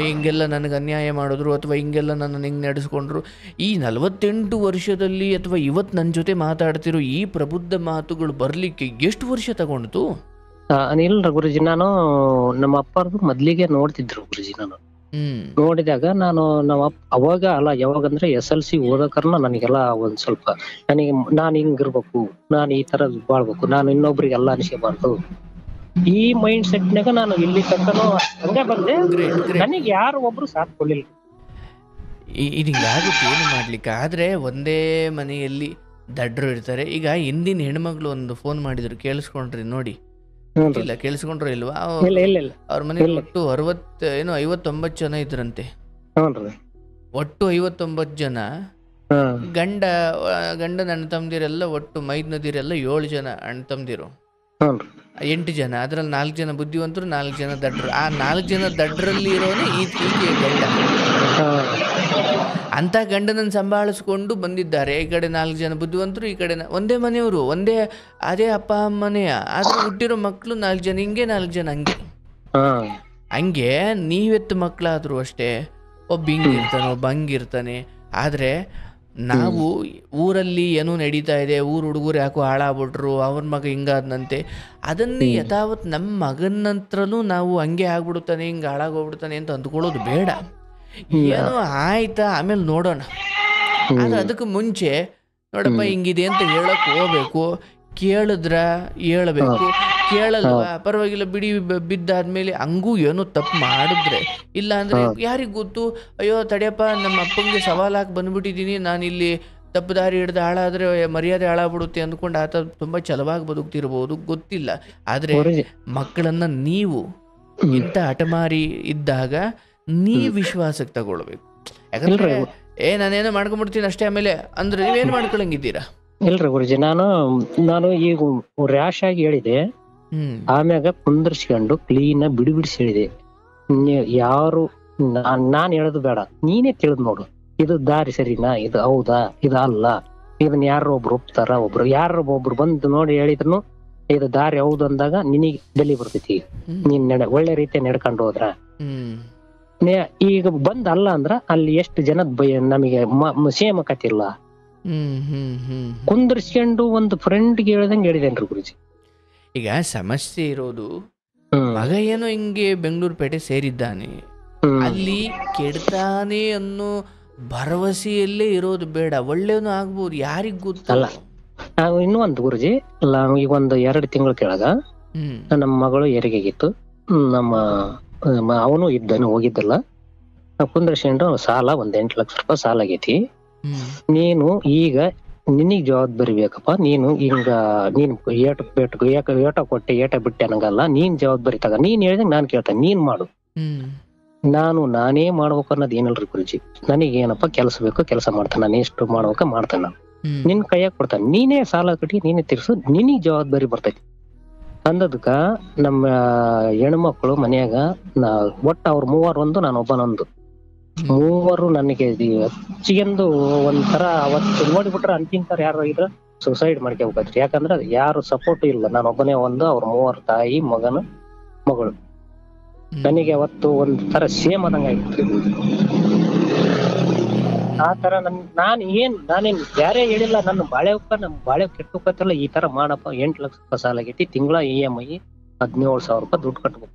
ಹಿಂಗೆಲ್ಲ ನನಗೆ ಅನ್ಯಾಯ ಮಾಡಿದ್ರು, ಅಥವಾ ಹಿಂಗೆಲ್ಲ ನನ್ನನ್ನು ಹಿಂಗೆ ನಡೆಸ್ಕೊಂಡ್ರು. ಈ 48 ವರ್ಷದಲ್ಲಿ ಅಥವಾ ಇವತ್ತು ನನ್ನ ಜೊತೆ ಮಾತಾಡ್ತಿರೋ ಈ ಪ್ರಬುದ್ಧ ಮಾತುಗಳು ಬರ್ಲಿಕ್ಕೆ ಎಷ್ಟು ವರ್ಷ ತಗೊಂಡು? ಇಲ್ರ ಗುರುಜಿ, ನಾನು ನಮ್ಮ ಅಪ್ಪರ್ದು ಮೊದ್ಲಿಗೆ ನೋಡ್ತಿದ್ರು ಗುರುಜಿ. ನಾನು ನೋಡಿದಾಗ ಅವಾಗ ಅಲ್ಲ, ಯಾವಾಗಂದ್ರೆ SLC ಓದಕರ್ನ ನನಗೆಲ್ಲ ಒಂದ್ ಸ್ವಲ್ಪ ನಾನು ಹಿಂಗಿರ್ಬೇಕು, ನಾನು ಈ ತರ ಬಾಳ್ಬೇಕು, ನಾನು ಇನ್ನೊಬ್ರಿಗೆಲ್ಲ ಅನಿಸ್ಕೋಬಾರ್ದು, ಈ ಮೈಂಡ್ ಸೆಟ್ನಾಗ ನಾನು ಇಲ್ಲಿ ತನಕನೂ ಹಂಗೆ ಬಂದೆ. ನನಗೆ ಯಾರು ಒಬ್ರು ಸಾಥ್ ಕೊಡ್ಲಿಲ್ಲ. ಇದು ಹಿಂಗಾಗುತ್ತೆ, ಏನು ಮಾಡ್ಲಿಕ್ಕೆ. ಆದ್ರೆ ಒಂದೇ ಮನೆಯಲ್ಲಿ ದಡ್ರು ಇರ್ತಾರೆ. ಈಗ ಹಿಂದಿನ ಹೆಣ್ಮಕ್ಳು ಒಂದು ಫೋನ್ ಮಾಡಿದ್ರು, ಕೇಳಿಸ್ಕೊಂಡ್ರಿ ನೋಡಿ? ಇಲ್ಲ ಕೇಳಿಸ್ಕೊಂಡ್ರು ಇಲ್ವಾ? ಅವ್ರ ಮನೇಲಿ ಒಟ್ಟು 59 ಜನ ಇದ್ರಂತೆ. ಒಟ್ಟು 59 ಜನ. ಗಂಡನ ಅಣ್ಣ ತಮ್ಮದಿರೆಲ್ಲ ಒಟ್ಟು ಮೈದ್ನದಿರೆಲ್ಲ 7 ಜನ ಅಣ್ಣ ತಮ್ಮದಿರು, 8 ಜನ. ಅದ್ರಲ್ಲಿ 4 ಜನ ಬುದ್ಧಿವಂತರು, 4 ಜನ ದಡ್ರು. ಆ 4 ಜನ ದಡ್ರಲ್ಲಿ ಇರೋನೇ ಈಕೆ ಗಂಡ. ಅಂತ ಗಂಡನನ್ನು ಸಂಭಾಳಿಸ್ಕೊಂಡು ಬಂದಿದ್ದಾರೆ. ಈ ಕಡೆ 4 ಜನ ಬುದ್ಧಿವಂತರು, ಈ ಕಡೆ ಒಂದೇ ಮನೆಯವರು, ಒಂದೇ ಅದೇ ಅಪ್ಪ ಅಮ್ಮನೆಯ, ಆದ್ರೆ ಹುಟ್ಟಿರೋ ಮಕ್ಕಳು 4 ಜನ ಹಿಂಗೆ, 4 ಜನ ಹಂಗೆ. ನೀವೆತ್ತು ಮಕ್ಕಳಾದ್ರು ಅಷ್ಟೇ, ಒಬ್ಬ ಹಿಂಗಿರ್ತಾನೆ, ಒಬ್ಬ ಹಂಗಿರ್ತಾನೆ. ಆದ್ರೆ ನಾವು ಊರಲ್ಲಿ ಏನೋ ನಡೀತಾ ಇದೆ, ಊರು ಹುಡುಗರು ಯಾಕೋ ಹಾಳಾಗ್ಬಿಟ್ರು, ಅವ್ರ ಮಗ ಹಿಂಗಾದ್ನಂತೆ, ಅದನ್ನೇ ಯಥಾವತ್ ನಮ್ಮ ಮಗನಂತ್ರನೂ ನಾವು ಹಂಗೆ ಆಗ್ಬಿಡ್ತಾನೆ, ಹಿಂಗೆ ಹಾಳಾಗೋಗ್ಬಿಡ್ತಾನೆ ಅಂತ ಅಂದ್ಕೊಳ್ಳೋದು ಬೇಡ. ಏನೋ ಆಯ್ತಾ, ಆಮೇಲೆ ನೋಡೋಣ. ಆದ್ರೆ ಅದಕ್ಕೆ ಮುಂಚೆ ನೋಡಪ್ಪ ಹಿಂಗಿದೆ ಅಂತ ಹೇಳಕ್ ಹೋಗ್ಬೇಕು. ಕೇಳಿದ್ರ ಹೇಳ್ಬೇಕು, ಕೇಳಲ್ವಾ ಪರವಾಗಿಲ್ಲ ಬಿಡಿ, ಬಿದ್ದಾದ್ಮೇಲೆ ಹಂಗೂ ಏನೋ ತಪ್ಪು ಮಾಡಿದ್ರೆ, ಇಲ್ಲ ಅಂದ್ರೆ ಯಾರಿಗ್ ಗೊತ್ತು, ಅಯ್ಯೋ ತಡಿಯಪ್ಪ ನಮ್ಮ ಅಪ್ಪಂಗೆ ಸವಾಲಾಗಿ ಬಂದ್ಬಿಟ್ಟಿದೀನಿ, ನಾನಿಲ್ಲಿ ತಪ್ಪು ದಾರಿ ಹಿಡ್ದು ಹಾಳಾದ್ರೆ ಮರ್ಯಾದೆ ಹಾಳಾಗ್ಬಿಡುತ್ತೆ ಅಂದ್ಕೊಂಡು ಆತ ತುಂಬಾ ಛಲವಾಗಿ ಬದುಕ್ತಿರ್ಬೋದು, ಗೊತ್ತಿಲ್ಲ. ಆದ್ರೆ ಮಕ್ಕಳನ್ನ ನೀವು ಇಂಥ ಹಠಮಾರಿ ಇದ್ದಾಗ ನೀವ್ ವಿಶ್ವಾಸಕ್ಕೆ ತಗೊಳ್ಬೇಕು. ಯಾಕಂದ್ರೆ ನಾನೇನೋ ಮಾಡ್ಕೊಂಡ್ಬಿಡ್ತೀನಿ ಅಷ್ಟೇ ಆಮೇಲೆ ಅಂದ್ರೆ ನೀವೇನ್ ಮಾಡ್ಕೊಳಂಗಿದ್ದೀರಾ? ಇಲ್ರಿ ಗುರುಜಿ, ನಾನು ಈಗ ರ್ಯಾಶ್ ಆಗಿ ಹೇಳಿದೆ, ಆಮ್ಯಾಗ ಕುಂದರ್ಸ್ಕೊಂಡು ಕ್ಲೀನ್ ಬಿಡಿಸಿ ಹೇಳಿದೆ. ಯಾರು ನಾನ್ ಹೇಳೋದು ಬೇಡ, ನೀನೇ ತಿಳಿದ್ ನೋಡು, ಇದು ದಾರಿ ಸರಿನಾ, ಇದು ಹೌದಾ, ಇದು ಅಲ್ಲ, ಇದನ್ನ ಯಾರು ಒಬ್ರು ಒಪ್ತಾರ, ಒಬ್ರು ಬಂದು ನೋಡಿ ಹೇಳಿದ್ರು ಇದು ದಾರಿ ಹೌದು ಅಂದಾಗ ನಿನಗೆ ಬೆಲೆ ಬರ್ತೈತಿ. ನೀನ್ ಒಳ್ಳೆ ರೀತಿ ನಡ್ಕೊಂಡು ಹೋದ್ರ. ಈಗ ಬಂದ್ ಅಲ್ಲ ಅಂದ್ರ ಅಲ್ಲಿ ಎಷ್ಟು ಜನದ ನಮಗೆ ಸೇಮ ಕತಿಲ್ಲ. ಕುಂದರ್ಸ್ಕೊಂಡು ಒಂದು ಫ್ರೆಂಡ್ಗೆ ಹೇಳ್ದಂಗೆ ಹೇಳಿದೇನ್ರಿ ಗುರುಜಿ. ಈಗ ಸಮಸ್ಯೆ ಇರೋದು, ಮಗ ಏನೋ ಹಿಂಗೆ ಬೆಂಗಳೂರು ಪೇಟೆ ಸೇರಿದ್ದಾನೆ, ಅಲ್ಲಿ ಕೆಡ್ತಾನೆ ಅನ್ನೋ ಭರವಸೆಯಲ್ಲೇ ಇರೋದು ಬೇಡ. ಒಳ್ಳೇನು ಆಗ್ಬೋದು, ಯಾರಿಗ್ ಗೊತ್ತಲ್ಲ. ನಾವು ಇನ್ನೂ ಒಂದು ಗುರುಜಿ, ಈಗ ಒಂದು 2 ತಿಂಗಳ ಕೆಳಗ ನಮ್ಮ ಮಗಳು ಹೆರಿಗೆಗಿತ್ತು. ಅವನು ಇದ್ದಾನೆ, ಹೋಗಿದ್ದಲ್ಲ. ಕುಂದ್ರಶೇಂದ್ರ ಸಾಲ ಒಂದ್ 8 ಲಕ್ಷ ರೂಪಾಯಿ ಸಾಲ ಆಗೈತಿ. ನೀನು ಈಗ ನಿನಗ್ ಜವಾಬ್ದಾರಿ ಬೇಕಪ್ಪ. ನೀನು ಹಿಂಗ ನೀನ್ ಏಟ ಕೊಟ್ಟೆ ಏಟ ಬಿಟ್ಟೆ ಅನ್ನಂಗಲ್ಲ. ನೀನ್ ಜವಾಬ್ದಾರಿ ತಗ. ನೀನ್ ಹೇಳಿದಂಗ ನಾನ್ ಕೇಳ್ತೇನೆ, ನೀನ್ ಮಾಡು. ನಾನೇ ಮಾಡ್ಬೇಕು ಅನ್ನೋದು ಏನಲ್ರಿ ಗುರುಜಿ. ನನಗೇನಪ್ಪ ಕೆಲಸ ಬೇಕು, ಕೆಲಸ ಮಾಡ್ತೇನೆ. ನಾನು ಎಷ್ಟು ಮಾಡ್ಬೇಕ ಮಾಡ್ತೇನೆ. ನಾನು ನಿನ್ ಕೈಯಾಗ ಕೊಡ್ತೇನೆ. ನೀನೇ ಸಾಲ ಕಟ್ಟಿ ನೀನೇ ತೀರ್ಸು. ನಿನಗ್ ಜವಾಬ್ದಾರಿ ಬರ್ತೈತಿ ಅಂದದ್ಕ ನಮ್ಮ ಹೆಣ್ಮಕ್ಳು ಮನ್ಯಾಗ ಒಟ್ಟ ಅವ್ರ ಮೂವರು ಒಂದು, ನಾನು ಒಬ್ಬನೊಂದು, ಮೂವರು ನನಗೆ ಹೆಚ್ಚಿಗೆಂದು ಒಂಥರ ಅವತ್ತು ನೋಡಿಬಿಟ್ರೆ ಅಂತಿಂತರ ಯಾರು ಇದ್ರ ಸುಸೈಡ್ ಮಾಡ್ಕೋಬೇಕತ್ರಿ. ಯಾಕಂದ್ರ ಯಾರು ಸಪೋರ್ಟ್ ಇಲ್ಲ. ನಾನು ಒಬ್ಬನೇ ಒಂದು, ಅವ್ರ ಮೂವರು ತಾಯಿ, ಮಗಳು. ನನಗೆ ಅವತ್ತು ಒಂದ್ ತರ ಸೇಮ್ ಆದಂಗ ಆಗಿತ್ತು. ಆ ತರ ನಾನೇನ್ ಯಾರೇ ಹೇಳಿಲ್ಲ. ನನ್ನ ಬಾಳೆ ಕೆಟ್ಟಲ್ಲ. ಈ ತರ ಮಾಡಪ್ಪ, 8 ಲಕ್ಷ ರೂಪಾಯಿ ಸಾಲಾಗೈತಿ, ತಿಂಗಳ EMI 17,000 ರೂಪಾಯಿ ದುಡ್ಡು ಕಟ್ಬೇಕು.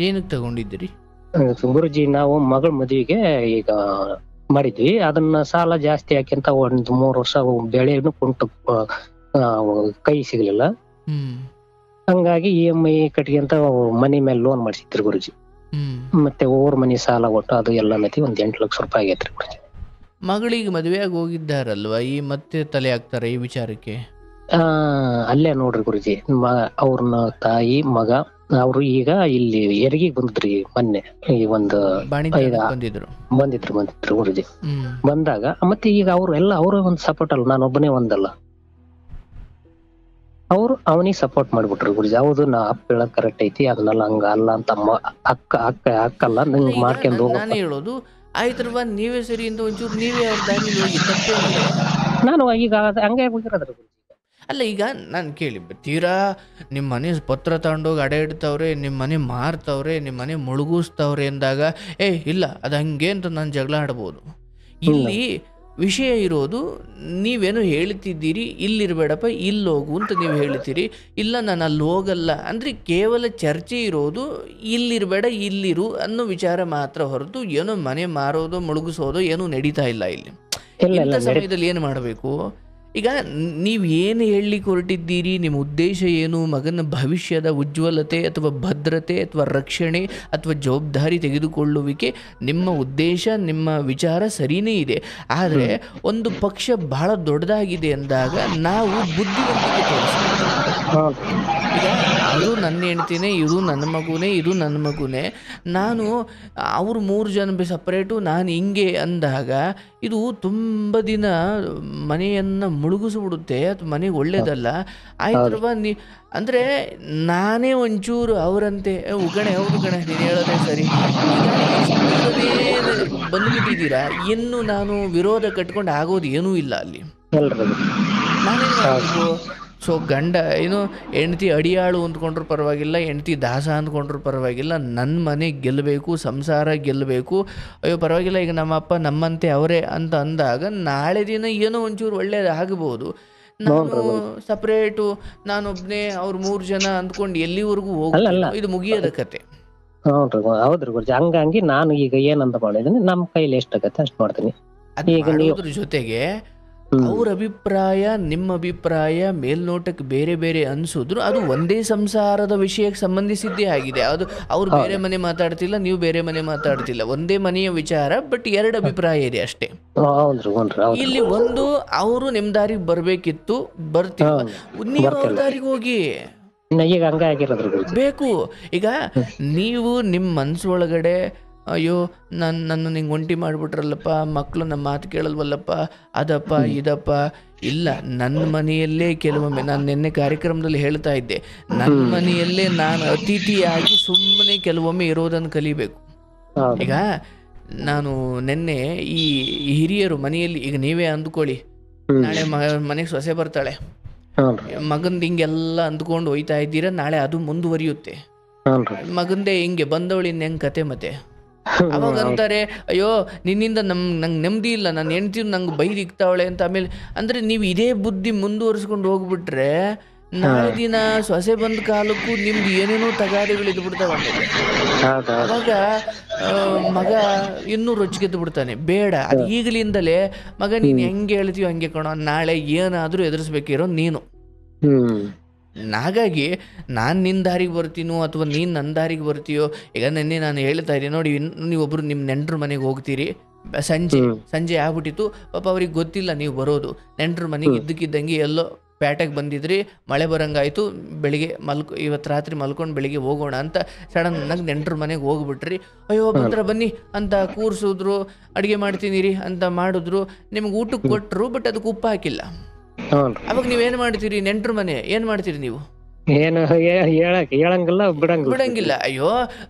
ಏನಕ್ಕೆ ತಗೊಂಡಿದ್ದೀರಿ ಗುರುಜಿ? ನಾವು ಮಗಳ ಮದುವೆಗೆ ಈಗ ಮಾಡಿದ್ವಿ. ಅದನ್ನ ಸಾಲ ಜಾಸ್ತಿ ಹಾಕಿಂತ ಒಂದ್ 3 ವರ್ಷ ಬೆಳೆನು ಕುಂಟು ಕೈ ಸಿಗ್ಲಿಲ್ಲ. ಹಂಗಾಗಿ EMI ಕಟ್ಕೊಂತ ಮನಿ ಮೇಲೆ ಲೋನ್ ಮಾಡ್ಸಿದ್ರಿ ಗುರುಜಿ. ಮತ್ತೆ ಊರ್ ಮನಿ ಸಾಲ ಕೊಟ್ಟು ಅದು ಎಲ್ಲ ನತಿ ಒಂದ್ 8 ಲಕ್ಷ ರೂಪಾಯಿ ಆಗೈತ್ರಿ ಗುರುಜಿ. ಮಗಳಿಗೆ ಮದುವೆಯಾಗಿ ಹೋಗಿದ್ದಾರಲ್ವಾ, ಈ ಮತ್ತೆ ತಲೆ ಹಾಕ್ತಾರೆ ಈ ವಿಚಾರಕ್ಕೆ? ಅಲ್ಲೇ ನೋಡ್ರಿ ಗುರುಜಿ, ಅವ್ರನ್ನ ತಾಯಿ ಮಗ ಅವ್ರು ಈಗ ಇಲ್ಲಿ ಹೆರಿಗೆಗ್ ಬಂದಿದ್ರಿ ಮೊನ್ನೆ. ಈ ಒಂದು ಬಂದಿದ್ರು ಗುರುಜಿ. ಬಂದಾಗ ಮತ್ತೆ ಈಗ ಅವ್ರ ಒಂದ್ ಸಪೋರ್ಟ್ ಅಲ್ಲ, ನಾನು ಒಬ್ಬನೇ ಒಂದಲ್ಲ. ಅವ್ರು ಅವನಿಗೆ ಸಪೋರ್ಟ್ ಮಾಡ್ಬಿಟ್ರು ಗುರುಜಿ. ಹೌದು, ನಾ ಅಪ್ಪ ಹೇಳೋದ್ ಕರೆಕ್ಟ್ ಐತಿ, ಅದನ್ನೆಲ್ಲ ಹಂಗ ಅಲ್ಲ ಅಂತ ಅಕ್ಕಲ್ಲ ನಂಗೆ ಮಾಡ್ಕೊಂಡು ಹೋಗ. ನಾನು ಹೇಳೋದು ಆಯ್ತಲ್ವಾ, ನೀವೇ ಸರಿ ಅಂತ ಒಂಚೂರು ನೀವೇ ಅವ್ರ ದಾರಿ ಹೋಗಿ. ನಾನು ಈಗ ಹಂಗೆ ಹೋಗಿರೋದ್ರ ಗುರುಜಿ. ಅಲ್ಲ, ಈಗ ನಾನು ಕೇಳಿ, ತೀರಾ ನಿಮ್ಮ ಮನೆ ಪತ್ರ ತಗೊಂಡೋಗಿ ಅಡೆ ಇಡ್ತಾವ್ರೆ, ನಿಮ್ಮ ಮನೆ ಮಾರ್ತವ್ರೆ, ನಿಮ್ಮ ಮನೆ ಮುಳುಗಿಸ್ತವ್ರೆ ಅಂದಾಗ ಇಲ್ಲ ಅದು ಹಂಗೆ ಅಂತ ನಾನು ಜಗಳ ಆಡ್ಬೋದು. ಇಲ್ಲಿ ವಿಷಯ ಇರೋದು, ನೀವೇನು ಹೇಳ್ತಿದ್ದೀರಿ, ಇಲ್ಲಿರಬೇಡಪ್ಪ ಇಲ್ಲಿ ಹೋಗು ಅಂತ ನೀವು ಹೇಳ್ತೀರಿ. ಇಲ್ಲ ನಾನು ಅಲ್ಲಿ ಹೋಗಲ್ಲ ಅಂದರೆ ಕೇವಲ ಚರ್ಚೆ ಇರೋದು ಇಲ್ಲಿರಬೇಡ ಇಲ್ಲಿರು ಅನ್ನೋ ವಿಚಾರ ಮಾತ್ರ ಹೊರತು ಏನೋ ಮನೆ ಮಾರೋದು ಮುಳುಗಿಸೋದು ಏನೂ ನಡೀತಾ ಇಲ್ಲ ಇಲ್ಲಿ. ಇಂಥ ಸಮಯದಲ್ಲಿ ಏನು ಮಾಡಬೇಕು? ಈಗ ನೀವು ಏನು ಹೇಳಲಿಕ್ಕೆ ಹೊರಟಿದ್ದೀರಿ, ನಿಮ್ಮ ಉದ್ದೇಶ ಏನು? ಮಗನ ಭವಿಷ್ಯದ ಉಜ್ವಲತೆ ಅಥವಾ ಭದ್ರತೆ ಅಥವಾ ರಕ್ಷಣೆ ಅಥವಾ ಜವಾಬ್ದಾರಿ ತೆಗೆದುಕೊಳ್ಳುವಿಕೆ, ನಿಮ್ಮ ಉದ್ದೇಶ ನಿಮ್ಮ ವಿಚಾರ ಸರಿಯೇ ಇದೆ. ಆದರೆ ಒಂದು ಪಕ್ಷ ಬಹಳ ದೊಡ್ಡದಾಗಿದೆ ಅಂದಾಗ ನಾವು ಬುದ್ಧಿವಂತಿಕೆ ತೋರಿಸ್ತೀವಿ. ಈಗ ಅದು ನನ್ನ ಹೆಂಡ್ತಿನೇ, ಇದು ನನ್ನ ಮಗುನೇ, ಇದು ನನ್ನ ಮಗುನೇ, ನಾನು ಅವರು 3 ಜನ ಸಪ್ರೇಟು, ನಾನು ಹಿಂಗೆ ಅಂದಾಗ ಇದು ತುಂಬ ದಿನ ಮನೆಯನ್ನು ಮುಳುಗಿಸ್ಬಿಡುತ್ತೆ. ಅದು ಮನೆಗೆ ಒಳ್ಳೇದಲ್ಲ. ಆಯ್ತಲ್ವಾ? ಅಂದರೆ ನಾನೇ ಒಂಚೂರು ಅವರಂತೆ ಉಗಣೆ ಹೌದು ಗಣೆ ನೀನು ಹೇಳೋದೇ ಸರಿ ಬಂದುಬಿಟ್ಟಿದ್ದೀರಾ, ಇನ್ನು ನಾನು ವಿರೋಧ ಕಟ್ಕೊಂಡು ಆಗೋದು ಏನೂ ಇಲ್ಲ ಅಲ್ಲಿ. ನಾನೇನು ಮಾಡಬೇಕು? ಸೊ ಗಂಡ ಏನು ಹೆಂಡ್ತಿ ಅಡಿಯಾಳು ಅಂದ್ಕೊಂಡ್ರು ಪರವಾಗಿಲ್ಲ, ಹೆಂಡ್ತಿ ದಾಸ ಅಂದ್ಕೊಂಡ್ರು ಪರವಾಗಿಲ್ಲ, ನನ್ನ ಮನೆ ಗೆಲ್ಲಬೇಕು, ಸಂಸಾರ ಗೆಲ್ಲಬೇಕು. ಅಯ್ಯೋ ಪರವಾಗಿಲ್ಲ, ಈಗ ನಮ್ಮಪ್ಪ ನಮ್ಮಂತೆ ಅವರೇ ಅಂತ ಅಂದಾಗ ನಾಳೆ ದಿನ ಏನೋ ಒಂಚೂರು ಒಳ್ಳೇದು ಆಗ್ಬೋದು. ನಾನು ಸಪ್ರೇಟು, ನಾನೊಬ್ಬನೇ, ಅವ್ರು 3 ಜನ ಅಂದ್ಕೊಂಡು ಎಲ್ಲಿವರೆಗೂ ಹೋಗಲ್ಲ, ಇದು ಮುಗಿಯೋದ ಕತೆ. ಹೌದ್ರಿ ಗುರುಜಿ. ಹಂಗಾಗಿ ನಾನು ಈಗ ಏನಂತ ಮಾಡಿದ್ದೀನಿ, ನಮ್ಮ ಕೈಲಿ ಎಷ್ಟಾಗತ್ತೆ ಅಷ್ಟು ಮಾಡ್ತೀನಿ. ಅದ್ರ ಜೊತೆಗೆ ಅವ್ರ ಅಭಿಪ್ರಾಯ ನಿಮ್ಮ ಅಭಿಪ್ರಾಯ ಮೇಲ್ನೋಟಕ್ಕೆ ಬೇರೆ ಬೇರೆ ಅನ್ಸಿದ್ರು ಅದು ಒಂದೇ ಸಂಸಾರದ ವಿಷಯಕ್ಕೆ ಸಂಬಂಧಿಸಿದ್ದೇ ಆಗಿದೆ. ಅದು ಅವ್ರು ಬೇರೆ ಮನೆ ಮಾತಾಡ್ತಿಲ್ಲ, ನೀವು ಬೇರೆ ಮನೆ ಮಾತಾಡ್ತಿಲ್ಲ, ಒಂದೇ ಮನೆಯ ವಿಚಾರ, ಬಟ್ 2 ಅಭಿಪ್ರಾಯ ಇದೆ ಅಷ್ಟೇ. ಇಲ್ಲಿ ಒಂದು, ಅವರು ನಿಮ್ ದಾರಿಗೆ ಬರ್ಬೇಕಿತ್ತು, ಬರ್ತಿಲ್ಲ, ನೀವು ಅವ್ರ ದಾರಿಗೆ ಹೋಗಿ ಬೇಕು. ಈಗ ನೀವು ನಿಮ್ಮ ಮನಸ್ಸೊಳಗಡೆ ಅಯ್ಯೋ ನನ್ನ ನಿಂಗೆ ಒಂಟಿ ಮಾಡಿಬಿಟ್ರಲ್ಲಪ್ಪ, ಮಕ್ಕಳು ನಮ್ಮ ಮಾತು ಕೇಳಲ್ವಲ್ಲಪ್ಪ, ಅದಪ್ಪ ಇದಪ್ಪ, ಇಲ್ಲ, ನನ್ನ ಮನೆಯಲ್ಲೇ ಕೆಲವೊಮ್ಮೆ ನಾನು ನಿನ್ನೆ ಕಾರ್ಯಕ್ರಮದಲ್ಲಿ ಹೇಳ್ತಾ ಇದ್ದೆ, ನನ್ನ ಮನೆಯಲ್ಲೇ ನಾನು ಅತಿಥಿಯಾಗಿ ಸುಮ್ಮನೆ ಕೆಲವೊಮ್ಮೆ ಇರೋದನ್ನು ಕಲಿಬೇಕು. ಈಗ ನಾನು ನಿನ್ನೆ ಈ ಹಿರಿಯರು ಮನೆಯಲ್ಲಿ, ಈಗ ನೀವೇ ಅಂದ್ಕೊಳ್ಳಿ, ನಾಳೆ ಮನೆಗೆ ಸೊಸೆ ಬರ್ತಾಳೆ, ಮಗಂದು ಹಿಂಗೆಲ್ಲ ಅಂದ್ಕೊಂಡು ಹೋಯ್ತಾ ಇದ್ದೀರಾ, ನಾಳೆ ಅದು ಮುಂದುವರಿಯುತ್ತೆ. ಮಗಂದೇ ಹಿಂಗೆ ಬಂದವಳು ಹೆಂಗೆ ಕತೆ ಮತ್ತೆ ಅವಾಗ ಅಂತಾರೆ, ಅಯ್ಯೋ ನಿನ್ನಿಂದ ನಂಗೆ ನೆಮ್ಮದಿ ಇಲ್ಲ, ನಾನು ಹೆಂಡ್ತಿ ನಂಗೆ ಬೈದಿಕ್ತಾವಳೆ ಅಂತ. ಆಮೇಲೆ ಅಂದರೆ ನೀವು ಇದೇ ಬುದ್ಧಿ ಮುಂದುವರಿಸ್ಕೊಂಡು ಹೋಗ್ಬಿಟ್ರೆ ನಾಳೆ ದಿನ ಸೊಸೆ ಬಂದ ಕಾಲಕ್ಕೂ ನಿಮ್ದು ಏನೇನೋ ತಗಾರಿಗಳು ಇದ್ಬಿಡ್ತಾವೆ. ಅವಾಗ ಮಗ ಇನ್ನೂ ರೊಚ್ಚಿಗೆದ್ದು ಬಿಡ್ತಾನೆ. ಬೇಡ, ಅದು ಈಗಲಿಂದಲೇ ಮಗ ನೀನು ಹೆಂಗೆ ಹೇಳ್ತೀಯೋ ಹಂಗೆ ಕಣೋ, ನಾಳೆ ಏನಾದರೂ ಎದುರಿಸ್ಬೇಕಿರೋ ನೀನು. ಹಾಗಾಗಿ ನಾನು ನಿನ್ನ ದಾರಿಗೆ ಬರ್ತೀನೋ ಅಥವಾ ನೀನು ನನ್ನ ದಾರಿಗೆ ಬರ್ತೀಯೋ. ಈಗ ನೆನ್ನೆ ನಾನು ಹೇಳ್ತಾ ಇದ್ದೀನಿ ನೋಡಿ, ನೀವೊಬ್ಬರು ನಿಮ್ಮ ನೆಂಟ್ರ ಮನೆಗೆ ಹೋಗ್ತೀರಿ, ಸಂಜೆ ಆಗ್ಬಿಟ್ಟಿತ್ತು. ಪಾಪ ಅವ್ರಿಗೆ ಗೊತ್ತಿಲ್ಲ ನೀವು ಬರೋದು. ನೆಂಟರು ಮನೆಗೆ ಇದ್ದಕ್ಕಿದ್ದಂಗೆ ಎಲ್ಲೋ ಪೇಟೆಗೆ ಬಂದಿದ್ರಿ, ಮಳೆ ಬರಂಗಾಯ್ತು, ಬೆಳಿಗ್ಗೆ ಇವತ್ತು ರಾತ್ರಿ ಮಲ್ಕೊಂಡು ಬೆಳಿಗ್ಗೆ ಹೋಗೋಣ ಅಂತ ಸಡನ್ನಾಗಿ ನೆಂಟರು ಮನೆಗೆ ಹೋಗ್ಬಿಟ್ರಿ. ಅಯ್ಯೋ ಬಂದ್ರ ಬನ್ನಿ ಅಂತ ಕೂರಿಸಿದ್ರು, ಅಡುಗೆ ಮಾಡ್ತೀನಿ ರೀ ಅಂತ ಮಾಡಿದ್ರು, ನಿಮ್ಗೆ ಊಟಕ್ಕೆ ಕೊಟ್ಟರು, ಬಟ್ ಅದಕ್ಕೆ ಉಪ್ಪು ಹಾಕಿಲ್ಲ. ಅವಾಗ ನೀವೇನು ಮಾಡ್ತೀರಿ? ನೆಂಟರು ಮನೆ ಏನು ಮಾಡ್ತೀರಿ ನೀವು? ಏನು ಹೇಳಂಗಿಲ್ಲ ಬಿಡಂಗಿಲ್ಲ. ಅಯ್ಯೋ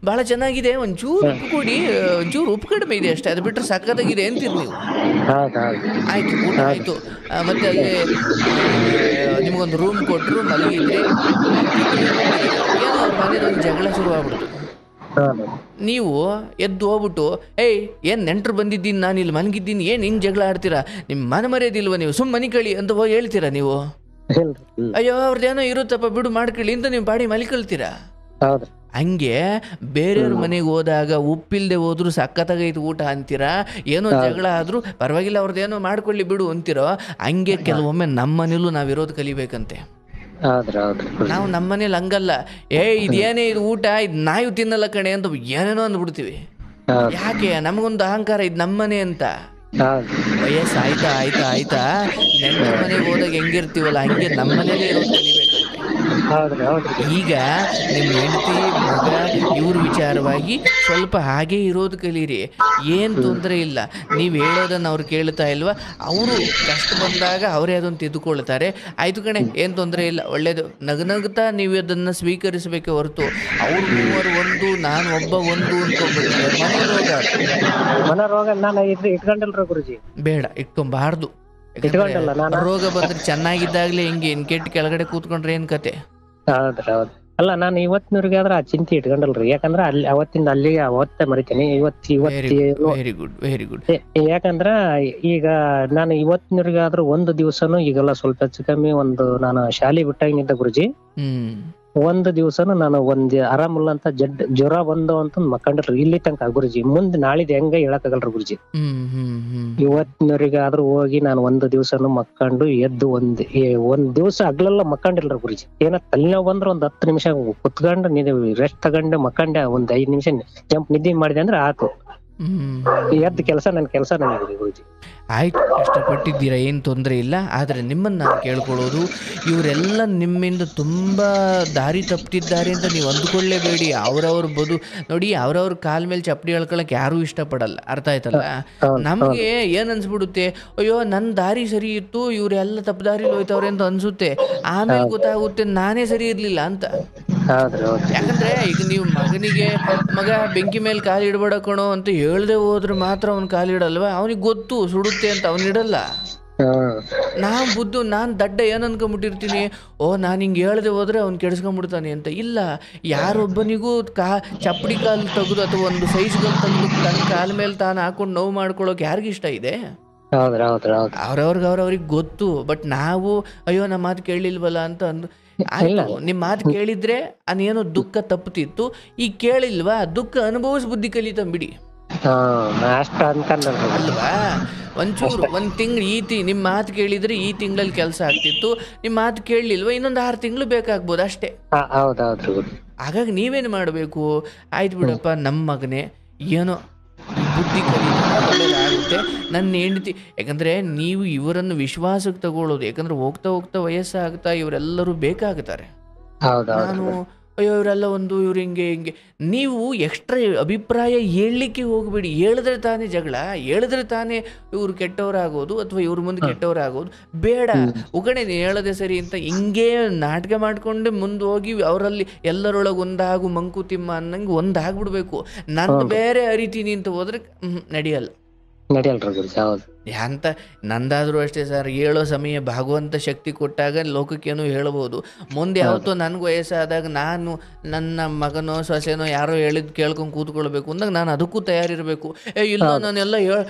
ಭಾಳ ಚೆನ್ನಾಗಿದೆ, ಒಂಚೂರು ಉಪ್ಪು ಕೊಡಿ, ಒಂಚೂರು ಉಪ್ಪು ಕಡಿಮೆ ಇದೆ ಅಷ್ಟೇ, ಅದು ಬಿಟ್ಟರೆ ಸಕ್ಕತ್ತಾಗಿದೆ ಅಂತೀರಿ ನೀವು. ಆಯ್ತು, ಊಟ ಆಯ್ತು, ಮತ್ತೆ ಅಲ್ಲಿ ನಿಮ್ಗೊಂದು ರೂಮ್ ಕೊಟ್ಟರು, ಮಲಗಿದ್ರಿ, ಏನೋ ಅವ್ರ ಮನೇದೊಂದು ಜಗಳ ಶುರು ಆಗ್ಬಿಡ್ತು. ನೀವು ಎದ್ದು ಹೋಗ್ಬಿಟ್ಟು ಏನ್ ನೆಂಟರು ಬಂದಿದ್ದೀನಿ, ನಾನು ಇಲ್ಲಿ ಮಲಗಿದ್ದೀನಿ, ಏನ್ ಹಿಂಗ್ ಜಗಳ ಆಡ್ತೀರಾ, ನಿಮ್ಮ ಮನೆ ಮರ್ಯಾದಿಲ್ವ ನೀವು, ಸುಮ್ ಮನೆ ಕಳಿ ಅಂತ ಹೋಗಿ ಹೇಳ್ತೀರಾ ನೀವು? ಅಯ್ಯೋ ಅವ್ರದ್ದೇನೋ ಇರುತ್ತಪ್ಪ ಬಿಡು ಮಾಡ್ಕೊಳ್ಳಿ ಅಂತ ನೀವು ಬಾಡಿ ಮಲಿಕೊಳ್ತೀರಾ. ಹಂಗೆ ಬೇರೆಯವ್ರ ಮನೆಗೆ ಹೋದಾಗ ಉಪ್ಪಿಲ್ದೆ ಹೋದ್ರು ಸಕ್ಕತ್ತಾಗೈತು ಊಟ ಅಂತೀರಾ, ಏನೋ ಜಗಳ ಆದ್ರೂ ಪರವಾಗಿಲ್ಲ ಅವ್ರದ್ದೇನೋ ಮಾಡ್ಕೊಳ್ಳಿ ಬಿಡು ಅಂತೀರೋ. ಹಂಗೆ ಕೆಲವೊಮ್ಮೆ ನಮ್ಮ ಮನೇಲೂ ನಾವಿರೋದು ಕಲಿಬೇಕಂತೆ. ನಾವು ನಮ್ಮ ಮನೇಲಿ ಹಂಗಲ್ಲ, ಇದೇನೇ ಇದು ಊಟ, ಇದು ನಾಯಿ ತಿನ್ನಲ್ಲ ಕಣೆ ಅಂತ ಏನೇನೋ ಅಂದ್ಬಿಡ್ತೀವಿ. ಯಾಕೆ? ನಮಗೊಂದು ಅಹಂಕಾರ, ಇದು ನಮ್ಮನೆ ಅಂತ. ವಯಸ್ಸು ಆಯ್ತಾ ನೆಂಟರ ಮನೆಗೆ ಹೋದಾಗ ಹೆಂಗಿರ್ತೀವಲ್ಲ ಹಂಗೆ ನಮ್ಮ ಮನೇಲಿ ಇರೋದು ಕಲಿಬೇಕಂತೆ. ಈಗ ನಿಮ್ಮ ಹೆಂಡತಿ ಮಗ ಇವ್ರ ವಿಚಾರವಾಗಿ ಸ್ವಲ್ಪ ಹಾಗೆ ಇರೋದು ಕಲೀರಿ, ಏನು ತೊಂದರೆ ಇಲ್ಲ. ನೀವು ಹೇಳೋದನ್ನು ಅವ್ರು ಕೇಳ್ತಾ ಇಲ್ವಾ, ಅವರು ಕಷ್ಟ ಬಂದಾಗ ಅವರೇ ಅದನ್ನು ತಿದ್ದುಕೊಳ್ತಾರೆ. ಆಯ್ತು ಕಣೆ ಏನು ತೊಂದರೆ ಇಲ್ಲ, ಒಳ್ಳೇದು, ನಗುತ್ತಾ ನೀವು ಅದನ್ನು ಸ್ವೀಕರಿಸಬೇಕೆ ಹೊರತು ಅವ್ರು ಮೂವರು ಒಂದು ನಾನು ಒಬ್ಬ ಒಂದು ಅಂದ್ಕೊಂಡ್ಬಿಡ್ತಾರೆ. ಮನೋರೋಗ ಇಟ್ಕೊಂಡಿಲ್ರ ಗುರುಜಿ, ಬೇಡ ಇಟ್ಕೊಂಬಾರ್ದು. ರೋಗ ಬಂದ್ರೆ ಚೆನ್ನಾಗಿದ್ದಾಗ್ಲೇ ಹಿಂಗೆ ಕೆಟ್ಟ ಕೆಳಗಡೆ ಕೂತ್ಕೊಂಡ್ರೆ ಏನ್ ಕತೆ? ಅಲ್ಲ, ನಾನು ಇವತ್ತಿನವ್ರಿಗೆ ಆದ್ರೆ ಆ ಚಿಂತೆ ಇಟ್ಕೊಂಡಲ್ರಿ. ಯಾಕಂದ್ರ ಅಲ್ಲಿ ಅವತ್ತಿಂದ ಅಲ್ಲಿಗೆ ಅವತ್ತೇ ಮರಿತೇನೆ. Very good. ಯಾಕಂದ್ರ ಈಗ ನಾನು ಇವತ್ತಿನವ್ರಿಗೆ ಆದ್ರೂ ಒಂದು ದಿವಸನು ಈಗೆಲ್ಲ ಸ್ವಲ್ಪ ಹೆಚ್ಚು ಕಮ್ಮಿ ನಾನು ಶಾಲೆ ಬಿಟ್ಟಾಗಿನಿದ್ದ ಗುರುಜಿ, ಒಂದು ದಿವಸನು ನಾನು ಆರಾಮಿಲ್ಲ ಅಂತ ಜ್ವರ ಬಂದು ಅಂತ ಮಕ್ಕಂಡ್ರಿ ಇಲ್ಲಿ ತನಕ ಗುರುಜಿ. ಮುಂದೆ ನಾಳಿದ್ ಹೆಂಗ ಹೇಳಕ್ಕಾಗಲ್ರಿ ಗುರುಜಿ. ಇವತ್ತಿನವ್ರಿಗೆ ಆದ್ರೂ ಹೋಗಿ ನಾನು ಒಂದು ದಿವಸನು ಮಕ್ಕಂಡು ಎದ್ದು ಒಂದ್ ದಿವಸ ಹಗ್ಲೆಲ್ಲ ಮಕ್ಕಂಡಿಲ್ರಿ ಗುರುಜಿ. ಏನ ತಲೆನೋವು ಬಂದ್ರೆ ಒಂದ್ 10 ನಿಮಿಷ ಕುತ್ಕೊಂಡು ರೆಸ್ಟ್ ತಗೊಂಡು ಮಕ್ಕಂಡೆ, ಒಂದ್ 5 ನಿಮಿಷ ಜಂಪ್ ನಿದ್ದೆ ಮಾಡಿದೆ ಅಂದ್ರೆ ಆತು, ಎದ್ದು ನನ್ನ ಕೆಲಸ ನನಗೆ ಗುರುಜಿ. ಆಯ್ತು, ಕಷ್ಟಪಟ್ಟಿದ್ದೀರಾ, ಏನು ತೊಂದರೆ ಇಲ್ಲ. ಆದರೆ ನಿಮ್ಮನ್ನು ನಾನು ಕೇಳ್ಕೊಳ್ಳೋದು, ಇವರೆಲ್ಲ ನಿಮ್ಮಿಂದ ತುಂಬ ದಾರಿ ತಪ್ಪಿದ್ದಾರೆ ಅಂತ ನೀವು ಅಂದ್ಕೊಳ್ಳೇಬೇಡಿ. ಅವ್ರವ್ರ ನೋಡಿ, ಅವ್ರವ್ರ ಕಾಲ ಮೇಲೆ ಚಪ್ಪಡಿ ಹೇಳ್ಕೊಳಕ್ಕೆ ಯಾರೂ ಇಷ್ಟಪಡಲ್ಲ, ಅರ್ಥ ಆಯ್ತಲ್ಲ? ನಮಗೆ ಏನು ಅನ್ಸ್ಬಿಡುತ್ತೆ, ಅಯ್ಯೋ ನನ್ನ ದಾರಿ ಸರಿ ಇತ್ತು, ಇವರೆಲ್ಲ ತಪ್ಪು ದಾರಿಲಿ ಹೋಯ್ತವ್ರೆ ಅಂತ ಅನ್ಸುತ್ತೆ. ಆಮೇಲೆ ಗೊತ್ತಾಗುತ್ತೆ ನಾನೇ ಸರಿ ಇರಲಿಲ್ಲ ಅಂತ. ಯಾಕಂದ್ರೆ ಈಗ ನೀವು ಮಗ ಬೆಂಕಿ ಮೇಲೆ ಕಾಲಿಡಬೇಡ ಕಣೋ ಅಂತ ಹೇಳ್ದೆ ಹೋದ್ರೆ ಮಾತ್ರ ಅವ್ನು ಕಾಲಿಡಲ್ವಾ? ಅವನಿಗೆ ಗೊತ್ತು ಸುಡುತ್ತೆ ಅಂತ, ಅವನಿಡಲ್ಲ. ನಾನ್ ದಡ್ಡ ಏನ್ ಅನ್ಕೊಂಡ್ಬಿಟ್ಟಿರ್ತೀನಿ, ನಾನು ಹಿಂಗೆ ಹೇಳ್ದೆ ಹೋದ್ರೆ ಅವ್ನು ಕೆಡಿಸ್ಕೊಂಡ್ಬಿಡ್ತಾನೆ ಅಂತ. ಇಲ್ಲ, ಯಾರೊಬ್ಬನಿಗೂ ಚಪ್ಪಡಿ ಕಾಲು ತೆಗೆದು ಅಥವಾ ಒಂದು ಸೈಜ್ ಕಾಲು ತೆಗೆದು ತನ್ನ ಕಾಲ ಮೇಲೆ ತಾನು ಹಾಕೊಂಡು ನೋವು ಮಾಡ್ಕೊಳ್ಳೋಕೆ ಯಾರಿಗಿಷ್ಟ ಇದೆ? ಅವ್ರವ್ರಿಗೆ ಗೊತ್ತು. ಬಟ್ ನಾವು ಅಯ್ಯೋ ನಮ್ಮ ಮಾತು ಕೇಳಿಲ್ವಲ್ಲ ಅಂತ ನಿಮ್ಮ ಮಾತು ಕೇಳಿದ್ರೆ ಅದೇನೋ ದುಃಖ ತಪ್ಪುತ್ತಿತ್ತು, ಈಗ ಕೇಳಿಲ್ವಾ ದುಃಖ ಅನುಭವಿಸ್ ಬುದ್ಧಿ ಕಲಿತಂಬಿಡಿ ಅಲ್ವಾ? ಒಂಚೂರು ಒಂದ್ ತಿಂಗಳು ನಿಮ್ಮ ಮಾತು ಕೇಳಿದ್ರೆ ಈ ತಿಂಗಳಲ್ಲಿ ಕೆಲಸ ಆಗ್ತಿತ್ತು, ನಿಮ್ಮ ಮಾತು ಕೇಳಲಿಲ್ವಾ ಇನ್ನೊಂದು 6 ತಿಂಗಳು ಬೇಕಾಗ್ಬೋದು ಅಷ್ಟೇ. ಹಾಗಾಗಿ ನೀವೇನು ಮಾಡಬೇಕು, ಆಯ್ತು ಬಿಡಪ್ಪ ನಮ್ಮ ಮಗನೇ ಏನೋ ಬುದ್ಧಿ ಕಲಿಯುತ್ತೆ, ನನ್ನ ಹೆಂಡತಿ. ಯಾಕಂದರೆ ನೀವು ಇವರನ್ನು ವಿಶ್ವಾಸಕ್ಕೆ ತಗೊಳ್ಳೋದು, ಯಾಕಂದರೆ ಹೋಗ್ತಾ ಹೋಗ್ತಾ ವಯಸ್ಸಾಗ್ತಾ ಇವರೆಲ್ಲರೂ ಬೇಕಾಗುತ್ತಾರೆ. ನಾನು ಅಯ್ಯೋ ಇವರೆಲ್ಲ ಇವ್ರು ಹಿಂಗೆ ನೀವು ಎಕ್ಸ್ಟ್ರಾ ಅಭಿಪ್ರಾಯ ಹೇಳಲಿಕ್ಕೆ ಹೋಗ್ಬೇಡಿ. ಹೇಳಿದ್ರೆ ತಾನೇ ಜಗಳ, ಹೇಳಿದ್ರೆ ತಾನೇ ಇವ್ರು ಕೆಟ್ಟವರಾಗೋದು ಅಥವಾ ಇವ್ರ ಮುಂದೆ ಕೆಟ್ಟವರಾಗೋದು ಬೇಡ. ಉಗಣೆ ಹೇಳದೆ ಸರಿ ಅಂತ ಹಿಂಗೆ ನಾಟಕ ಮಾಡ್ಕೊಂಡು ಮುಂದೆ ಹೋಗಿ ಅವರಲ್ಲಿ ಎಲ್ಲರೊಳಗೆ ಒಂದಾಗು ಮಂಕುತಿಮ್ಮ ಅನ್ನಂಗೆ ಒಂದಾಗ್ಬಿಡ್ಬೇಕು. ನಂದು ಬೇರೆ ಅರಿತೀನಿ ಅಂತ ಹೋದ್ರೆ ನಡೆಯಲ್ಲ. ಅಂತ ನಂದಾದ್ರೂ ಅಷ್ಟೇ ಸರ್, ಹೇಳೋ ಸಮಯ ಭಗವಂತ ಶಕ್ತಿ ಕೊಟ್ಟಾಗ ಲೋಕಕ್ಕೇನೋ ಹೇಳ್ಬೋದು. ಮುಂದೆ ಯಾವತ್ತೋ ನನಗೆ ವಯಸ್ಸಾದಾಗ ನಾನು ನನ್ನ ಮಗನೋ ಸೊಸೆನೋ ಯಾರೋ ಹೇಳಿದ್ ಕೇಳ್ಕೊಂಡು ಕೂತ್ಕೊಳ್ಬೇಕು ಅಂದಾಗ ನಾನು ಅದಕ್ಕೂ ತಯಾರಿರಬೇಕು. ಇಲ್ಲ ನಾನೆಲ್ಲ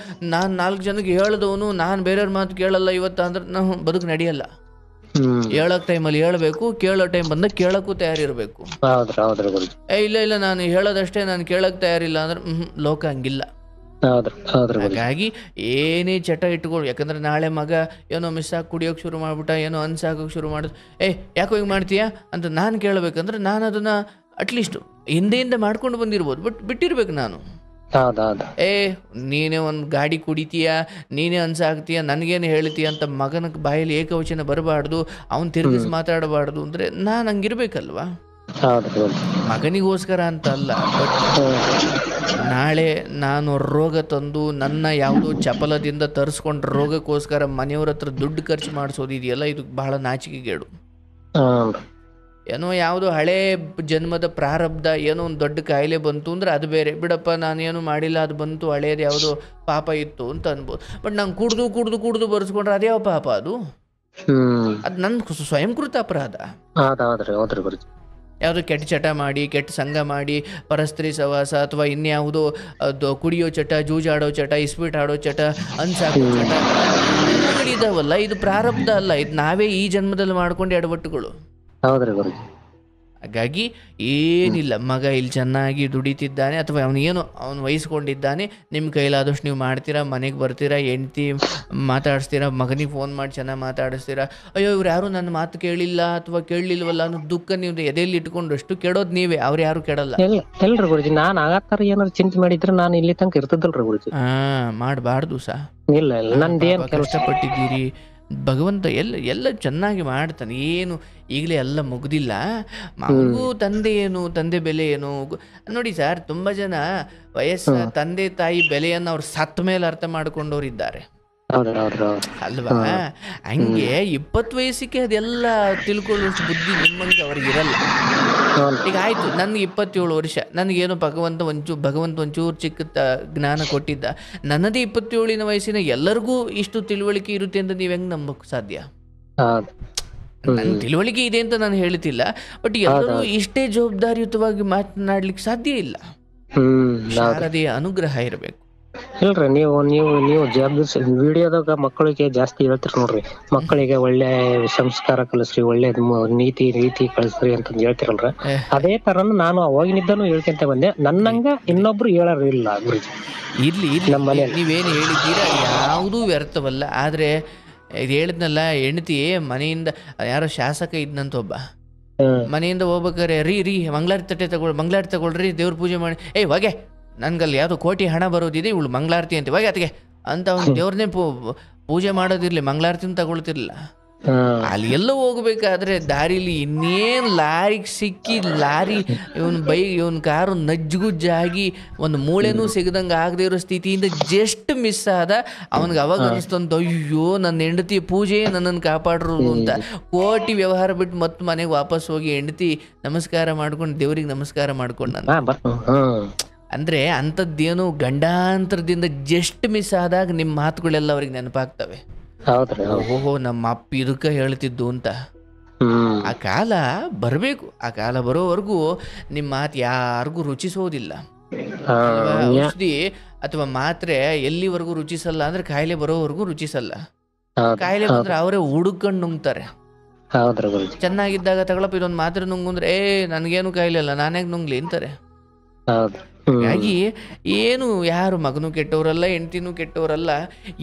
ನಾನು 4 ಜನಕ್ಕೆ ಹೇಳ್ದವನು ನಾನು ಬೇರೆಯವ್ರ ಮಾತು ಕೇಳಲ್ಲ ಇವತ್ತು ಅಂದ್ರೆ ನಾವು ಬದುಕು ನಡೆಯಲ್ಲ. ಹೇಳೋ ಟೈಮಲ್ಲಿ ಹೇಳ್ಬೇಕು, ಕೇಳೋ ಟೈಮ್ ಬಂದಾಗ ಕೇಳಕ್ಕೂ ತಯಾರಿರ್ಬೇಕು. ಇಲ್ಲ ನಾನು ಹೇಳೋದಷ್ಟೇ, ನಾನು ಕೇಳಕ್ ತಯಾರಿಲ್ಲ ಅಂದ್ರೆ ಲೋಕ ಹಂಗಿಲ್ಲ. ಹಾಗಾಗಿ ಏನೇ ಚಟ ಇಟ್ಕೊಂಡು, ಯಾಕಂದ್ರೆ ನಾಳೆ ಮಗ ಏನೋ ಮಿಸ್ ಆಗಿ ಕುಡಿಯೋಕೆ ಶುರು ಮಾಡ್ಬಿಟ್ಟ, ಏನೋ ಅನ್ಸಾಕೋಕೆ ಶುರು ಮಾಡಿದ್, ಯಾಕೋ ಹಿಂಗೆ ಮಾಡ್ತೀಯಾ ಅಂತ ನಾನು ಕೇಳಬೇಕಂದ್ರೆ ನಾನು ಅದನ್ನ ಅಟ್ಲೀಸ್ಟ್ ಹಿಂದೆಯಿಂದ ಮಾಡ್ಕೊಂಡು ಬಂದಿರ್ಬೋದು, ಬಟ್ ಬಿಟ್ಟಿರ್ಬೇಕು ನಾನು. ಹೌದೌದು. ನೀನೇ ಒಂದು ಗಾಡಿ ಕುಡಿತೀಯ, ನೀನೇ ಅನ್ಸಾಕ್ತೀಯ, ನನಗೇನು ಹೇಳ್ತೀಯ ಅಂತ ಮಗನ ಬಾಯಲ್ಲಿ ಏಕವಚನ ಬರಬಾರ್ದು, ಅವನು ತಿರುಗಿಸಿ ಮಾತಾಡಬಾರ್ದು ಅಂದರೆ ನಾನು ಹಂಗಿರ್ಬೇಕಲ್ವಾ? ಮಗನಿಗೋಸ್ಕರ ಅಂತ ಅಲ್ಲ, ಬಟ್ ನಾಳೆ ನಾನು ರೋಗ ತಂದು ನನ್ನ ಯಾವುದೋ ಚಪಲದಿಂದ ತರಿಸ್ಕೊಂಡ್ರ ರೋಗಕ್ಕೋಸ್ಕರ ಮನೆಯವ್ರ ಹತ್ರ ದುಡ್ಡು ಖರ್ಚು ಮಾಡಿಸೋದಿದೆಯಲ್ಲ, ಇದು ಬಹಳ ನಾಚಿಕೆಗೇಡು. ಏನೋ ಯಾವುದೋ ಹಳೇ ಜನ್ಮದ ಪ್ರಾರಬ್ಧ, ಏನೋ ಒಂದು ದೊಡ್ಡ ಕಾಯಿಲೆ ಬಂತು ಅಂದರೆ ಅದು ಬೇರೆ, ಬಿಡಪ್ಪ ನಾನೇನು ಮಾಡಿಲ್ಲ, ಅದು ಬಂತು, ಹಳೇದು ಯಾವುದೋ ಪಾಪ ಇತ್ತು ಅಂತ ಅನ್ಬೋದು. ಬಟ್ ನಂಗೆ ಕುಡ್ದು ಬರ್ಸ್ಕೊಂಡ್ರೆ ಅದ್ಯಾವ ಪಾಪ ಅದು? ಅದು ನನ್ನ ಸ್ವಯಂಕೃತ ಅಪರಾಧ. ಯಾವುದೋ ಕೆಟ್ಟ ಚಟ ಮಾಡಿ, ಕೆಟ್ಟ ಸಂಘ ಮಾಡಿ, ಪರಸ್ತ್ರೀ ಸವಾಸ ಅಥವಾ ಇನ್ಯಾವುದೋ ಅದು ಕುಡಿಯೋ ಚಟ, ಜೂಜಾಡೋ ಚಟ, ಇಸ್ಪೀಟ್ ಆಡೋ ಚಟ, ಅನ್ಸಾಕೋ ಚಟ ಇದಾವಲ್ಲ, ಇದು ಪ್ರಾರಬ್ಧ ಅಲ್ಲ, ಇದು ನಾವೇ ಈ ಜನ್ಮದಲ್ಲಿ ಮಾಡ್ಕೊಂಡು ಎಡವಟ್ಟುಗಳು. ಹಾಗಾಗಿ ಏನಿಲ್ಲ, ಮಗ ಇಲ್ಲಿ ಚೆನ್ನಾಗಿ ದುಡಿತಿದ್ದಾನೆ ಅಥವಾ ಅವನು ವಹಿಸ್ಕೊಂಡಿದ್ದಾನೆ, ನಿಮ್ಮ ಕೈಲಾದಷ್ಟು ನೀವು ಮಾಡ್ತೀರಾ, ಮನೆಗೆ ಬರ್ತೀರಾ, ಹೆಂಡ್ತಿ ಮಾತಾಡಿಸ್ತೀರಾ, ಮಗನಿಗೆ ಫೋನ್ ಮಾಡಿ ಚೆನ್ನಾಗಿ ಮಾತಾಡಿಸ್ತೀರಾ, ಅಯ್ಯೋ ಇವ್ರು ಯಾರು ನನ್ನ ಮಾತು ಕೇಳಿಲ್ಲ ಅಥವಾ ಕೇಳಲಿಲ್ವಲ್ಲ ಅನ್ನೋ ದುಃಖ ನೀವು ಎದೆಯಲ್ಲಿ ಇಟ್ಕೊಂಡಷ್ಟು ಕೆಡೋದು ನೀವೇ, ಅವ್ರು ಯಾರು ಕೆಡಲ್ಲ. ಎಲ್ರಿ ಗುರುಜಿ, ನಾನು ಆಗತ್ತಾರ ಏನಾದ್ರು ಚಿಂತೆ ಮಾಡಿದ್ರೆ ನಾನು ಇಲ್ಲಿ ತನಕ ಇರ್ತದಲ್ರಿ ಗುರುಜಿ. ಮಾಡಬಾರ್ದು ಸಾ. ಇಲ್ಲ ನಂದೇನು ಕಷ್ಟಪಟ್ಟಿದ್ದೀರಿ, ಭಗವಂತ ಎಲ್ಲ ಚೆನ್ನಾಗಿ ಮಾಡ್ತಾನೆ. ಏನು ಈಗಲೇ ಎಲ್ಲ ಮುಗ್ದಿಲ್ಲ, ಮಗು ತಂದೆ ಏನು, ತಂದೆ ಬೆಲೆ ಏನು ನೋಡಿ ಸರ್. ತುಂಬ ಜನ ವಯಸ್ಸಿನ ತಂದೆ ತಾಯಿ ಬೆಲೆಯನ್ನು ಅವ್ರು ಸತ್ತ ಮೇಲೆ ಅರ್ಥ ಮಾಡ್ಕೊಂಡವ್ರು ಇದ್ದಾರೆ ಅಲ್ವಾ? ಹಂಗೆ 20 ವಯಸ್ಸಿಗೆ ಅದೆಲ್ಲ ತಿಳ್ಕೊಳ್ಳೋಷ್ಟು ಬುದ್ಧಿ ನಿಮ್ಮಂಗೆ ಅವ್ರಿಗೆ ಇರಲ್ಲ. ಈಗ ಆಯ್ತು, ನನಗೆ 27 ವರ್ಷ, ನನಗೇನೋ ಭಗವಂತ ಒಂಚೂರು ಚಿಕ್ಕ ಜ್ಞಾನ ಕೊಟ್ಟಿದ್ದ. ನನ್ನದೇ 27 ವಯಸ್ಸಿನ ಎಲ್ಲರಿಗೂ ಇಷ್ಟು ತಿಳುವಳಿಕೆ ಇರುತ್ತೆ ಅಂತ ನೀವು ಹೆಂಗೆ ನಂಬಕ್ಕೆ ಸಾಧ್ಯ? ನನ್ನ ತಿಳುವಳಿಕೆ ಇದೆ ಅಂತ ನಾನು ಹೇಳ್ತಿಲ್ಲ, ಬಟ್ ಎಲ್ಲರೂ ಇಷ್ಟೇ ಜವಾಬ್ದಾರಿಯುತವಾಗಿ ಮಾತನಾಡ್ಲಿಕ್ಕೆ ಸಾಧ್ಯ ಇಲ್ಲ. ಶಾರದೆಯ ಅನುಗ್ರಹ ಇರಬೇಕು. ಇಲ್ರಿ, ನೀವು ಜವಾಬ್ದಾರಿ ವಿಡಿಯೋದಾಗ ಮಕ್ಕಳಿಗೆ ಜಾಸ್ತಿ ಹೇಳ್ತಿರಿ ನೋಡ್ರಿ, ಮಕ್ಕಳಿಗೆ ಒಳ್ಳೆ ಸಂಸ್ಕಾರ ಕಲಿಸ್ರಿ, ಒಳ್ಳೆ ನೀತಿ ಕಲಿಸ್ರಿ ಅಂತ ಹೇಳ್ತಿರಲ್ರ. ಅದೇ ತರ ನಾನು ಅವಾಗಿನಿದ್ದಾನು ಹೇಳ್ಕೊಂತ ಬಂದೆ, ನನ್ನಂಗ ಇನ್ನೊಬ್ರು ಹೇಳೋರಿಲ್ಲ ಗುರುಜಿ. ಇರ್ಲಿ, ನೀವೇನು ಹೇಳಿದ್ದೀರಾ ಯಾವುದೂ ವ್ಯರ್ಥವಲ್ಲ. ಆದ್ರೆ ಇದು ಹೇಳಿದ್ನಲ್ಲ, ಹೆಂಡತಿ ಮನೆಯಿಂದ ಯಾರೋ ಶಾಸಕ ಇದ್ನಂತ ಒಬ್ಬ, ಮನೆಯಿಂದ ಹೋಗ್ಬೇಕಾರೆ ರೀ ಮಂಗಳಾರತಿ ತಗೊಳ್ರಿ, ದೇವ್ರ ಪೂಜೆ ಮಾಡಿ, ಹೊಗೆ ನನ್ಗಲ್ಲಿ ಯಾವುದೋ ಕೋಟಿ ಹಣ ಬರೋದಿದೆ, ಇವಳು ಮಂಗಳಾರತಿ ಅಂತ ಹೊಗೆ ಅತಿಗೆ ಅಂತ ಅವ್ನು ದೇವ್ರನ್ನೇ ಪೂಜೆ ಮಾಡೋದಿರ್ಲಿ, ಮಂಗಳಾರತಿನ ತಗೊಳ್ತಿರ್ಲಿಲ್ಲ. ಅಲ್ಲಿ ಎಲ್ಲ ಹೋಗ್ಬೇಕಾದ್ರೆ ದಾರಿಲಿ ಇನ್ನೇನು ಲಾರಿಗೆ ಸಿಕ್ಕಿ, ಲಾರಿ ಇವನ್ ಕಾರು ನಜ್ಜುಗುಜ್ಜಾಗಿ ಒಂದು ಮೂಳೆನೂ ಸಿಗದಂಗೆ ಆಗದೆ ಇರೋ ಸ್ಥಿತಿಯಿಂದ ಜಸ್ಟ್ ಮಿಸ್ ಆದ. ಅವನಿಗೆ ಅವಾಗ ಅನಿಸ್ತಂತ, ಅಯ್ಯೋ ನನ್ನ ಹೆಂಡತಿ ಪೂಜೆ ನನ್ನನ್ನು ಕಾಪಾಡ್ರು ಅಂತ. ಕೋಟಿ ವ್ಯವಹಾರ ಬಿಟ್ಟು ಮತ್ತೆ ಮನೆಗೆ ವಾಪಸ್ ಹೋಗಿ ಹೆಂಡತಿ ನಮಸ್ಕಾರ ಮಾಡ್ಕೊಂಡು ದೇವ್ರಿಗೆ ನಮಸ್ಕಾರ ಮಾಡ್ಕೊಂಡು ಅಂದ್ರೆ ಅಂಥದ್ದೇನು ಗಂಡಾಂತರದಿಂದ ಜಸ್ಟ್ ಮಿಸ್ ಆದಾಗ ನಿಮ್ಮ ಮಾತುಗಳೆಲ್ಲ ಅವ್ರಿಗೆ ನೆನಪಾಗ್ತವೆ. ಓಹೋ, ನಮ್ಮ ಅಪ್ಪ ಇದಕ್ಕ ಹೇಳ್ತಿದ್ದು ಅಂತ. ಆ ಕಾಲ ಬರಬೇಕು. ಆ ಕಾಲ ಬರೋವರೆಗೂ ನಿಮ್ಮ ಮಾತು ಯಾರಿಗೂ ರುಚಿಸೋದಿಲ್ಲ. ಔಷಧಿ ಅಥವಾ ಮಾತ್ರೆ ಎಲ್ಲಿವರೆಗೂ ರುಚಿಸಲ್ಲ ಅಂದ್ರೆ ಕಾಯಿಲೆ ಬರೋವರೆಗೂ ರುಚಿಸಲ್ಲ. ಕಾಯಿಲೆ ಬಂದ್ರೆ ಅವರೇ ಹುಡುಕೊಂಡು ನುಂಗ್ತಾರೆ. ಚೆನ್ನಾಗಿದ್ದಾಗ ತಗೊಳಪ್ಪ ಇದೊಂದು ಮಾತ್ರೆ ನುಂಗುಂದ್ರೆ ನನಗೇನು ಕಾಯಿಲೆ ಅಲ್ಲ, ನಾನ್ಯಾಗ ನುಂಗ್ಲಿ ಅಂತಾರೆ. ಹಾಗಾಗಿ ಏನು ಯಾರು ಮಗನೂ ಕೆಟ್ಟವರಲ್ಲ, ಹೆಂಡ್ತಿನೂ ಕೆಟ್ಟವರಲ್ಲ,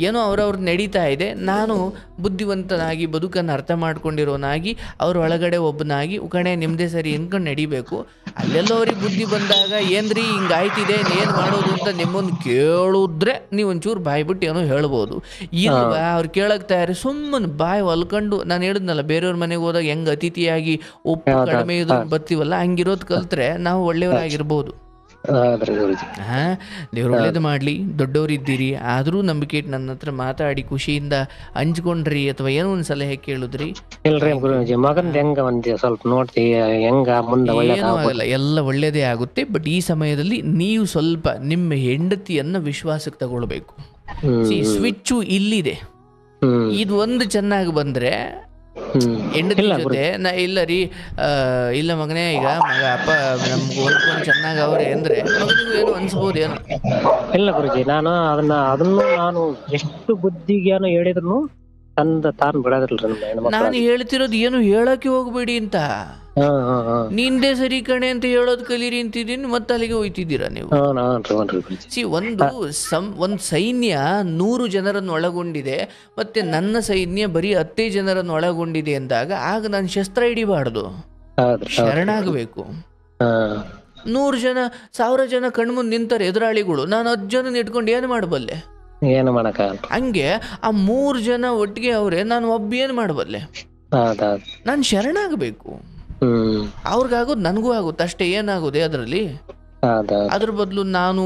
ಏನೋ ಅವ್ರವ್ರು ನಡೀತಾ ಇದೆ. ನಾನು ಬುದ್ಧಿವಂತನಾಗಿ ಬದುಕನ್ನು ಅರ್ಥ ಮಾಡ್ಕೊಂಡಿರೋನಾಗಿ ಅವ್ರ ಒಳಗಡೆ ಒಬ್ಬನಾಗಿ ಕಣೆ ನಿಮ್ಮದೇ ಸರಿ ಅನ್ಕೊಂಡು ನಡಿಬೇಕು. ಅಲ್ಲೆಲ್ಲೋ ಅವ್ರಿಗೆ ಬುದ್ಧಿ ಬಂದಾಗ ಏನ್ರಿ ಹಿಂಗಾಯ್ತಿದೆ ಏನು ಮಾಡೋದು ಅಂತ ನಿಮ್ಮನ್ನು ಕೇಳಿದ್ರೆ ನೀವು ಒಂಚೂರು ಬಾಯಿ ಬಿಟ್ಟು ಏನೋ ಹೇಳ್ಬೋದು. ಇಲ್ವಾ ಅವ್ರು ಕೇಳಕ್ ತಯಾರಿ, ಸುಮ್ಮನೆ ಬಾಯಿ ಹೊಲ್ಕೊಂಡು, ನಾನು ಹೇಳಿದ್ನಲ್ಲ ಬೇರೆಯವ್ರ ಮನೆಗೆ ಹೋದಾಗ ಹೆಂಗೆ ಅತಿಥಿಯಾಗಿ ಉಪ್ಪು ಕಡಿಮೆ ಇದು ಬರ್ತೀವಲ್ಲ, ಹಂಗಿರೋದು ಕಲ್ತ್ರೆ ನಾವು ಒಳ್ಳೆಯವರಾಗಿರ್ಬೋದು. ದೇವ್ರು ಒಳ್ಳೇದು ಮಾಡ್ಲಿ. ದೊಡ್ಡವರಿದ್ದೀರಿ, ಆದ್ರೂ ನಂಬಿಕೆ ಇಟ್ಟು ನನ್ನ ಹತ್ರ ಮಾತಾಡಿ ಖುಷಿಯಿಂದ ಹಂಚ್ಕೊಂಡ್ರಿ ಅಥವಾ ಏನೋ ಒಂದ್ ಸಲಹೆ ಕೇಳಿದ್ರಿ. ಏನೂ ಆಗಲ್ಲ, ಎಲ್ಲ ಒಳ್ಳೇದೇ ಆಗುತ್ತೆ. ಬಟ್ ಈ ಸಮಯದಲ್ಲಿ ನೀವು ಸ್ವಲ್ಪ ನಿಮ್ಮ ಹೆಂಡತಿಯನ್ನ ವಿಶ್ವಾಸಕ್ಕೆ ತಗೊಳ್ಬೇಕು. ಸ್ವಿಚ್ಚು ಇಲ್ಲಿದೆ, ಇದು ಒಂದು ಚೆನ್ನಾಗಿ ಬಂದ್ರೆ ಹೆಂಡತಿ ಜೊತೆ ಇಲ್ಲ ರೀ, ಇಲ್ಲ ಮಗನೇ, ಈಗ ಮಗ ಅಪ್ಪ ನಮ್ಗೆ ಹೊಂದ್ಕೊಂಡು ಚೆನ್ನಾಗಿ ಅವ್ರೆ ಅಂದ್ರೆ ಮಗನಿಗೂ ಏನು ಅನ್ಸ್ಬೋದು ಏನೋ. ಇಲ್ಲ ಗುರುಜಿ, ಅದನ್ನು ನಾನು ಎಷ್ಟು ಬುದ್ಧಿಗೇನೋ ಹೇಳಿದ್ರು ತಾನು ಬಿಡೋದಿಲ್ಲ. ನಾನು ಹೇಳ್ತಿರೋದು ಏನು ಹೇಳಕ್ಕೆ ಹೋಗ್ಬೇಡಿ ಅಂತ, ನಿಂದೆ ಸರಿ ಕಣೆ ಅಂತ ಹೇಳೋದು ಕಲೀರಿ ಅಂತಿದ್ದೀನಿ, ಮತ್ತೆ ಅಲ್ಲಿಗೆ ಹೋಯ್ತಿದ್ದೀರಾ ನೀವು. ಒಂದು ಸೈನ್ಯ 100 ಜನರನ್ನು ಒಳಗೊಂಡಿದೆ, ಮತ್ತೆ ನನ್ನ ಸೈನ್ಯ ಬರೀ 10 ಜನರನ್ನು ಒಳಗೊಂಡಿದೆ ಅಂದಾಗ ಆಗ ನಾನು ಶಸ್ತ್ರ ಹಿಡಿಬಾರ್ದು, ಶರಣಾಗಬೇಕು. 100 ಜನ 1000 ಜನ ಕಣ್ಮುಂದೆ ನಿಂತಾರೆ ಎದುರಾಳಿಗಳು, ನಾನು 10 ಜನ ಇಟ್ಕೊಂಡು ಏನು ಮಾಡಬಲ್ಲೆ? ಏನು ಮಾಡಕ್ಕಾಗಲ್ಲ. ಹಂಗೆ ಆ 3 ಜನ ಒಟ್ಟಿಗೆ ಅವ್ರೆ, ನಾನು ಒಬ್ಬ ಏನು ಮಾಡಬಲ್ಲೆ? ನಾನು ಶರಣಾಗಬೇಕು. ಅವ್ರಿಗಾಗೋದು ನನಗೂ ಆಗುತ್ತೆ ಅಷ್ಟೇ, ಏನಾಗೋದೆ ಅದರಲ್ಲಿ? ಅದ್ರ ಬದಲು ನಾನು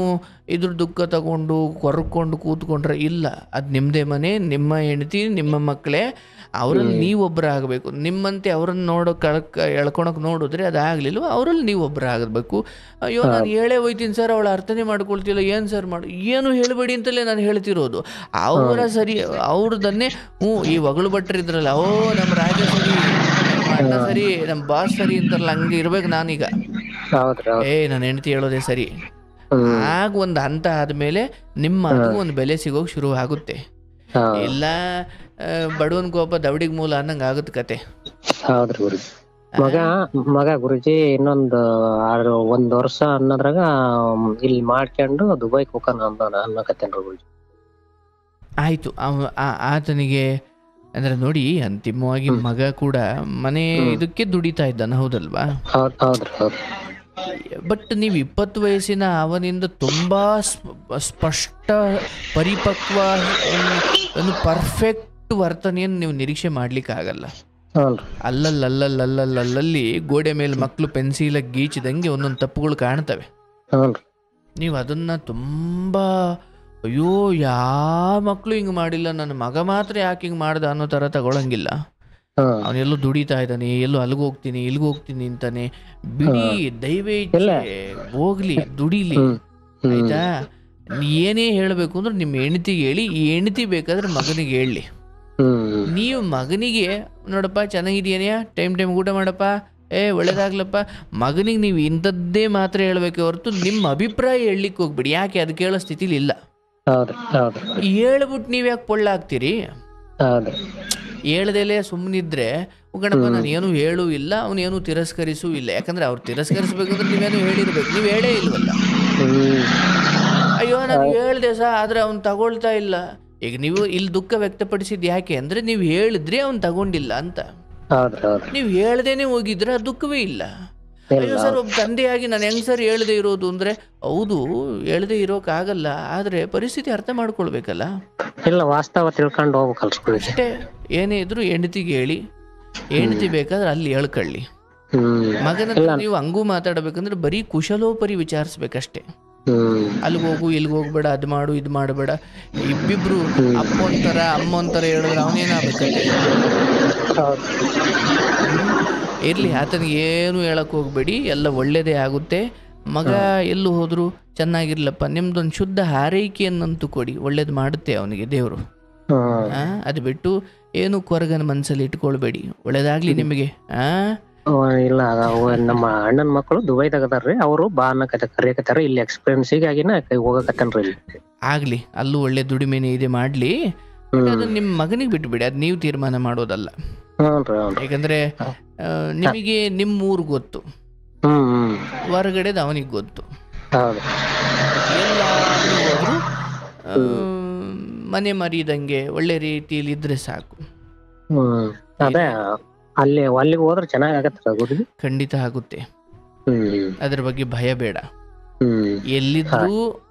ಇದ್ರ ದುಃಖ ತಗೊಂಡು ಕೊರ್ಕೊಂಡು ಕೂತ್ಕೊಂಡ್ರೆ ಇಲ್ಲ. ಅದು ನಿಮ್ಮದೇ ಮನೆ, ನಿಮ್ಮ ಹೆಂಡತಿ, ನಿಮ್ಮ ಮಕ್ಕಳೇ, ಅವರಲ್ಲಿ ನೀವೊಬ್ಬರಾಗಬೇಕು. ನಿಮ್ಮಂತೆ ಅವ್ರನ್ನ ಎಳ್ಕೊಳಕ್ ನೋಡಿದ್ರೆ ಅದಾಗಲಿಲ್ವ, ಅವರಲ್ಲಿ ನೀವೊಬ್ಬರಾಗಬೇಕು. ಅಯ್ಯೋ ನಾನು ಹೇಳೇ ಹೋಯ್ತೀನಿ ಸರ್, ಅವಳು ಅರ್ಥನೇ ಮಾಡ್ಕೊಳ್ತಿಲ್ಲ, ಏನು ಸರ್ ಏನು ಹೇಳಬೇಡಿ ಅಂತಲೇ ನಾನು ಹೇಳ್ತಿರೋದು. ಅವರ ಸರಿ ಅವ್ರದನ್ನೇ ಈ ಒಗಳು ಭಟ್ರು ಇದ್ರಲ್ಲ, ನಮ್ಮ ರಾಜ ಸರಿ, ಅಣ್ಣ ಸರಿ, ನಮ್ಮ ಬಾಸ್ ಸರಿ ಅಂತಾರಲ್ಲ, ಹಂಗೆ ಇರ್ಬೇಕು ನಾನೀಗ. ನನ್ನ ಹೆಂಡತಿ ಹೇಳೋದೇ ಸರಿ. ಆಗ ಒಂದು ಹಂತ ಆದ್ಮೇಲೆ ನಿಮ್ಮ ಮಾತಿಗೂ ಒಂದು ಬೆಲೆ ಸಿಗೋಕ್ ಶುರು ಆಗುತ್ತೆ. ಇಲ್ಲ ಬಡವನ್ ಕೋಪ ದವಡಿಗ್ ಮೂಲ ಅನ್ನಂಗ ಆಗುತ್ತೆ ಕತೆ. ಹೌದ್ರಿ ಗುರುಜಿ. ಮಗ ಗುರುಜಿ ಇನ್ನೊಂದು 1 ವರ್ಷ ಅನ್ನೋದ್ರಾಗ ಇಲ್ಲಿ ಮಾಡ್ಕೊಂಡು ದುಬೈಗೆ ಹೋಗೋಣ ಅನ್ನಕತ್ತೇನ್ರಿ ಗುರುಜಿ. ಆಯ್ತು, ಆತನಿಗೆ ಅಂದ್ರೆ ನೋಡಿ, ಅಂತಿಮವಾಗಿ ಮಗ ಕೂಡ ಮನೆ ಇದಕ್ಕೆ ದುಡಿತಾ ಇದ್ದಾನ, ಹೌದಲ್ವಾ? ಬಟ್ ನೀವು 20 ವಯಸ್ಸಿನ ಅವನಿಂದ ತುಂಬಾ ಸ್ಪಷ್ಟ, ಪರಿಪಕ್ವ, ಒಂದು ಪರ್ಫೆಕ್ಟ್ ವರ್ತನೆಯನ್ನು ನೀವು ನಿರೀಕ್ಷೆ ಮಾಡ್ಲಿಕ್ಕೆ ಆಗಲ್ಲ. ಅಲ್ಲಲ್ಲಿ ಗೋಡೆ ಮೇಲೆ ಮಕ್ಕಳು ಪೆನ್ಸಿಲ್ ಗೀಚಿದಂಗೆ ಒಂದೊಂದು ತಪ್ಪುಗಳು ಕಾಣ್ತವೆ. ನೀವು ಅದನ್ನ ತುಂಬಾ ಅಯ್ಯೋ ಯಾವ ಮಕ್ಕಳು ಹಿಂಗೆ ಮಾಡಿಲ್ಲ, ನನ್ನ ಮಗ ಮಾತ್ರ ಯಾಕೆ ಹಿಂಗೆ ಮಾಡ್ದ ಅನ್ನೋ ಥರ ತಗೊಳಂಗಿಲ್ಲ. ಅವನೆಲ್ಲೋ ದುಡಿತಾ ಇದ್ದಾನೆ, ಎಲ್ಲೋ ಅಲ್ಲಿಗೆ ಹೋಗ್ತೀನಿ ಇಲ್ಲಿಗೆ ಹೋಗ್ತೀನಿ ಅಂತಾನೆ. ಬಿಡಿ, ದಯವಿಟ್ಟು ಹೋಗ್ಲಿ, ದುಡಿಲಿ, ಆಯ್ತಾ? ಏನೇ ಹೇಳಬೇಕು ಅಂದ್ರೆ ನಿಮ್ಮ ಹೆಂಡತಿಗೆ ಹೇಳಿ, ಈ ಹೆಂಡತಿ ಬೇಕಾದ್ರೆ ಮಗನಿಗೆ ಹೇಳಿ. ನೀವು ಮಗನಿಗೆ ನೋಡಪ್ಪ ಚೆನ್ನಾಗಿದೆಯೇನೆಯಾ, ಟೈಮ್ ಊಟ ಮಾಡಪ್ಪ, ಒಳ್ಳೇದಾಗ್ಲಪ್ಪ, ಮಗನಿಗೆ ನೀವು ಇಂಥದ್ದೇ ಮಾತ್ರ ಹೇಳ್ಬೇಕೆ ಹೊರತು ನಿಮ್ಮ ಅಭಿಪ್ರಾಯ ಹೇಳಲಿಕ್ಕೆ ಹೋಗ್ಬಿಡಿ. ಯಾಕೆ? ಅದು ಕೇಳೋ ಸ್ಥಿತಿಲಿ ಇಲ್ಲ. ಹೇಳ್ಬಿಟ್ಟು ನೀವ್ ಯಾಕೆ ಪೊಳ್ಳಾಗ್ತೀರಿ? ಹೇಳ್ದೆಲೆ ಸುಮ್ಮನಿದ್ರೆ ಗಣಪ ನಾನು ಏನು ಹೇಳೂ ಇಲ್ಲ, ಅವನೇನು ತಿರಸ್ಕರಿಸೂ ಇಲ್ಲ. ಯಾಕಂದ್ರೆ ಅವ್ರು ತಿರಸ್ಕರಿಸ್ಬೇಕಂದ್ರೆ ನೀವೇನು ಹೇಳಿರ್ಬೇಕು, ನೀವ್ ಹೇಳೇ ಇಲ್ವಲ್ಲ. ಅಯ್ಯೋ ನಾನು ಹೇಳ್ದೆ ಸಹ, ಆದ್ರೆ ಅವ್ನು ತಗೊಳ್ತಾ ಇಲ್ಲ. ಈಗ ನೀವು ಇಲ್ಲಿ ದುಃಖ ವ್ಯಕ್ತಪಡಿಸಿದ್ ಯಾಕೆ ಅಂದ್ರೆ ನೀವು ಹೇಳಿದ್ರೆ ಅವ್ನು ತಗೊಂಡಿಲ್ಲ ಅಂತ. ನೀವು ಹೇಳ್ದೇನೆ ಹೋಗಿದ್ರೆ ಆ ದುಃಖವೇ ಇಲ್ಲ. ಅಯ್ಯೋ ಸರ್, ಒಬ್ಬ ತಂದೆಯಾಗಿ ನಾನು ಹೆಂಗ್ ಸರ್ ಹೇಳ್ದೆ ಇರೋದು ಅಂದ್ರೆ, ಹೌದು ಹೇಳ್ದೆ ಇರೋಕ್ಕಾಗಲ್ಲ, ಆದ್ರೆ ಪರಿಸ್ಥಿತಿ ಅರ್ಥ ಮಾಡ್ಕೊಳ್ಬೇಕಲ್ಲ. ಇಲ್ಲ, ವಾಸ್ತವ ತಿಳ್ಕೊಂಡು ಹೋಗ್ಬೇಕಲ್ಲ ಅಷ್ಟೇ. ಏನೇ ಇದ್ರು ಹೆಂಡತಿಗೆ ಹೇಳಿ, ಹೆಂಡತಿ ಬೇಕಾದ್ರೆ ಅಲ್ಲಿ ಹೇಳ್ಕೊಳ್ಳಿ. ಮಗನ ನೀವು ಹಂಗೂ ಮಾತಾಡ್ಬೇಕಂದ್ರೆ ಬರೀ ಕುಶಲೋಪರಿ ವಿಚಾರಿಸ್ಬೇಕಷ್ಟೇ. ಅಲ್ಲಿಗೆ ಹೋಗು ಇಲ್ಲಿಗೆ ಹೋಗ್ಬೇಡ, ಅದು ಮಾಡು ಇದು ಮಾಡಬೇಡ. ಇಬ್ಬಿಬ್ರು ಅಪ್ಪೊಂಥರ ಅಮ್ಮೊಂಥರ ಹೇಳಿದ್ರೆ ಅವನೇನಾಗಬೇಕಂತೆ. ಇರ್ಲಿ, ಆತನಿಗೆ ಏನು ಹೇಳಕ್ ಹೋಗ್ಬೇಡಿ, ಎಲ್ಲ ಒಳ್ಳೇದೇ ಆಗುತ್ತೆ. ಮಗ ಎಲ್ಲೂ ಹೋದ್ರು ಚೆನ್ನಾಗಿರ್ಲಪ್ಪ, ನಿಮ್ದೊಂದು ಶುದ್ಧ ಹಾರೈಕೆಯನ್ನಂತೂ ಕೊಡಿ, ಒಳ್ಳೇದು ಮಾಡುತ್ತೆ ಅವನಿಗೆ ದೇವರು. ಅದು ಬಿಟ್ಟು ಏನು ಕೊರಗನ ಮನಸ್ಸಲ್ಲಿ ಇಟ್ಕೊಳ್ಬೇಡಿ. ಒಳ್ಳೇದಾಗ್ಲಿ ನಿಮಗೆ. ಇಲ್ಲ, ನಮ್ಮ ಅಣ್ಣನ ಮಕ್ಕಳು ದುಬೈದಾಗ ಅದಾರ್ರಿ, ಅವರು ಬಾ ಕರಿಯಕತ್ತಾರ, ಇಲ್ಲಿ ಎಕ್ಸ್ಪೀರಿಯನ್ಸ್ ಹೀಗಾಗಿನ ಹೋಗಕತ್ತನ್ರಿ ಇಲ್ಲಿ. ಆಗ್ಲಿ, ಅಲ್ಲೂ ಒಳ್ಳೆ ದುಡಿಮೆನೆ ಇದೆ, ಮಾಡ್ಲಿ. ಅದನ್ನ ನಿಮ್ಮ ಮಗನಿಗೆ ಬಿಟ್ಬಿಡಿ, ಅದ್ ನೀವು ತೀರ್ಮಾನ ಮಾಡೋದಲ್ಲ. ಯಾಕಂದ್ರೆ ನಿಮಗೆ ನಿಮ್ಮ ಊರು ಗೊತ್ತು, ಹೊರಗಡೆದ ಅವನಿಗೆ ಗೊತ್ತು. ಎಲ್ಲಾದ್ರೂ ಹೋದ್ರು ಮನೆ ಮರಿದಂಗೆ ಒಳ್ಳೆ ರೀತಿಯಲ್ಲಿ ಇದ್ರೆ ಸಾಕು. ಅದೇ ಅಲ್ಲಿಗೆ ಹೋದ್ರೆ ಚೆನ್ನಾಗತ್ತೆ, ಖಂಡಿತ ಆಗುತ್ತೆ, ಅದ್ರ ಬಗ್ಗೆ ಭಯ ಬೇಡ. ಎಲ್ಲಿದ್ರು,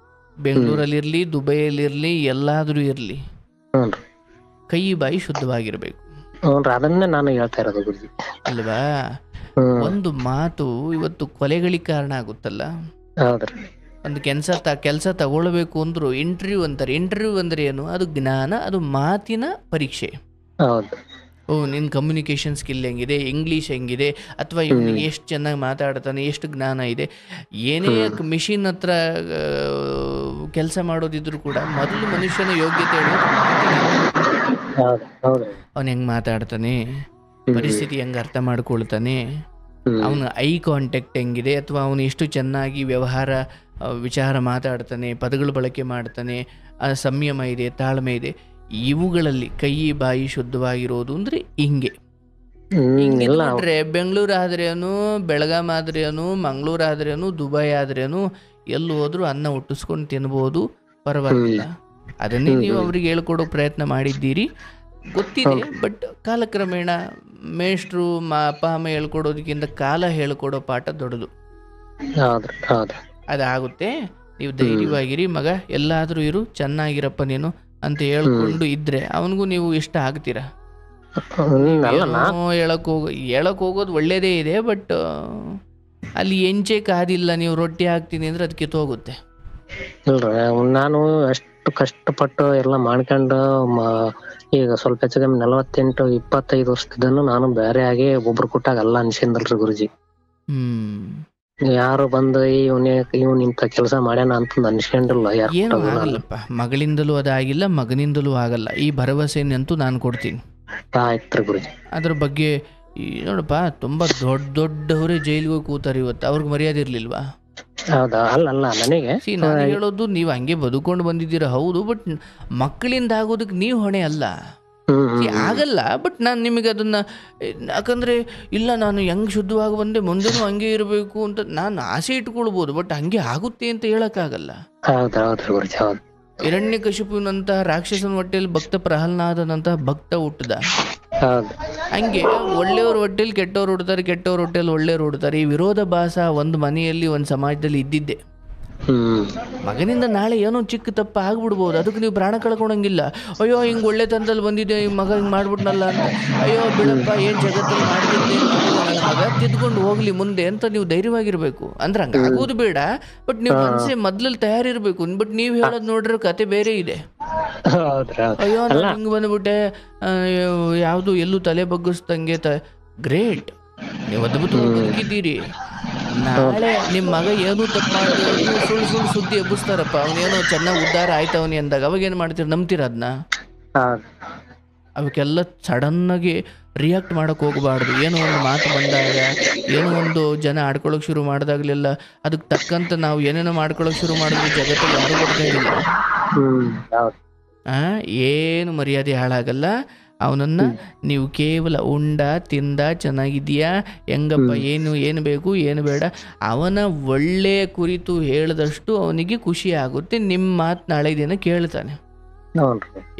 ಬೆಂಗಳೂರಲ್ಲಿರ್ಲಿ, ದುಬೈಯಲ್ಲಿರ್ಲಿ, ಎಲ್ಲಾದ್ರೂ ಇರ್ಲಿ, ಕೈ ಬಾಯಿ ಶುದ್ಧವಾಗಿರ್ಬೇಕು. ಅದನ್ನೇ ನಾನು ಹೇಳ್ತಾ ಇರೋದು ಗುರುಜಿ, ಅಲ್ವಾ? ಒಂದು ಮಾತು ಇವತ್ತು ಕೊಲೆಗಳಿಗೆ ಕಾರಣ ಆಗುತ್ತಲ್ಲ. ಒಂದು ಕೆಲಸ ತಗೊಳ್ಬೇಕು ಅಂದ್ರು ಇಂಟರ್ವ್ಯೂ ಅಂತಾರೆ. ಇಂಟರ್ವ್ಯೂ ಅಂದ್ರೆ ಏನು? ಅದು ಜ್ಞಾನ, ಅದು ಮಾತಿನ ಪರೀಕ್ಷೆ. ನಿನ್ ಕಮ್ಯುನಿಕೇಶನ್ ಸ್ಕಿಲ್ ಹೆಂಗಿದೆ, ಇಂಗ್ಲಿಷ್ ಹೆಂಗಿದೆ, ಅಥವಾ ಇವನು ಎಷ್ಟು ಚೆನ್ನಾಗಿ ಮಾತಾಡ್ತಾನೆ, ಎಷ್ಟು ಜ್ಞಾನ ಇದೆ. ಏನೇ ಮಿಷಿನ್ ಹತ್ರ ಕೆಲಸ ಮಾಡೋದಿದ್ರು ಕೂಡ ಮೊದಲು ಮನುಷ್ಯನ ಯೋಗ್ಯತೆ ಅವನು ಹೆಂಗ್ ಮಾತಾಡ್ತಾನೆ, ಪರಿಸ್ಥಿತಿ ಹೆಂಗ್ ಅರ್ಥ ಮಾಡ್ಕೊಳ್ತಾನೆ, ಅವನ ಐ ಕಾಂಟ್ಯಾಕ್ಟ್ ಹೆಂಗಿದೆ, ಅಥವಾ ಅವನು ಎಷ್ಟು ಚೆನ್ನಾಗಿ ವಿಚಾರ ಮಾತಾಡ್ತಾನೆ, ಪದಗಳು ಬಳಕೆ ಮಾಡ್ತಾನೆ, ಸಂಯಮ ಇದೆ, ತಾಳ್ಮೆ ಇದೆ. ಇವುಗಳಲ್ಲಿ ಕೈ ಬಾಯಿ ಶುದ್ಧವಾಗಿರೋದು ಅಂದ್ರೆ ಹಿಂಗೆ ನೋಡ್ರೆ, ಬೆಂಗಳೂರು ಆದ್ರೇನು, ಬೆಳಗಾಂ ಆದ್ರೇನು, ಮಂಗಳೂರು ಆದ್ರೇನು, ದುಬೈ ಆದ್ರೇನು, ಎಲ್ಲಿ ಹೋದ್ರು ಅನ್ನ ಹುಟ್ಟಿಸ್ಕೊಂಡು ತಿನ್ಬೋದು, ಪರವಾಗಿಲ್ಲ. ಅದನ್ನೇ ನೀವು ಅವ್ರಿಗೆ ಹೇಳ್ಕೊಡೋ ಪ್ರಯತ್ನ ಮಾಡಿದ್ದೀರಿ, ಗೊತ್ತಿದೆ. ಬಟ್ ಕಾಲಕ್ರಮೇಣ ಮೇಷ್ಟ್ರು ಅಪ್ಪ ಅಮ್ಮ ಹೇಳ್ಕೊಡೋದಕ್ಕಿಂತ ಕಾಲ ಹೇಳ್ಕೊಡೋ ಪಾಠ ದೊಡ್ಡದು. ಹೌದ್ರಿ ಹೌದ್ರಿ. ಅದಾಗುತ್ತೆ. ನೀವು ಧೈರ್ಯವಾಗಿರಿ ಮಗ, ಎಲ್ಲಾದರೂ ಇರು, ಚೆನ್ನಾಗಿರಪ್ಪ ನೀನು ಅಂತ ಹೇಳ್ಕೊಂಡು ಇದ್ರೆ ಅವನಿಗೂ ನೀವು ಇಷ್ಟ ಆಗ್ತೀರಾ. ಹೇಳಕ್ ಹೋಗೋದು ಒಳ್ಳೇದೇ ಇದೆ, ಬಟ್ ಅಲ್ಲಿ ಎಂಚೆ ಕಾದಿಲ್ಲ, ನೀವು ರೊಟ್ಟಿ ಹಾಕ್ತೀನಿ ಅಂದ್ರೆ ಅದಕ್ಕೆ ಹೋಗುತ್ತೆ. ಇಲ್ರಿ ನಾನು ಅಷ್ಟು ಕಷ್ಟಪಟ್ಟು ಎಲ್ಲ ಮಾಡ್ಕೊಂಡು ಈಗ ಸ್ವಲ್ಪ ಹೆಚ್ಚು ಕಮ್ಮಿ 48-25 ವರ್ಷದಿದ್ದನು ನಾನು ಬೇರೆ ಆಗಿ ಒಬ್ರು ಕೊಟ್ಟಾಗ ಅಲ್ಲ ಅನ್ಸಿಂದಲ್ರಿ ಗುರುಜಿ. ಯಾರು ಬಂದು ಇವ್ನ ಇಂತ ಕೆಲಸ ಮಾಡ್ಯಾನ ಅಂತಂದು ಅನ್ಸ್ಕೊಂಡಿಲ್ಲ. ಏನು ಆಗಲ್ಲಪ್ಪ, ಮಗಳಿಂದಲೂ ಅದಾಗಿಲ್ಲ, ಮಗನಿಂದಲೂ ಆಗಲ್ಲ. ಈ ಭರವಸೆನಂತೂ ನಾನು ಕೊಡ್ತೀನಿ. ಆಯ್ತ್ರಿ ಗುರುಜಿ. ಅದ್ರ ಬಗ್ಗೆ ನೋಡಪ್ಪ, ತುಂಬಾ ದೊಡ್ಡವರೇ ಜೈಲಿಗೆ ಹೋಗಿ ಕೂತಾರೆ ಇವತ್ತು, ಅವ್ರಿಗೆ ಮರ್ಯಾದೆ ಇರ್ಲಿಲ್ವಾ? ಹೌದಾ? ಅಲ್ಲ ನನಗೆ ನಾನು ಹೇಳೋದು, ನೀವು ಹಂಗೆ ಬದುಕೊಂಡು ಬಂದಿದ್ದೀರ ಹೌದು, ಬಟ್ ಮಕ್ಕಳಿಂದ ಆಗೋದಕ್ಕೆ ನೀವು ಹೊಣೆ ಅಲ್ಲ. ಆಗಲ್ಲ, ಬಟ್ ನಾನು ನಿಮಗೆ ಅದನ್ನ, ಯಾಕಂದ್ರೆ ಇಲ್ಲ ನಾನು ಹೆಂಗ್ ಶುದ್ಧವಾಗಿ ಬಂದೆ ಮುಂದೆನೂ ಹಂಗೆ ಇರಬೇಕು ಅಂತ ನಾನು ಆಸೆ ಇಟ್ಕೊಳ್ಬೋದು, ಬಟ್ ಹಂಗೆ ಆಗುತ್ತೆ ಅಂತ ಹೇಳಕ್ಕಾಗಲ್ಲ. ಹಿರಣ್ಯಕಶಿಪುವಿನಂತಹ ರಾಕ್ಷಸನ ಹೊಟ್ಟೆಯಲ್ಲಿ ಭಕ್ತ ಪ್ರಹ್ಲಾದನಂತಹ ಭಕ್ತ ಹುಟ್ಟದ. ಹಂಗೆ ಒಳ್ಳೆಯವ್ರ ಹೊಟ್ಟೆಲಿ ಕೆಟ್ಟವ್ರು ಹುಡ್ತಾರೆ, ಕೆಟ್ಟವ್ರ ಹೊಟ್ಟೆಲಿ ಒಳ್ಳೆಯವ್ರು ಹುಡ್ತಾರೆ. ಈ ವಿರೋಧಾಭಾಸ ಒಂದು ಮನೆಯಲ್ಲಿ, ಒಂದು ಸಮಾಜದಲ್ಲಿ ಇದ್ದಿದ್ದೆ. ಮಗನಿಂದ ನಾಳೆ ಏನೋ ಚಿಕ್ಕ ತಪ್ಪ ಆಗ್ಬಿಡ್ಬೋದು, ಅದಕ್ಕೆ ನೀವು ಪ್ರಾಣ ಕಳ್ಕೊಳಂಗಿಲ್ಲ. ಅಯ್ಯೋ ಹಿಂಗೆ ಒಳ್ಳೆ ತಂದಲ್ಲಿ ಬಂದಿದೆ, ಈ ಮಗ ಹಿಂಗೆ ಮಾಡ್ಬಿಟ್ನಲ್ಲ ಅಂತ, ಅಯ್ಯೋ ಬಿಡಪ್ಪ ಏನು ಜಗತ್ತಲ್ಲಿ ಮಾಡ್ತಿದ್ದೆ, ನನ್ನ ಮಗ ತಿದ್ಕೊಂಡು ಹೋಗ್ಲಿ ಮುಂದೆ ಅಂತ ನೀವು ಧೈರ್ಯವಾಗಿರ್ಬೇಕು. ಅಂದ್ರೆ ಹಂಗೆ ಆಗೋದು ಬೇಡ, ಬಟ್ ನೀವು ಮನಸ್ಸೇ ಮೊದ್ಲಲ್ಲಿ ತಯಾರಿರ್ಬೇಕು. ಬಟ್ ನೀವು ಹೇಳೋದು ನೋಡ್ರೆ ಕತೆ ಬೇರೆ ಇದೆ. ಅಯ್ಯೋ ನಾನು ಹಿಂಗೆ ಬಂದ್ಬಿಟ್ಟೆ, ಯಾವುದು ಎಲ್ಲೂ ತಲೆ ಬಗ್ಗಿಸ್ದಂಗೆ. ಗ್ರೇಟ್, ನೀವು ಅದ್ಭುತವಾಗಿ ಬದುಕಿದ್ದೀರಿ. ನಾಳೆ ನಿಮ್ಮ ಮಗ ಏನೂ ತಪ್ಪು ಮಾಡಿದ್ರು ಸುಳ್ಳು ಸುದ್ದಿ ಎಬ್ಬಿಸ್ತಾರಪ್ಪ, ಅವನೇನೋ ಚೆನ್ನಾಗಿ ಉದ್ಧಾರ ಆಯ್ತವನಿ ಅಂದಾಗ ಅವಾಗ ಏನು ಮಾಡ್ತೀರಿ? ನಂಬ್ತೀರ ಅದನ್ನ? ಅವಕ್ಕೆಲ್ಲ ಸಡನ್ನಾಗಿ ರಿಯಾಕ್ಟ್ ಮಾಡೋಕೆ ಹೋಗಬಾರ್ದು. ಏನೋ ಒಂದು ಮಾತು ಬಂದಾಗ, ಏನೋ ಒಂದು ಜನ ಆಡ್ಕೊಳ್ಳೋಕೆ ಶುರು ಮಾಡಿದಾಗಲೆಲ್ಲ ಅದಕ್ಕೆ ತಕ್ಕಂತ ನಾವು ಏನೇನೋ ಮಾಡ್ಕೊಳ್ಳೋಕೆ ಶುರು ಮಾಡಿದ್ರೆ ಜಗತ್ತಲ್ಲಿ ಯಾರು ಗೊತ್ತಾಗಿಲ್ಲ. ಏನು ಮರ್ಯಾದೆ ಹಾಳಾಗಲ್ಲ. ಅವನನ್ನು ನೀವು ಕೇವಲ ಉಂಡ ತಿಂದ ಚೆನ್ನಾಗಿದೆಯಾ ಹೆಂಗಪ್ಪ, ಏನು ಬೇಕು ಏನು ಬೇಡ, ಅವನ ಒಳ್ಳೆಯ ಕುರಿತು ಹೇಳಿದಷ್ಟು ಅವನಿಗೆ ಖುಷಿ ಆಗುತ್ತೆ. ನಿಮ್ಮ ಮಾತು ನಾಳೆ ದಿನ ಕೇಳ್ತಾನೆ.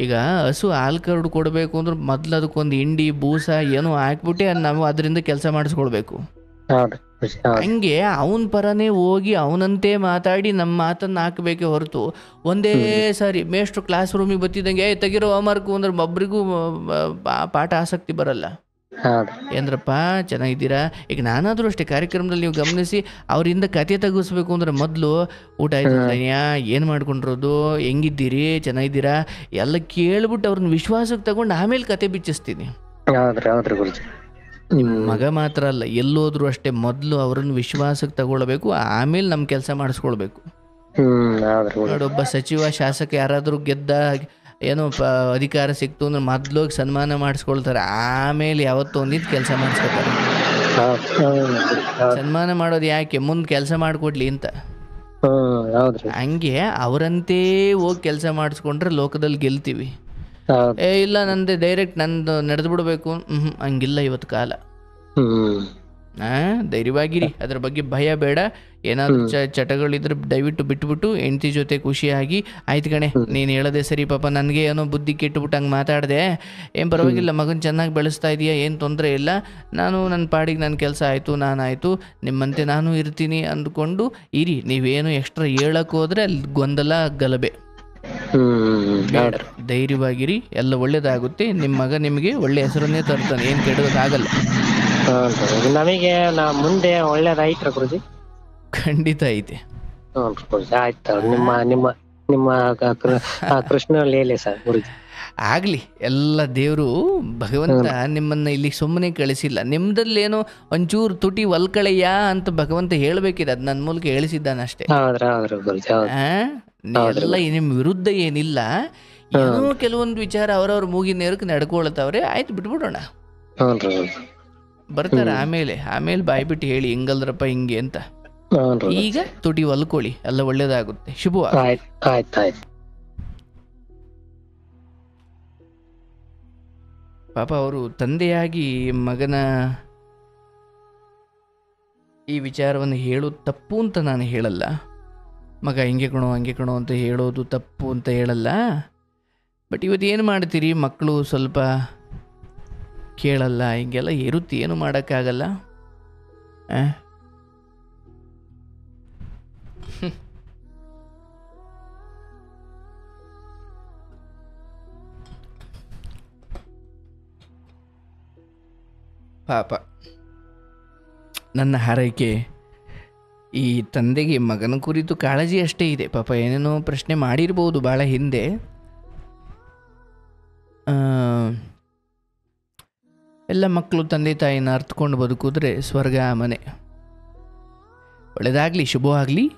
ಈಗ ಹಸು ಹಾಲು ಕರಡು ಕೊಡಬೇಕು ಅಂದ್ರೆ ಮೊದ್ಲು ಅದಕ್ಕೊಂದು ಹಿಂಡಿ ಬೂಸ ಏನೋ ಹಾಕ್ಬಿಟ್ಟೆ ನಾವು ಅದರಿಂದ ಕೆಲಸ ಮಾಡಿಸ್ಕೊಳ್ಬೇಕು. ಹಂಗೆ ಅವನ ಪರನೇ ಹೋಗಿ ಅವನಂತೆ ಮಾತಾಡಿ ನಮ್ಮ ಮಾತನ್ನು ಹಾಕಬೇಕೆ ಹೊರತು ಒಂದೇ ಸಾರಿ ಮೇಷ್ಟ್ರು ಕ್ಲಾಸ್ ರೂಮಿಗೆ ಬತ್ತಿದಂಗೆ ತೆಗಿರೋ ಹೋಮ್ವರ್ಕು ಅಂದ್ರೆ ಒಬ್ರಿಗೂ ಪಾಠ ಆಸಕ್ತಿ ಬರಲ್ಲ. ಏನ್ರಪ್ಪ ಚೆನ್ನಾಗಿದ್ದೀರಾ? ಈಗ ನಾನಾದರೂ ಅಷ್ಟೇ, ಕಾರ್ಯಕ್ರಮದಲ್ಲಿ ನೀವು ಗಮನಿಸಿ, ಅವರಿಂದ ಕತೆ ತೆಗಿಸ್ಬೇಕು ಅಂದ್ರೆ ಮೊದಲು ಊಟ ಆಯ್ತು ಏನು ಮಾಡ್ಕೊಂಡಿರೋದು, ಹೆಂಗಿದ್ದೀರಿ, ಚೆನ್ನಾಗಿದ್ದೀರಾ ಎಲ್ಲ ಕೇಳ್ಬಿಟ್ಟು ಅವ್ರನ್ನ ವಿಶ್ವಾಸಕ್ಕೆ ತಗೊಂಡು ಆಮೇಲೆ ಕತೆ ಬಿಚ್ಚಿಸ್ತೀನಿ. ನಿಮ್ಮ ಮಗ ಮಾತ್ರ ಅಲ್ಲ, ಎಲ್ಲೋದ್ರು ಅಷ್ಟೇ, ಮೊದಲು ಅವ್ರನ್ನ ವಿಶ್ವಾಸಕ್ಕೆ ತಗೊಳ್ಬೇಕು, ಆಮೇಲೆ ನಮ್ಮ ಕೆಲಸ ಮಾಡಿಸ್ಕೊಳ್ಬೇಕು. ನೋಡೊಬ್ಬ ಸಚಿವ ಶಾಸಕ ಯಾರಾದರೂ ಗೆದ್ದ, ಏನೋ ಅಧಿಕಾರ ಸಿಕ್ತು ಅಂದ್ರೆ ಮೊದ್ಲೋಗಿ ಸನ್ಮಾನ ಮಾಡಿಸ್ಕೊಳ್ತಾರೆ, ಆಮೇಲೆ ಯಾವತ್ತೋ ಒಂದಿದ್ದು ಕೆಲಸ ಮಾಡಿಸ್ಕೊತಾರೆ. ಸನ್ಮಾನ ಮಾಡೋದು ಯಾಕೆ? ಮುಂದೆ ಕೆಲಸ ಮಾಡಿಕೊಡ್ಲಿ ಅಂತ. ಹಂಗೆ ಅವರಂತೆ ಹೋಗಿ ಕೆಲಸ ಮಾಡಿಸ್ಕೊಂಡ್ರೆ ಲೋಕದಲ್ಲಿ ಗೆಲ್ತೀವಿ. ಇಲ್ಲ ನಂದು ಡೈರೆಕ್ಟ್ ನಂದು ನಡೆದು ಬಿಡಬೇಕು, ಹಂಗಿಲ್ಲ ಇವತ್ತು ಕಾಲ. ಧೈರ್ಯವಾಗಿರಿ, ಅದ್ರ ಬಗ್ಗೆ ಭಯ ಬೇಡ. ಏನಾದರೂ ಚಟಗಳಿದ್ರೆ ದಯವಿಟ್ಟು ಬಿಟ್ಬಿಟ್ಟು ಹೆಂಡತಿ ಜೊತೆ ಖುಷಿಯಾಗಿ, ಆಯ್ತು ಕಣೆ ನೀನು ಹೇಳೋದೇ ಸರಿ ಪಾಪ, ನನಗೆ ಏನೋ ಬುದ್ಧಿ ಕೆಟ್ಟುಬಿಟ್ಟು ಹಂಗೆ ಮಾತಾಡಿದೆ, ಏನು ಪರವಾಗಿಲ್ಲ, ಮಗನ ಚೆನ್ನಾಗಿ ಬೆಳೆಸ್ತಾ ಇದೆಯಾ, ಏನು ತೊಂದರೆ ಇಲ್ಲ, ನಾನು ನನ್ನ ಪಾಡಿಗೆ ನನ್ನ ಕೆಲಸ ಆಯಿತು, ನಾನಾಯಿತು, ನಿಮ್ಮಂತೆ ನಾನು ಇರ್ತೀನಿ ಅಂದ್ಕೊಂಡು ಇರಿ. ನೀವೇನು ಎಕ್ಸ್ಟ್ರಾ ಹೇಳಕ್ಕೆ ಹೋದರೆ ಅಲ್ಲಿ ಗೊಂದಲ ಗಲಭೆ. ಧೈರ್ಯವಾಗಿರಿ, ಎಲ್ಲ ಒಳ್ಳೇದಾಗುತ್ತೆ. ನಿಮ್ಮ ಮಗ ನಿಮಗೆ ಒಳ್ಳೆ ಹೆಸರನ್ನೇ ತರ್ತಾನೆ, ಏನು ಕೆಡೋದಾಗಲ್ಲ. ನಮಗೆ ಮುಂದೆ ಒಳ್ಳೇದಾಯ್ತು ಗುರುಜಿ. ಖಂಡಿತ ಐತೆ. ಆಯ್ತು, ನಿಮ್ಮ ನಿಮ್ಮ ನಿಮ್ಮ ಕೃಷ್ಣ ಲೀಲೆ ಸರ್ ಗುರುಜಿ. ಆಗ್ಲಿ, ಎಲ್ಲ ದೇವರು ಭಗವಂತ ನಿಮ್ಮನ್ನ ಇಲ್ಲಿ ಸುಮ್ಮನೆ ಕಳಿಸಿಲ್ಲ. ನಿಮ್ದಲ್ಲೇನೋ ಒಂಚೂರು ತುಟಿ ಒಲ್ಕಳೆಯ ಅಂತ ಭಗವಂತ ಹೇಳ್ಬೇಕಿದೆ, ಅದು ನನ್ನ ಮೂಲಕ ಹೇಳಿಸಿದ್ದಾನಷ್ಟೇ. ಎಲ್ಲ ನಿಮ್ಮ ವಿರುದ್ಧ ಏನಿಲ್ಲ, ಏನೋ ಕೆಲವೊಂದು ವಿಚಾರ ಅವರವ್ರ ಮೂಗಿನ ನೇರಕ್ಕೆ ನಡ್ಕೊಳ್ತಾವ್ರೆ, ಆಯ್ತು ಬಿಟ್ಬಿಡೋಣ, ಬರ್ತಾರ ಆಮೇಲೆ ಬಾಯ್ಬಿಟ್ಟು ಹೇಳಿ ಹಿಂಗಲ್ರಪ್ಪ ಹಿಂಗೆ ಅಂತ. ಈಗ ತುಟಿ ಒಲ್ಕೊಳ್ಳಿ, ಎಲ್ಲ ಒಳ್ಳೇದಾಗುತ್ತೆ. ಶುಭವಾಗಿ. ಪಾಪ ಅವರು ತಂದೆಯಾಗಿ ಮಗನ ಈ ವಿಚಾರವನ್ನು ಹೇಳೋದು ತಪ್ಪು ಅಂತ ನಾನು ಹೇಳಲ್ಲ. ಮಗ ಹಿಂಗೆ ಕಣೋ ಹಂಗೆ ಕಣೋ ಅಂತ ಹೇಳೋದು ತಪ್ಪು ಅಂತ ಹೇಳಲ್ಲ. ಬಟ್ ಇವತ್ತು ಏನು ಮಾಡ್ತೀರಿ, ಮಕ್ಕಳು ಸ್ವಲ್ಪ ಕೇಳಲ್ಲ, ಹಿಂಗೆಲ್ಲ ಇರುತ್ತೆ, ಏನು ಮಾಡೋಕ್ಕಾಗಲ್ಲ. ಪಾಪ ನನ್ನ ಹಾರೈಕೆ ಈ ತಂದೆಗೆ ಮಗನ ಕುರಿತು ಕಾಳಜಿ ಅಷ್ಟೇ ಇದೆ. ಪಾಪ ಏನೇನೋ ಪ್ರಶ್ನೆ ಮಾಡಿರ್ಬೋದು ಭಾಳ ಹಿಂದೆ. ಎಲ್ಲ ಮಕ್ಕಳು ತಂದೆ ತಾಯಿನ ಅರ್ಥಕೊಂಡು ಬದುಕಿದ್ರೆ ಸ್ವರ್ಗ ಮನೆ. ಒಳ್ಳೆಯದಾಗಲಿ, ಶುಭವಾಗಲಿ.